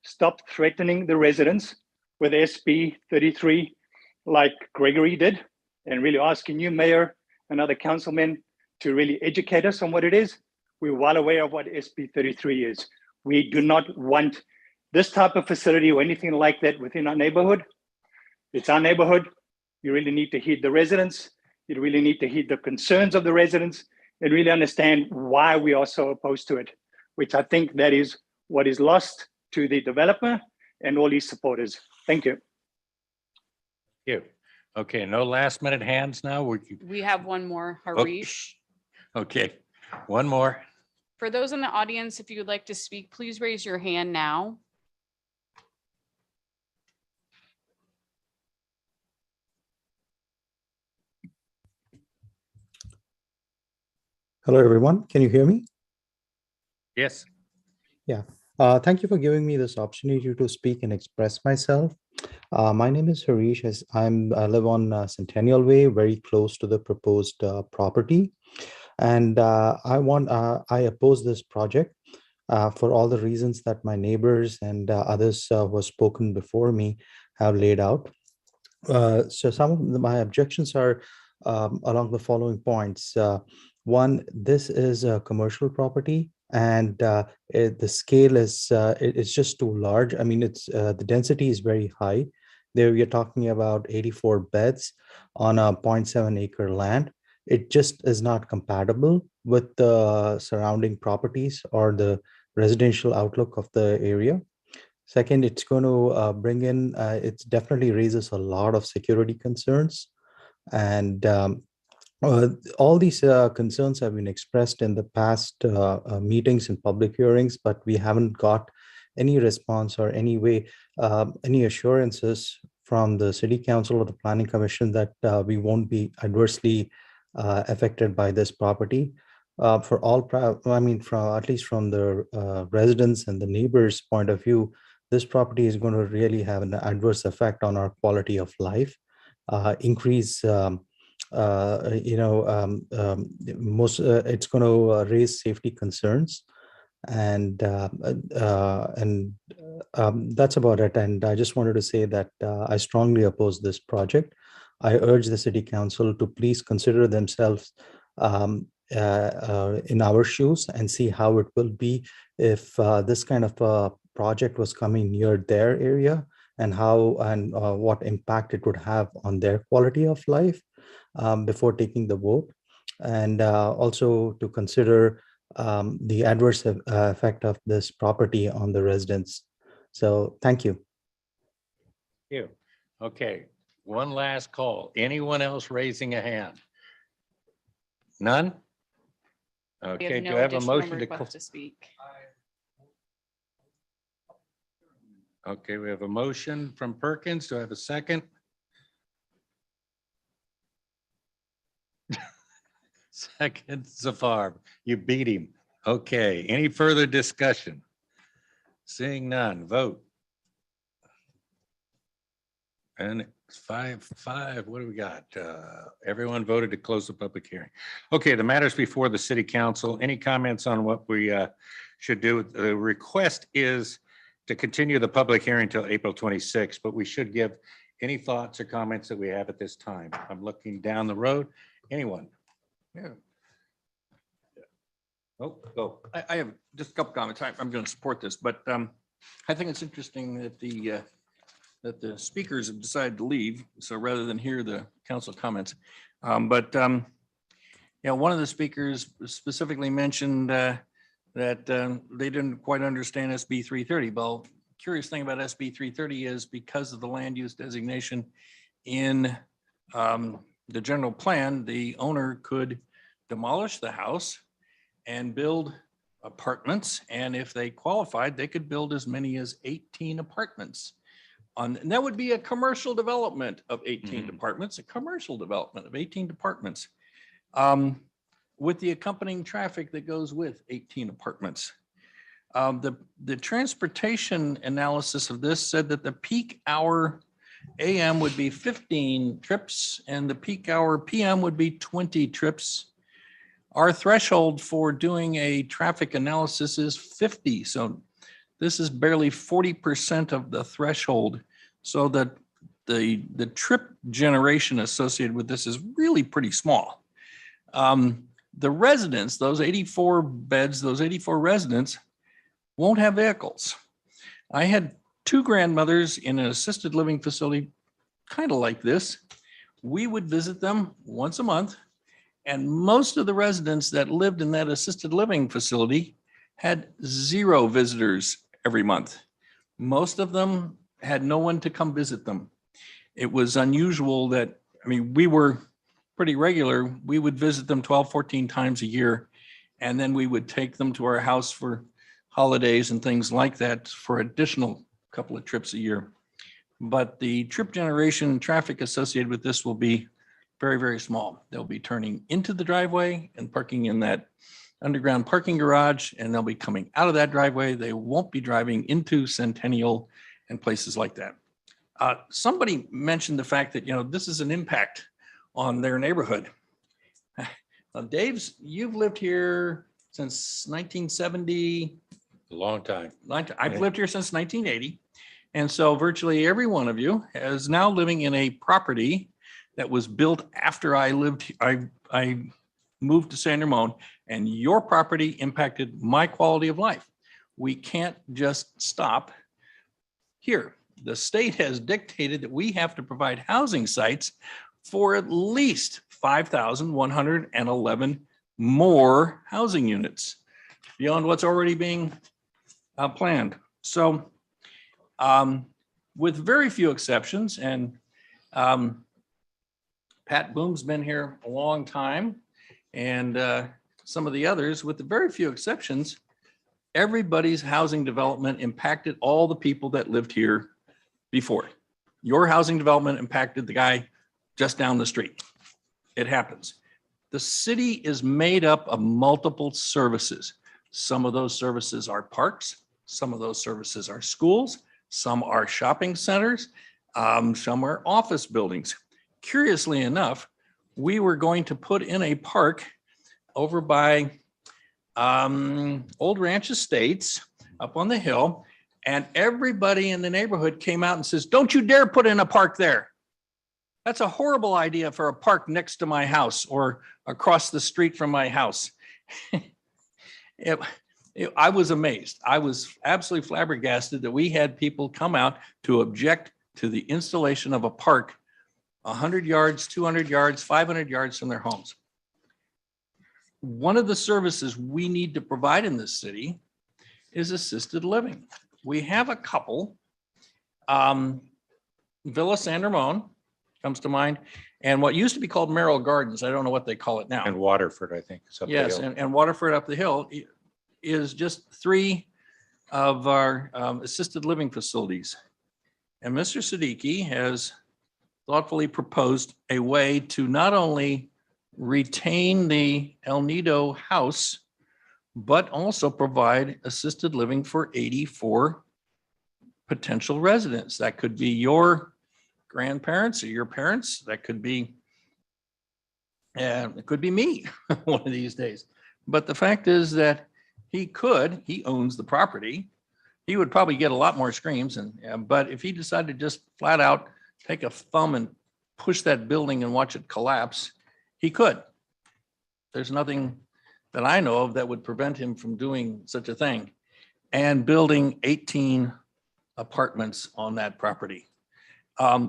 stop threatening the residents with SB 33 like Gregory did, and really asking you, Mayor, and other councilmen to really educate us on what it is. We're well aware of what SB 33 is. We do not want this type of facility or anything like that within our neighborhood. It's our neighborhood. You really need to heed the residents. You really need to heed the concerns of the residents and really understand why we are so opposed to it, which I think that is what is lost to the developer and all his supporters. Thank you. Thank you. Okay, no last minute hands now. We have one more, Harish. Okay, one more. For those in the audience, if you would like to speak, please raise your hand now. Hello, everyone. Can you hear me? Yes. Yeah. Thank you for giving me this opportunity to speak and express myself. My name is Harish. I live on Centennial Way, very close to the proposed property. And I oppose this project for all the reasons that my neighbors and others who have spoken before me have laid out. So some of my objections are along the following points. One, this is a commercial property, and the scale is it's just too large. I mean, it's the density is very high. There we are talking about 84 beds on a 0.7 acre land. It just is not compatible with the surrounding properties or the residential outlook of the area. Second, it's going to bring in, it definitely raises a lot of security concerns. And all these concerns have been expressed in the past meetings and public hearings, but we haven't got any response or any way, any assurances from the City Council or the Planning Commission that we won't be adversely affected by this property. For all, I mean, from at least from the residents and the neighbors' point of view, this property is going to really have an adverse effect on our quality of life, increase, it's going to raise safety concerns, and that's about it. And I just wanted to say that I strongly oppose this project. I urge the City Council to please consider themselves in our shoes and see how it will be if this kind of project was coming near their area, and how and what impact it would have on their quality of life before taking the vote, and also to consider the adverse effect of this property on the residents. So thank you. Thank you. Okay, one last call. Anyone else raising a hand? None? We Okay, have do no I have a additional motion to? requests to speak. Okay, we have a motion from Perkins. Do I have a second? Second, Zafar. You beat him. Okay, any further discussion? Seeing none, vote. And it's 5-5. What do we got? Everyone voted to close the public hearing. Okay, the matters before the City Council. Any comments on what we should do? The request is to continue the public hearing till April 26th, but we should give any thoughts or comments that we have at this time. I'm looking down the road. Anyone? Yeah. Oh, go. I have just a couple comments. I'm going to support this, but I think it's interesting that the speakers have decided to leave. So rather than hear the council comments, one of the speakers specifically mentioned that they didn't quite understand SB 330. Well, curious thing about SB 330 is because of the land use designation in the general plan, the owner could demolish the house and build apartments. And if they qualified, they could build as many as 18 apartments. And that would be a commercial development of 18 apartments, a commercial development of 18 apartments. With the accompanying traffic that goes with 18 apartments. The transportation analysis of this said that the peak hour AM would be 15 trips and the peak hour PM would be 20 trips. Our threshold for doing a traffic analysis is 50. So this is barely 40% of the threshold. So that the trip generation associated with this is really pretty small. The residents, those 84 beds, those 84 residents won't have vehicles. I had two grandmothers in an assisted living facility, kind of like this. We would visit them once a month, and most of the residents that lived in that assisted living facility had 0 visitors every month. Most of them had no one to come visit them. It was unusual that, we were pretty regular. We would visit them 12, 14 times a year. And then we would take them to our house for holidays and things like that for additional couple of trips a year. But the trip generation traffic associated with this will be very, very small. They'll be turning into the driveway and parking in that underground parking garage, and they'll be coming out of that driveway. They won't be driving into Centennial and places like that. Somebody mentioned the fact that, this is an impact on their neighborhood. Dave's, you've lived here since 1970. A long time. I've lived here since 1980. And so virtually every one of you is now living in a property that was built after I moved to San Ramon, and your property impacted my quality of life. We can't just stop here. The state has dictated that we have to provide housing sites for at least 5,111 more housing units beyond what's already being planned. So with very few exceptions, and Pat Boom's been here a long time, and some of the others, with the very few exceptions, everybody's housing development impacted all the people that lived here before. Your housing development impacted the guy just down the street. It happens. The city is made up of multiple services. Some of those services are parks. Some of those services are schools. Some are shopping centers. Some are office buildings. Curiously enough, we were going to put in a park over by Old Ranch Estates up on the hill, and everybody in the neighborhood came out and says, "Don't you dare put in a park there. That's a horrible idea for a park next to my house or across the street from my house." I was amazed. I was absolutely flabbergasted that we had people come out to object to the installation of a park 100 yards, 200 yards, 500 yards from their homes. One of the services we need to provide in this city is assisted living. We have a couple. Villa San Ramon comes to mind, and what used to be called Merrill Gardens. I don't know what they call it now. And Waterford, I think. Is up the Yes, hill. and Waterford up the hill is just 3 of our assisted living facilities. And Mr. Siddiqui has thoughtfully proposed a way to not only retain the El Nido house, but also provide assisted living for 84 potential residents. That could be your grandparents or your parents. That could be, it could be me one of these days. But the fact is that he owns the property. He would probably get a lot more screams, but if he decided to just flat out take a thumb and push that building and watch it collapse, he could. There's nothing that I know of that would prevent him from doing such a thing and building 18 apartments on that property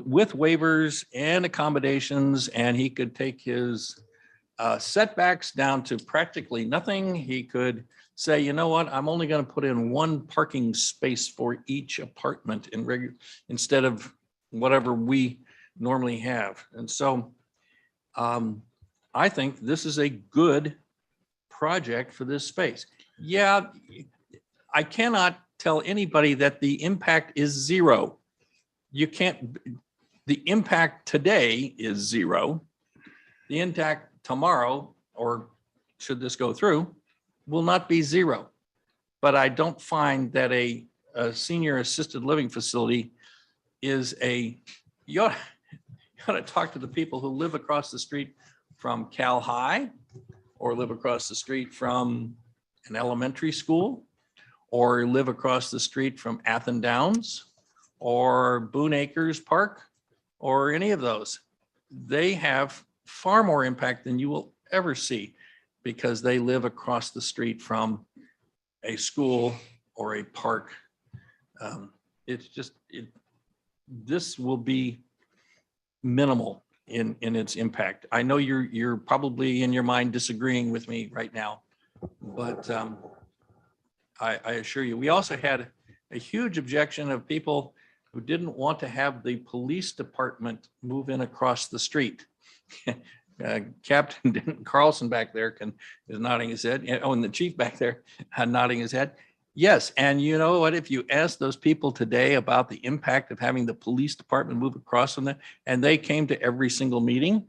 with waivers and accommodations, and he could take his setbacks down to practically nothing. He could say, you know what, I'm only going to put in 1 parking space for each apartment instead of whatever we normally have. And so I think this is a good project for this space. Yeah, I cannot tell anybody that the impact is 0. You can't, the impact today is 0. The impact tomorrow, or should this go through, will not be 0. But I don't find that a senior assisted living facility is you ought to talk to the people who live across the street from Cal High, or live across the street from an elementary school, or live across the street from Athen Downs, or Boone Acres Park, or any of those. They have far more impact than you will ever see because they live across the street from a school or a park. This will be minimal in its impact. I know you're probably in your mind disagreeing with me right now, but I assure you, we also had a huge objection of people who didn't want to have the police department move in across the street. Captain Denton Carlson back there is nodding his head. Oh, and the chief back there nodding his head. Yes, and you know what? If you ask those people today about the impact of having the police department move across from them, and they came to every single meeting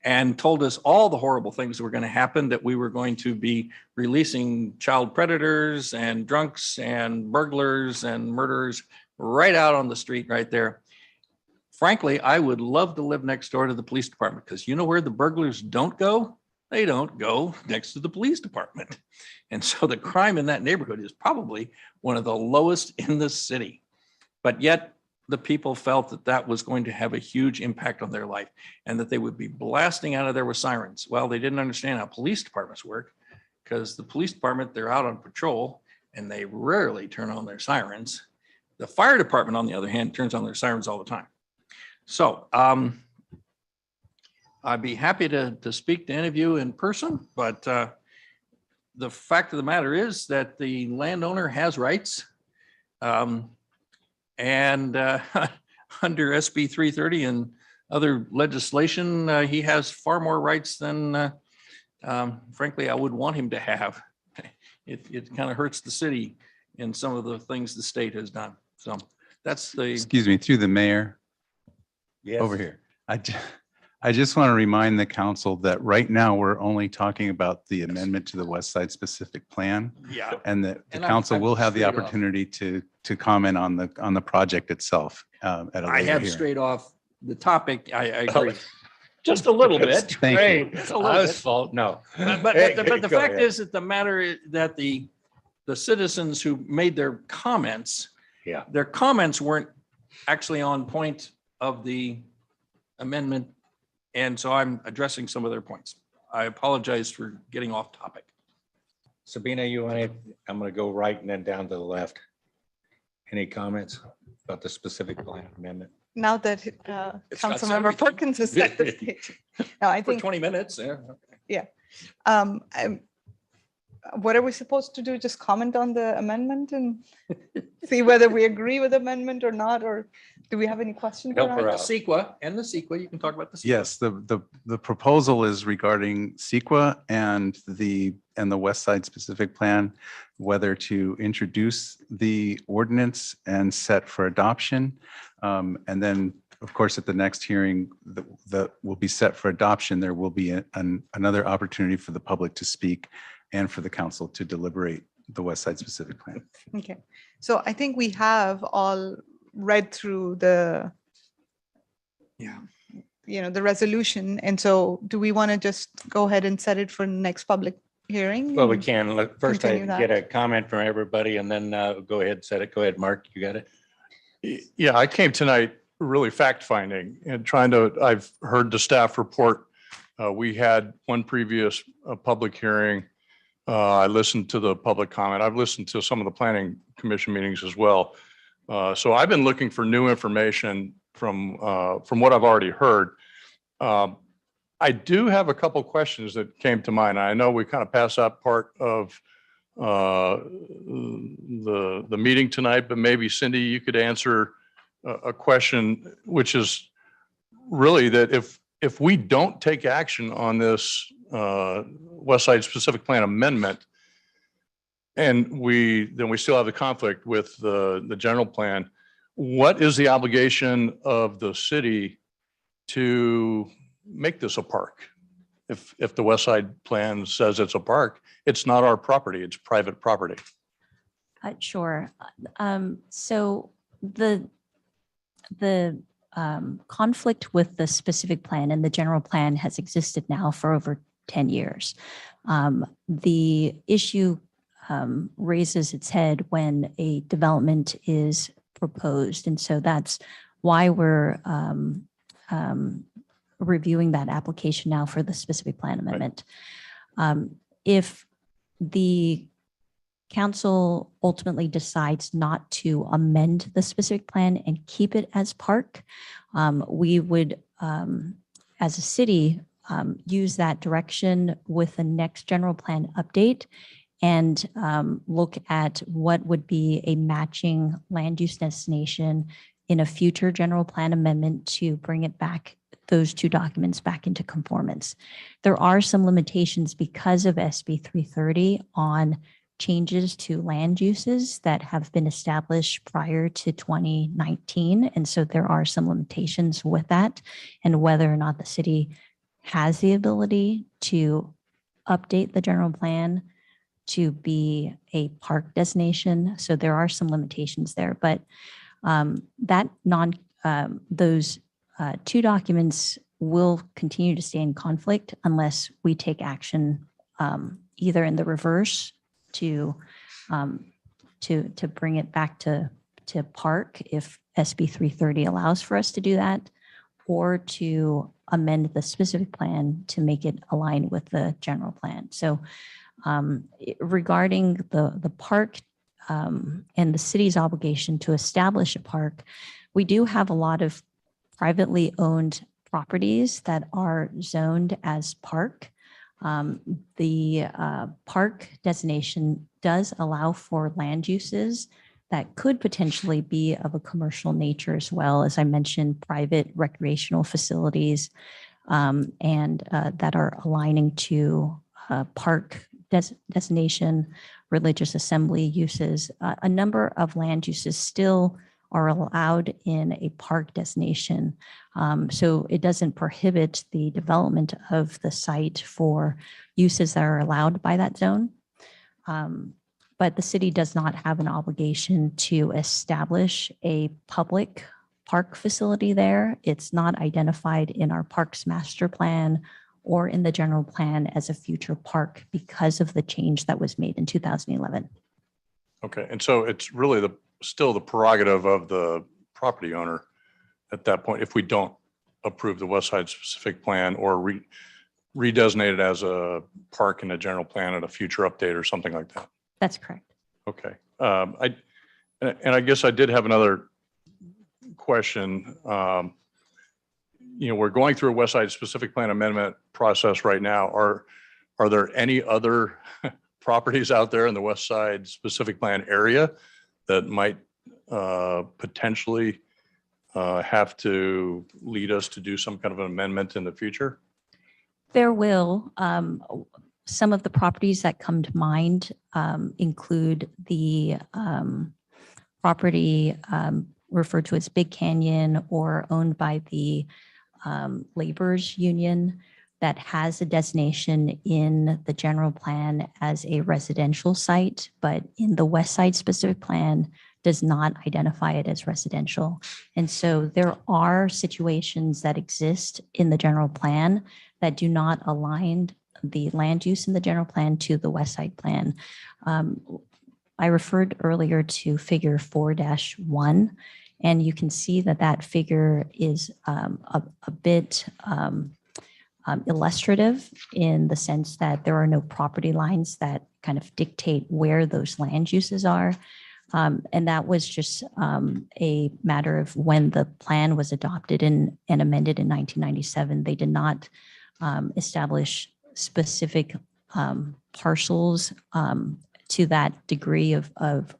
and told us all the horrible things that were going to happen, that we were going to be releasing child predators and drunks and burglars and murderers right out on the street right there. Frankly, I would love to live next door to the police department, because you know where the burglars don't go? they don't go next to the police department. And so the crime in that neighborhood is probably one of the lowest in the city. But yet the people felt that that was going to have a huge impact on their life and that they would be blasting out of there with sirens. Well, they didn't understand how police departments work, because the police department, they're out on patrol and they rarely turn on their sirens. The fire department, on the other hand, turns on their sirens all the time. So I'd be happy to speak to any of you in person, but the fact of the matter is that the landowner has rights. And under SB 330 and other legislation, he has far more rights than, frankly, I would want him to have. It kind of hurts the city in some of the things the state has done. So that's the. Excuse me, through the mayor. Yes. Over here. I just want to remind the council that right now we're only talking about the amendment to the West Side specific plan. Yeah. And that the And council will have the straight off. opportunity to comment on the project itself at a I later have hearing. straight off the topic. I agree. Just a little bit. Thank you. Just a little bit. Fault, no. But the Go fact ahead. is that the matter is that the citizens who made their comments, Yeah. their comments weren't actually on point of the amendment. And so I'm addressing some of their points. I apologize for getting off topic. Sabina, you want to, I'm going to go right and then down to the left. Any comments about the specific plan amendment? Now that It's got Councilmember everything. Perkins has set the stage. No, I For think, 20 minutes, yeah. yeah. What are we supposed to do? Just comment on the amendment and see whether we agree with the amendment or not, or do we have any questions? Help her around- out. CEQA and the CEQA, you can talk about the CEQA. Yes, the proposal is regarding CEQA and the West Side specific plan, whether to introduce the ordinance and set for adoption. And then, of course, at the next hearing that will be set for adoption, there will be another opportunity for the public to speak and for the council to deliberate the West Side specific plan. Okay, so I think we have all read through the, the resolution. And so do we want to just go ahead and set it for next public hearing? Well, we can. First, I Continue get that. a comment from everybody and then go ahead and set it. Go ahead, Mark, you got it? Yeah, I came tonight really fact finding and I've heard the staff report. We had one previous public hearing. I listened to the public comment. I've listened to some of the planning commission meetings as well. So I've been looking for new information from what I've already heard. I do have a couple questions that came to mind. I know we kind of passed that part of the meeting tonight, but maybe Cindy, you could answer a question, which is really that if we don't take action on this West Side specific plan amendment, and then we still have the conflict with the general plan, what is the obligation of the city to make this a park? If the West Side plan says it's a park, it's not our property, it's private property. Sure. So the conflict with the specific plan and the general plan has existed now for over 10 years. The issue raises its head when a development is proposed. And so that's why we're reviewing that application now for the specific plan amendment. If the council ultimately decides not to amend the specific plan and keep it as park, we would, as a city, use that direction with the next general plan update and look at what would be a matching land use destination in a future general plan amendment to bring it back, those two documents back into conformance. There are some limitations because of SB 330 on changes to land uses that have been established prior to 2019. And so there are some limitations with that, and whether or not the city has the ability to update the general plan to be a park destination. So there are some limitations there, but those two documents will continue to stay in conflict unless we take action either in the reverse to bring it back to park if SB 330 allows for us to do that, or to amend the specific plan to make it align with the general plan. So regarding the park and the city's obligation to establish a park, we do have a lot of privately owned properties that are zoned as park. The park designation does allow for land uses that could potentially be of a commercial nature as well, as I mentioned, private recreational facilities and that are aligning to park designation, religious assembly uses. A number of land uses still are allowed in a park designation. So it doesn't prohibit the development of the site for uses that are allowed by that zone. But the city does not have an obligation to establish a public park facility there. It's not identified in our parks master plan or in the general plan as a future park because of the change that was made in 2011. Okay, and so it's really still the prerogative of the property owner at that point, if we don't approve the West Side specific plan or redesignate it as a park in a general plan at a future update or something like that. That's correct. Okay. I guess I did have another question. We're going through a West Side specific plan amendment process right now. Are there any other properties out there in the West Side specific plan area that might potentially have to lead us to do some kind of an amendment in the future? There will. Some of the properties that come to mind include the property referred to as Big Canyon or owned by the Laborers Union that has a designation in the general plan as a residential site, but in the West Side specific plan does not identify it as residential. And so there are situations that exist in the general plan that do not align the land use in the general plan to the West Side plan. I referred earlier to figure 4-1, and you can see that that figure is a bit illustrative in the sense that there are no property lines that kind of dictate where those land uses are. And that was just a matter of when the plan was adopted and amended in 1997. They did not establish specific parcels to that degree of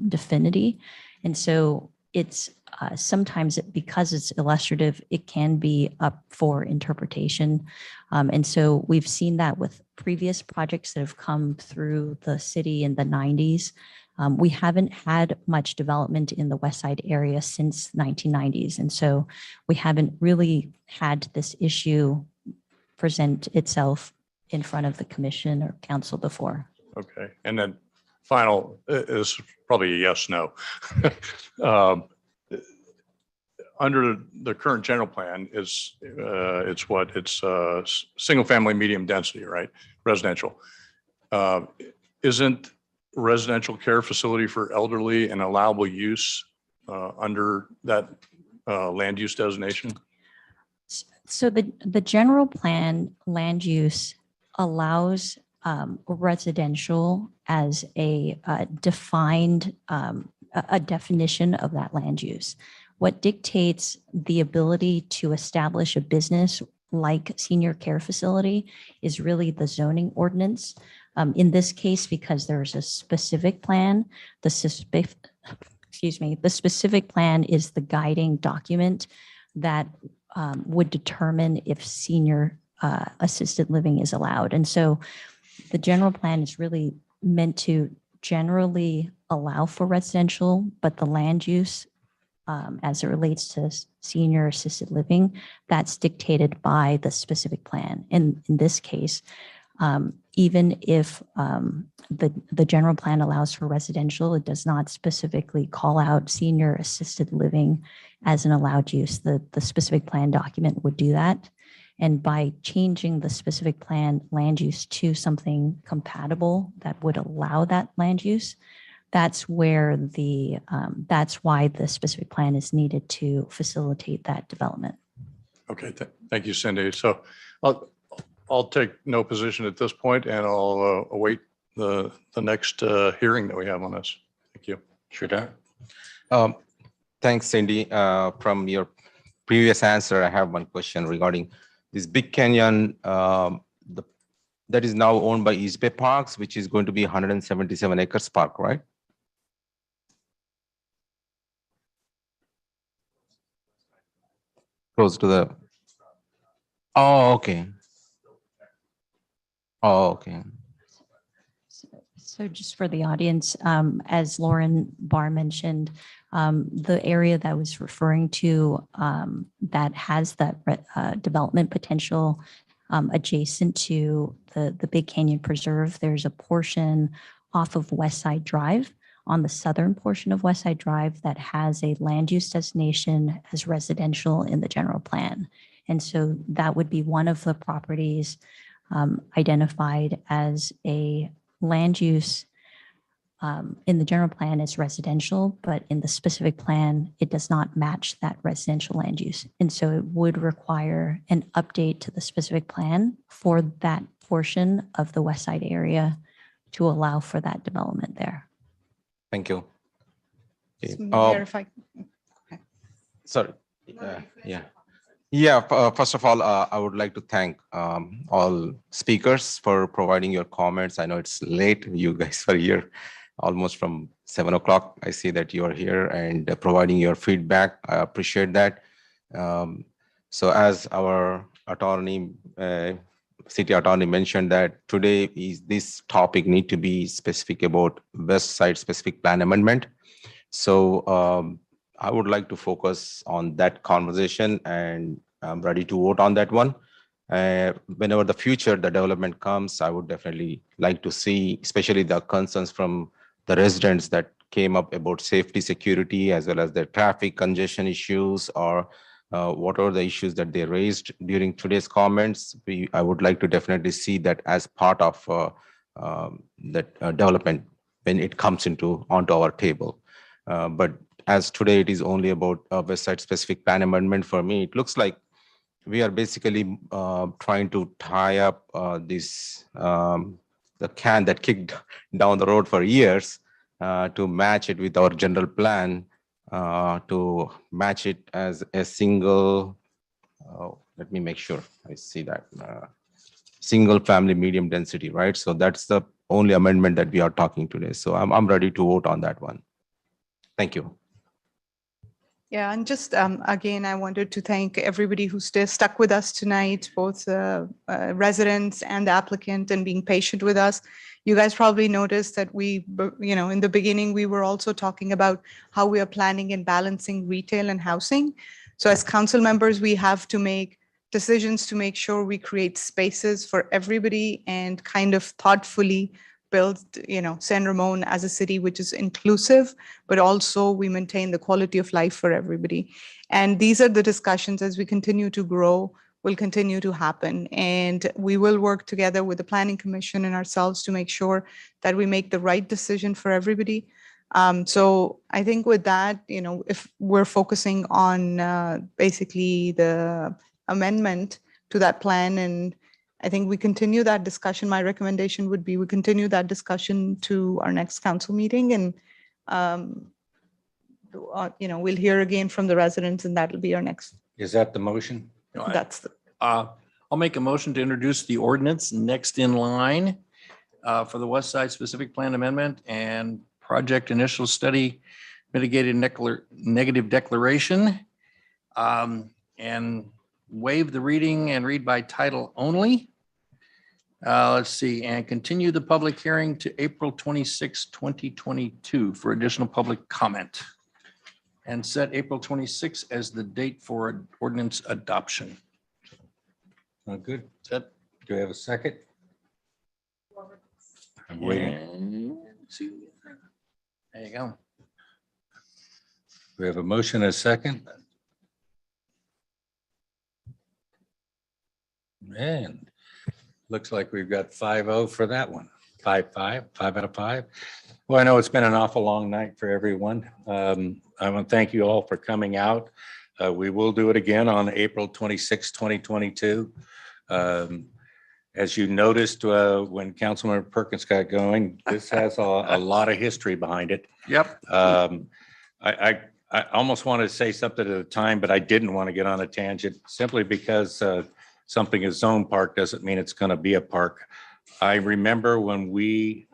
definity. And so it's sometimes because it's illustrative, it can be up for interpretation. And so we've seen that with previous projects that have come through the city in the 90s. We haven't had much development in the West Side area since 1990s. And so we haven't really had this issue present itself in front of the commission or council before. Okay. And then final is probably a yes, no. Under the current general plan it's single family medium density, right? Residential. Isn't residential care facility for elderly an allowable use under that land use designation? So the general plan land use allows residential as a defined, a definition of that land use. What dictates the ability to establish a business like senior care facility is really the zoning ordinance. In this case, because there's a specific plan, the specific plan is the guiding document that would determine if senior assisted living is allowed. And so the general plan is really meant to generally allow for residential, but the land use as it relates to senior assisted living, that's dictated by the specific plan. And in this case, even if the general plan allows for residential, it does not specifically call out senior assisted living as an allowed use. The specific plan document would do that. And by changing the specific plan land use to something compatible that would allow that land use, that's where that's why the specific plan is needed to facilitate that development. Okay, thank you, Cindy. So I'll take no position at this point, and I'll await the next hearing that we have on this. Thank you. Sure. Thanks, Cindy. From your previous answer, I have one question regarding this Big Canyon that is now owned by East Bay Parks, which is going to be 177 acres park, right? Close to the. Oh, okay. Oh, okay. So just for the audience, as Lauren Barr mentioned, the area that I was referring to that has that development potential adjacent to the Big Canyon Preserve, there's a portion off of West Side Drive, on the southern portion of West Side Drive, that has a land use designation as residential in the general plan. And so that would be one of the properties identified as a land use in the general plan as residential, but in the specific plan, it does not match that residential land use. And so it would require an update to the specific plan for that portion of the West Side area to allow for that development there. Thank you. Okay. Mayor, if I- okay. Sorry. Yeah. First of all, I would like to thank all speakers for providing your comments. I know it's late. You guys are here almost from 7 o'clock. I see that you are here and providing your feedback. I appreciate that. So as our attorney, city attorney mentioned, that today is this topic need to be specific about West Side specific plan amendment. So I would like to focus on that conversation, and I'm ready to vote on that one. Whenever the development comes, I would definitely like to see, especially the concerns from the residents that came up about safety, security, as well as the traffic congestion issues, or what are the issues that they raised during today's comments. I would like to definitely see that as part of that development when it comes onto our table. But as today it is only about a West Side specific plan amendment, for me, it looks like we are basically trying to tie up the can that kicked down the road for years to match it with our general plan, to match it as a single, let me make sure I see that, single family medium density, right? So that's the only amendment that we are talking today. So I'm ready to vote on that one. Thank you. Yeah, and just again, I wanted to thank everybody who stuck with us tonight, both residents and the applicant, and being patient with us. You guys probably noticed that in the beginning, we were also talking about how we are planning and balancing retail and housing. So as council members, we have to make decisions to make sure we create spaces for everybody and kind of thoughtfully build, San Ramon as a city which is inclusive, but also we maintain the quality of life for everybody. And these are the discussions as we continue to grow will continue to happen. And we will work together with the Planning Commission and ourselves to make sure that we make the right decision for everybody. So I think with that, if we're focusing on basically the amendment to that plan, and I think we continue that discussion. My recommendation would be we continue that discussion to our next council meeting, and we'll hear again from the residents, and that'll be our next. Is that the motion? That's the. I'll make a motion to introduce the ordinance next in line for the West Side specific plan amendment and project initial study mitigated negative declaration, and waive the reading and read by title only. Let's see, and continue the public hearing to April 26, 2022 for additional public comment, and set April 26 as the date for ordinance adoption. Good. Do we have a second? I'm waiting. And there you go. We have a motion and a second. And looks like we've got 5-0 for that one. 5-5, 5 out of 5. Well, I know it's been an awful long night for everyone. I want to thank you all for coming out. We will do it again on April 26, 2022. As you noticed when Councilmember Perkins got going, this has a lot of history behind it. Yep. I almost wanted to say something at the time, but I didn't want to get on a tangent simply because something is zone park doesn't mean it's going to be a park. I remember when we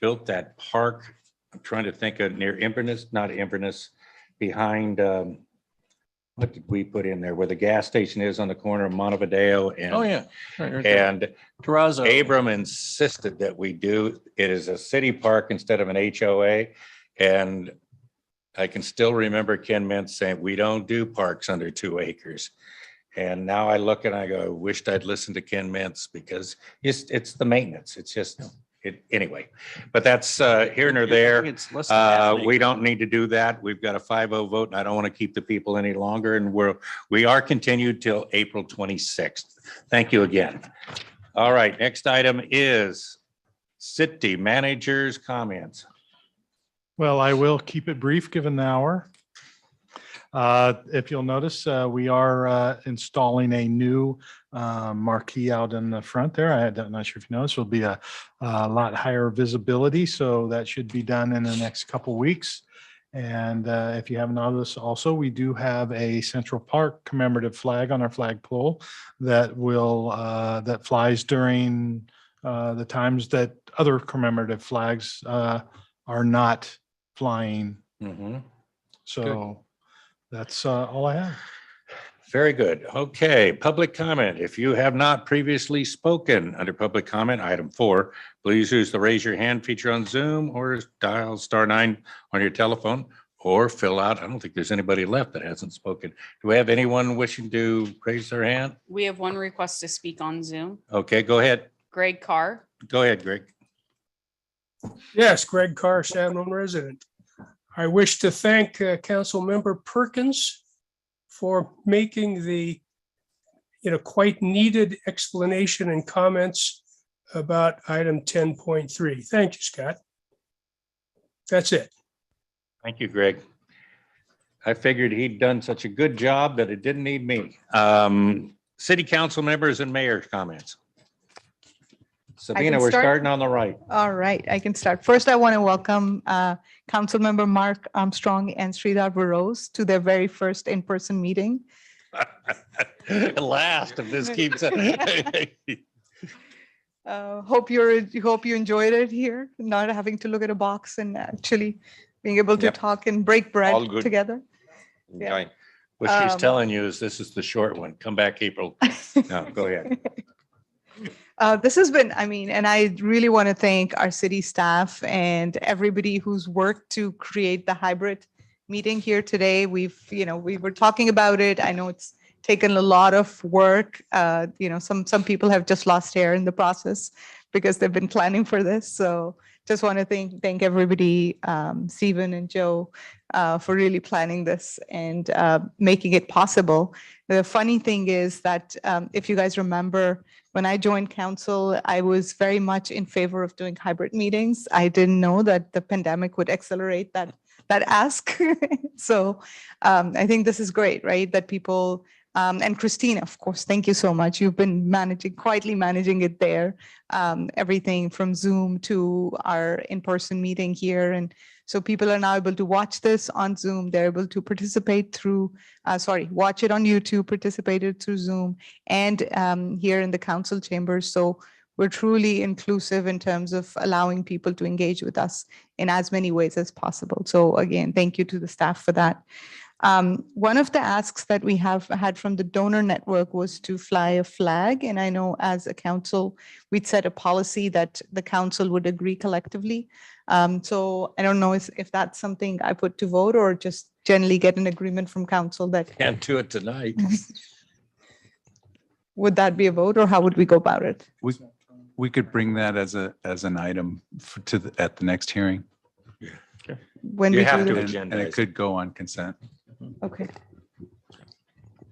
built that park, I'm trying to think of near Inverness, not Inverness, behind, what did we put in there? Where the gas station is on the corner of Montevideo and. Oh, yeah. Right there. And Terrazzo. Abram insisted that we do, it is a city park instead of an HOA. And I can still remember Ken Mintz saying, we don't do parks under 2 acres. And now I look and I go, I wished I'd listened to Ken Mintz because it's the maintenance. It's just, anyway, but that's here nor there. It's less than half an acre. We don't need to do that. We've got a 5-0 vote and I don't want to keep the people any longer. And we are continued till April 26th. Thank you again. All right, next item is city managers' comments. Well, I will keep it brief given the hour. If you'll notice, we are installing a new marquee out in the front there. I'm not sure if you noticed, will be a lot higher visibility. So that should be done in the next couple weeks. And if you haven't noticed also, we do have a Central Park commemorative flag on our flagpole that will that flies during the times that other commemorative flags are not flying. Mm-hmm. So Good. That's all I have. Very good. Okay, public comment. If you have not previously spoken under public comment, item 4, please use the raise your hand feature on Zoom or dial *9 on your telephone or fill out. I don't think there's anybody left that hasn't spoken. Do we have anyone wishing to raise their hand? We have one request to speak on Zoom. Okay, go ahead. Greg Carr. Go ahead, Greg. Yes, Greg Carr, San Juan resident. I wish to thank Council Member Perkins for making the quite needed explanation and comments about item 10.3. Thank you, Scott. That's it. Thank you, Greg. I figured he'd done such a good job that it didn't need me. City council members and mayor's comments. Sabina, we're starting on the right. All right, I can start. First, I want to welcome Councilmember Mark Armstrong and Sridhar Burrows to their very first in-person meeting. Last, if this keeps. Hope you enjoyed it here, not having to look at a box and actually being able to talk and break bread together. Yeah. Right. What she's telling you is this is the short one. Come back April. No, go ahead. This has been, and I really want to thank our city staff and everybody who's worked to create the hybrid meeting here today. We were talking about it. I know it's taken a lot of work. Some people have just lost hair in the process because they've been planning for this. So just want to thank everybody, Stephen and Joe, for really planning this and making it possible. The funny thing is that if you guys remember, when I joined council, I was very much in favor of doing hybrid meetings. I didn't know that the pandemic would accelerate that ask. So I think this is great, right? That people, and Christina, of course, thank you so much. You've been quietly managing it there. Everything from Zoom to our in-person meeting here. And so people are now able to watch this on Zoom. They're able to participate through, watch it on YouTube, participate it through Zoom, and here in the council chambers. So we're truly inclusive in terms of allowing people to engage with us in as many ways as possible. So again, thank you to the staff for that. One of the asks that we have had from the donor network was to fly a flag. And I know as a council, we'd set a policy that the council would agree collectively. So I don't know if that's something I put to vote or just generally get an agreement from council that. Can't do it tonight. Would that be a vote or how would we go about it? we could bring that as an item at the next hearing. When You we have do to the- And it could go on consent. Okay.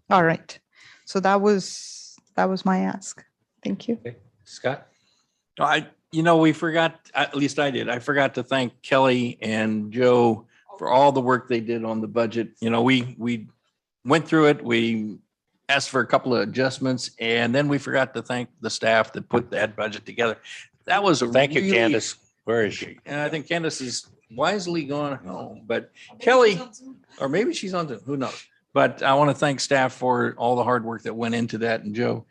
All right. So that was my ask. Thank you. Scott? We forgot, at least I did. I forgot to thank Kelly and Joe for all the work they did on the budget. We went through it. We asked for a couple of adjustments, and then we forgot to thank the staff that put that budget together. That was a Thank you, really- Candace. Where is she? And I think Candace is wisely gone home, but Kelly, or maybe she's on Zoom, who knows? But I want to thank staff for all the hard work that went into that. And Joe,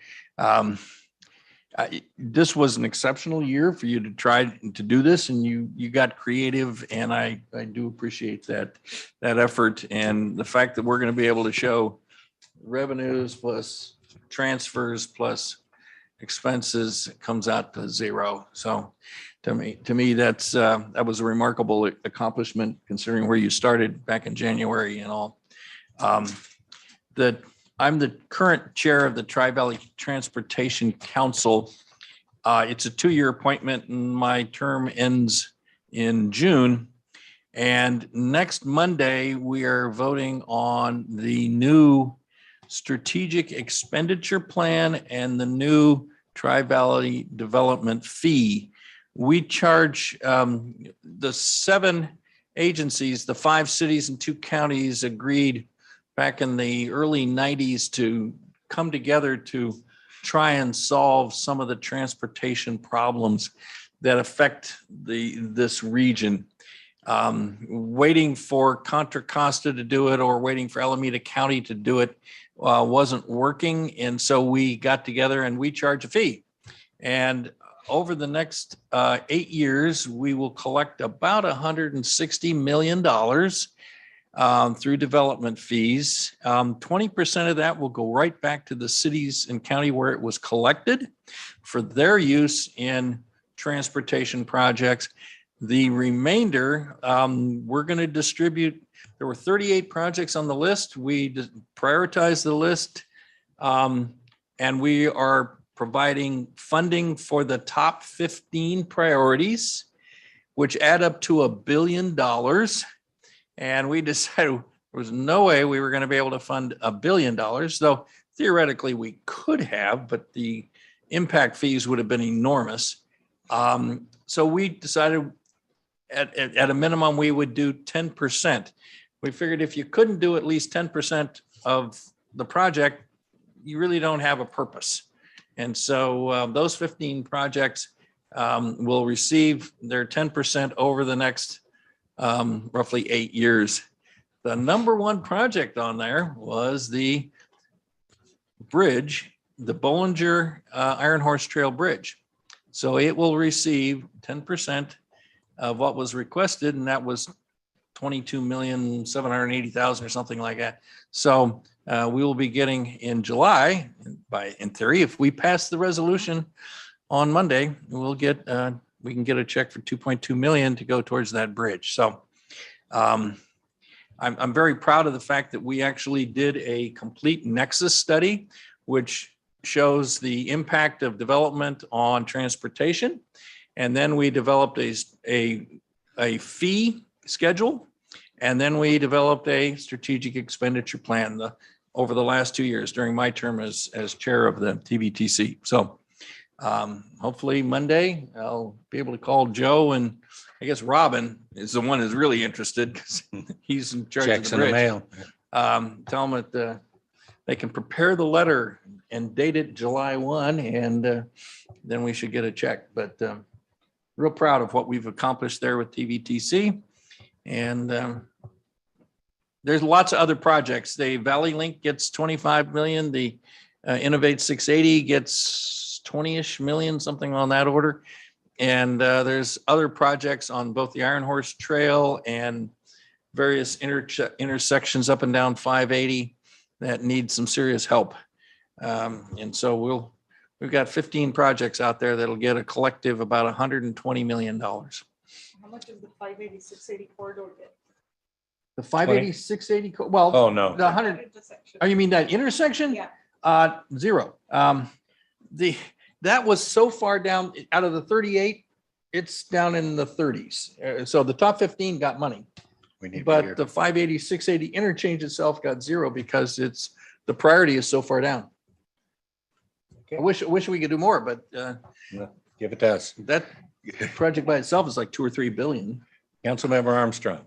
this was an exceptional year for you to try to do this, and you got creative, and I do appreciate that effort and the fact that we're going to be able to show revenues plus transfers plus expenses comes out to zero. So to me, that was a remarkable accomplishment considering where you started back in January and all. I'm the current chair of the Tri-Valley Transportation Council. It's a 2-year appointment and my term ends in June. And next Monday, we are voting on the new strategic expenditure plan and the new Tri-Valley development fee. We charge the 7 agencies, the 5 cities and 2 counties agreed back in the early 90s to come together to try and solve some of the transportation problems that affect this region. Waiting for Contra Costa to do it or waiting for Alameda County to do it wasn't working. And so we got together and we charge a fee. And over the next 8 years, we will collect about $160 million through development fees. 20% of that will go right back to the cities and county where it was collected for their use in transportation projects. The remainder, we're going to distribute. There were 38 projects on the list. We prioritized the list, and we are providing funding for the top 15 priorities, which add up to $1 billion. And we decided there was no way we were going to be able to fund $1 billion, though theoretically we could have, but the impact fees would have been enormous. So we decided at a minimum, we would do 10%. We figured if you couldn't do at least 10% of the project, you really don't have a purpose. And so those 15 projects will receive their 10% over the next roughly 8 years. The number one project on there was the bridge, the Bollinger Iron Horse Trail Bridge. So it will receive 10% of what was requested, and that was $22,780,000 or something like that. So we will be getting in July, in theory, if we pass the resolution on Monday, we can get a check for $2.2 million to go towards that bridge. So I'm very proud of the fact that we actually did a complete nexus study, which shows the impact of development on transportation. And then we developed a fee schedule. And then we developed a strategic expenditure plan over the last 2 years during my term as chair of the TVTC. So hopefully Monday, I'll be able to call Joe, and I guess Robin is the one who's really interested because he's in charge Checks of the in the bridge. mail. Tell them that they can prepare the letter and date it July 1, and then we should get a check. But real proud of what we've accomplished there with TVTC. And there's lots of other projects. The Valley Link gets 25 million. The Innovate 680 gets 20-ish million, something on that order. And there's other projects on both the Iron Horse Trail and various intersections up and down 580 that need some serious help. And so we've got 15 projects out there that'll get a collective about $120 million. How much does the 580, 680 corridor get? The 580, 680, well, Oh, no. the 100, oh, you mean that intersection? Yeah. Zero. The that was so far down out of the 38, it's down in the 30s. So the top 15 got money. We need to But hear- the 580, 680 interchange itself got zero because the priority is so far down. I wish we could do more, but Give it to us. that project by itself is like 2 or 3 billion. Councilmember Armstrong.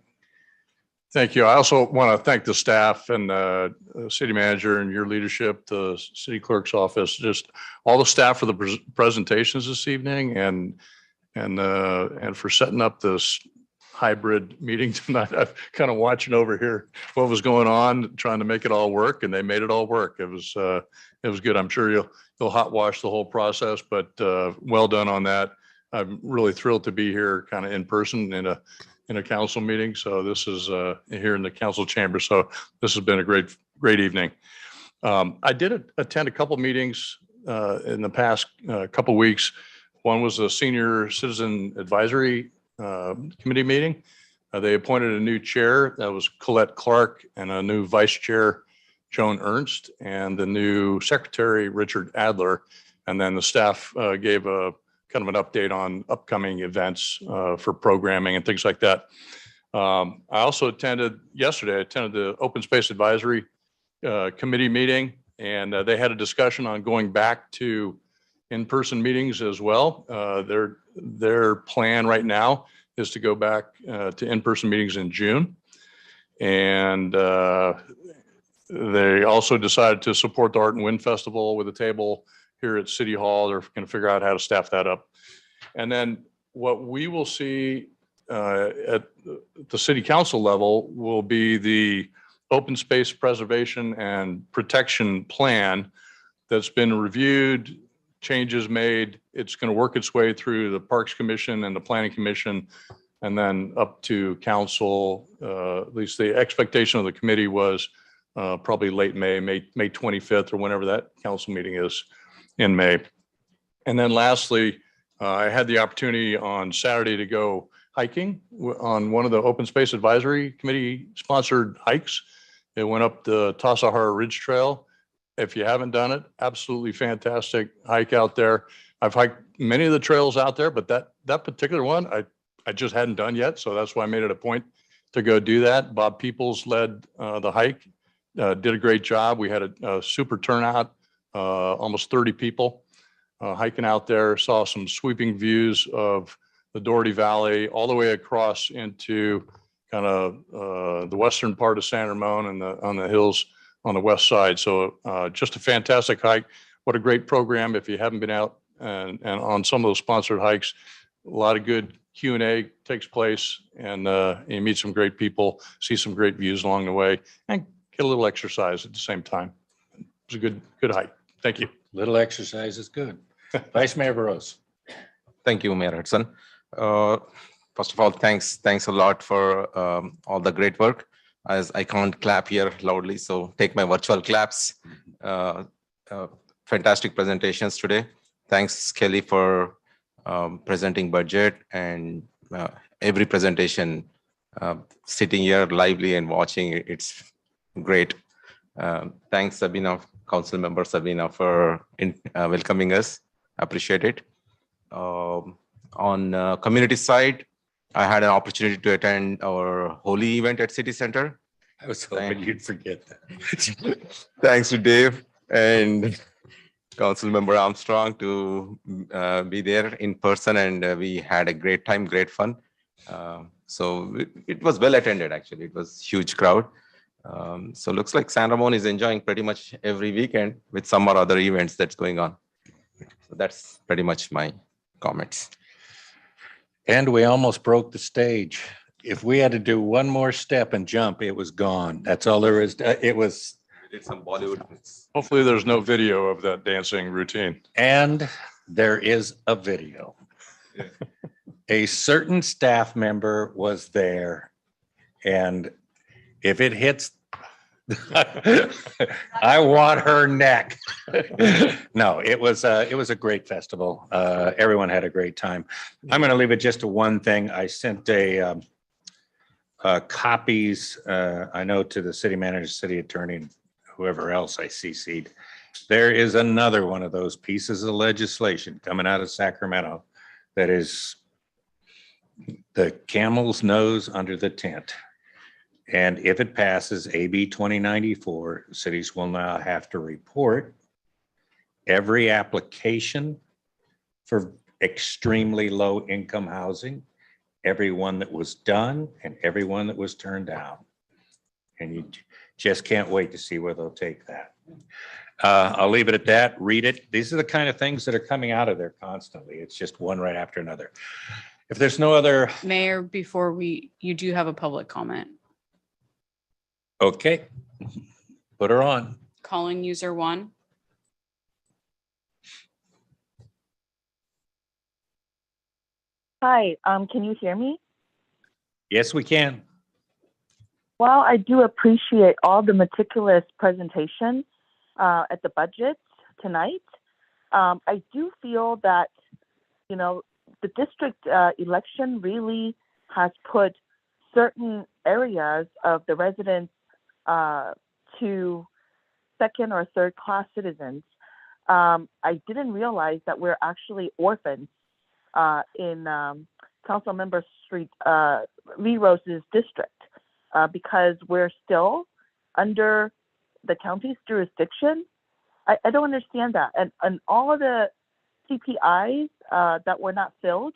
Thank you. I also want to thank the staff and city manager and your leadership, the city clerk's office, just all the staff for the presentations this evening and for setting up this hybrid meeting tonight. I'm kind of watching over here what was going on, trying to make it all work, and they made it all work. It was good. I'm sure you'll hot wash the whole process, but well done on that. I'm really thrilled to be here kind of in person in a council meeting. So this is here in the council chamber. So this has been a great evening. I did attend a couple meetings in the past couple weeks. One was a senior citizen advisory committee meeting. They appointed a new chair. That was Colette Clark, and a new vice chair, Joan Ernst, and the new secretary, Richard Adler. And then the staff gave a kind of an update on upcoming events for programming and things like that. I also attended the Open Space Advisory Committee meeting, and they had a discussion on going back to in-person meetings as well. Their plan right now is to go back to in-person meetings in June. And they also decided to support the Art and Wind Festival with a table here at City Hall. They're going to figure out how to staff that up. And then what we will see at the city council level will be the open space preservation and protection plan that's been reviewed, changes made. It's going to work its way through the Parks Commission and the Planning Commission, and then up to council. At least the expectation of the committee was probably late May 25th, or whenever that council meeting is in May. And then lastly, I had the opportunity on Saturday to go hiking on one of the Open Space Advisory Committee sponsored hikes. It went up the Tassajara Ridge Trail. If you haven't done it, absolutely fantastic hike out there. I've hiked many of the trails out there, but that particular one, I just hadn't done yet. So that's why I made it a point to go do that. Bob Peoples led the hike, did a great job. We had a super turnout, almost 30 people hiking out there, saw some sweeping views of the Doherty Valley all the way across into kind of the western part of San Ramon and on the hills on the west side. So just a fantastic hike. What a great program. If you haven't been out and on some of those sponsored hikes, a lot of good Q&A takes place, and you meet some great people, see some great views along the way, and get a little exercise at the same time. It was a good hike. Thank you. Little exercise is good. Vice Mayor Burrows. Thank you, Mayor Hudson. First of all, thanks a lot for all the great work. As I can't clap here loudly, so take my virtual claps. Fantastic presentations today. Thanks, Kelly, for presenting budget, and every presentation, sitting here lively and watching, it's great. Thanks, Sabina, Council Member Sabina, for welcoming us. Appreciate it. On community side, I had an opportunity to attend our Holi event at City Center. I was hoping you'd forget that. Thanks to Dave and Council Member Armstrong to be there in person, and we had a great time, great fun. So it was well attended, actually. It was huge crowd. So looks like San Ramon is enjoying pretty much every weekend with some or other events that's going on. So that's pretty much my comments. And we almost broke the stage. If we had to do one more step and jump, it was gone. That's all there is. It was. We did some Bollywood. Hopefully there's no video of that dancing routine. And there is a video. Yeah. A certain staff member was there, and if it hits, I want her neck. No, it was a great festival. Everyone had a great time. I'm going to leave it just to one thing. I sent copies, I know, to the city manager, city attorney, whoever else I CC'd, There is another one of those pieces of legislation coming out of Sacramento that is the camel's nose under the tent. And if it passes AB 2094, cities will now have to report every application for extremely low income housing, every one that was done and every one that was turned down. And you just can't wait to see where they'll take that. I'll leave it at that. Read it. These are the kind of things that are coming out of there constantly. It's just one right after another. If there's no other. Mayor, before you do have a public comment. Okay. Put her on. Calling user 1. Hi, can you hear me? Yes, we can. Well, I do appreciate all the meticulous presentation at the budget tonight. I do feel that, the district election really has put certain areas of the residents to second or third class citizens. I didn't realize that we're actually orphans in Councilmember Lee Rose's district because we're still under the county's jurisdiction. I don't understand that. And all of the CPIs that were not filled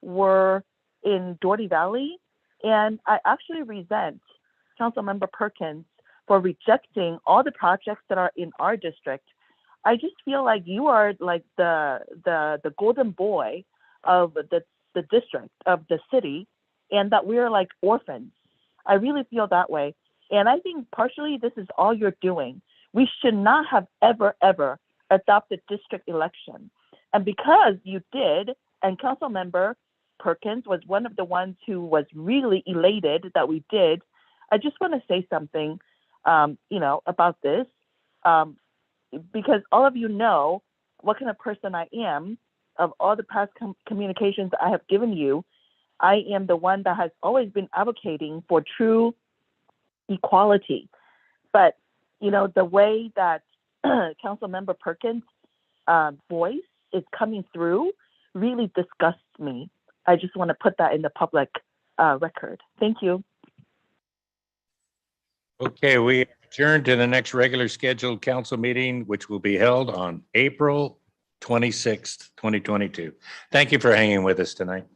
were in Doherty Valley. And I actually resent Councilmember Perkins for rejecting all the projects that are in our district. I just feel like you are like the golden boy of the district, of the city, and that we're like orphans. I really feel that way. And I think partially this is all you're doing. We should not have ever adopted district election. And because you did, and Councilmember Perkins was one of the ones who was really elated that we did, I just want to say something, about this, because all of you know what kind of person I am. Of all the past communications I have given you, I am the one that has always been advocating for true equality. But, the way that Councilmember Perkins' voice is coming through really disgusts me. I just want to put that in the public record. Thank you. Okay, we adjourn to the next regular scheduled council meeting, which will be held on April 26th, 2022. Thank you for hanging with us tonight.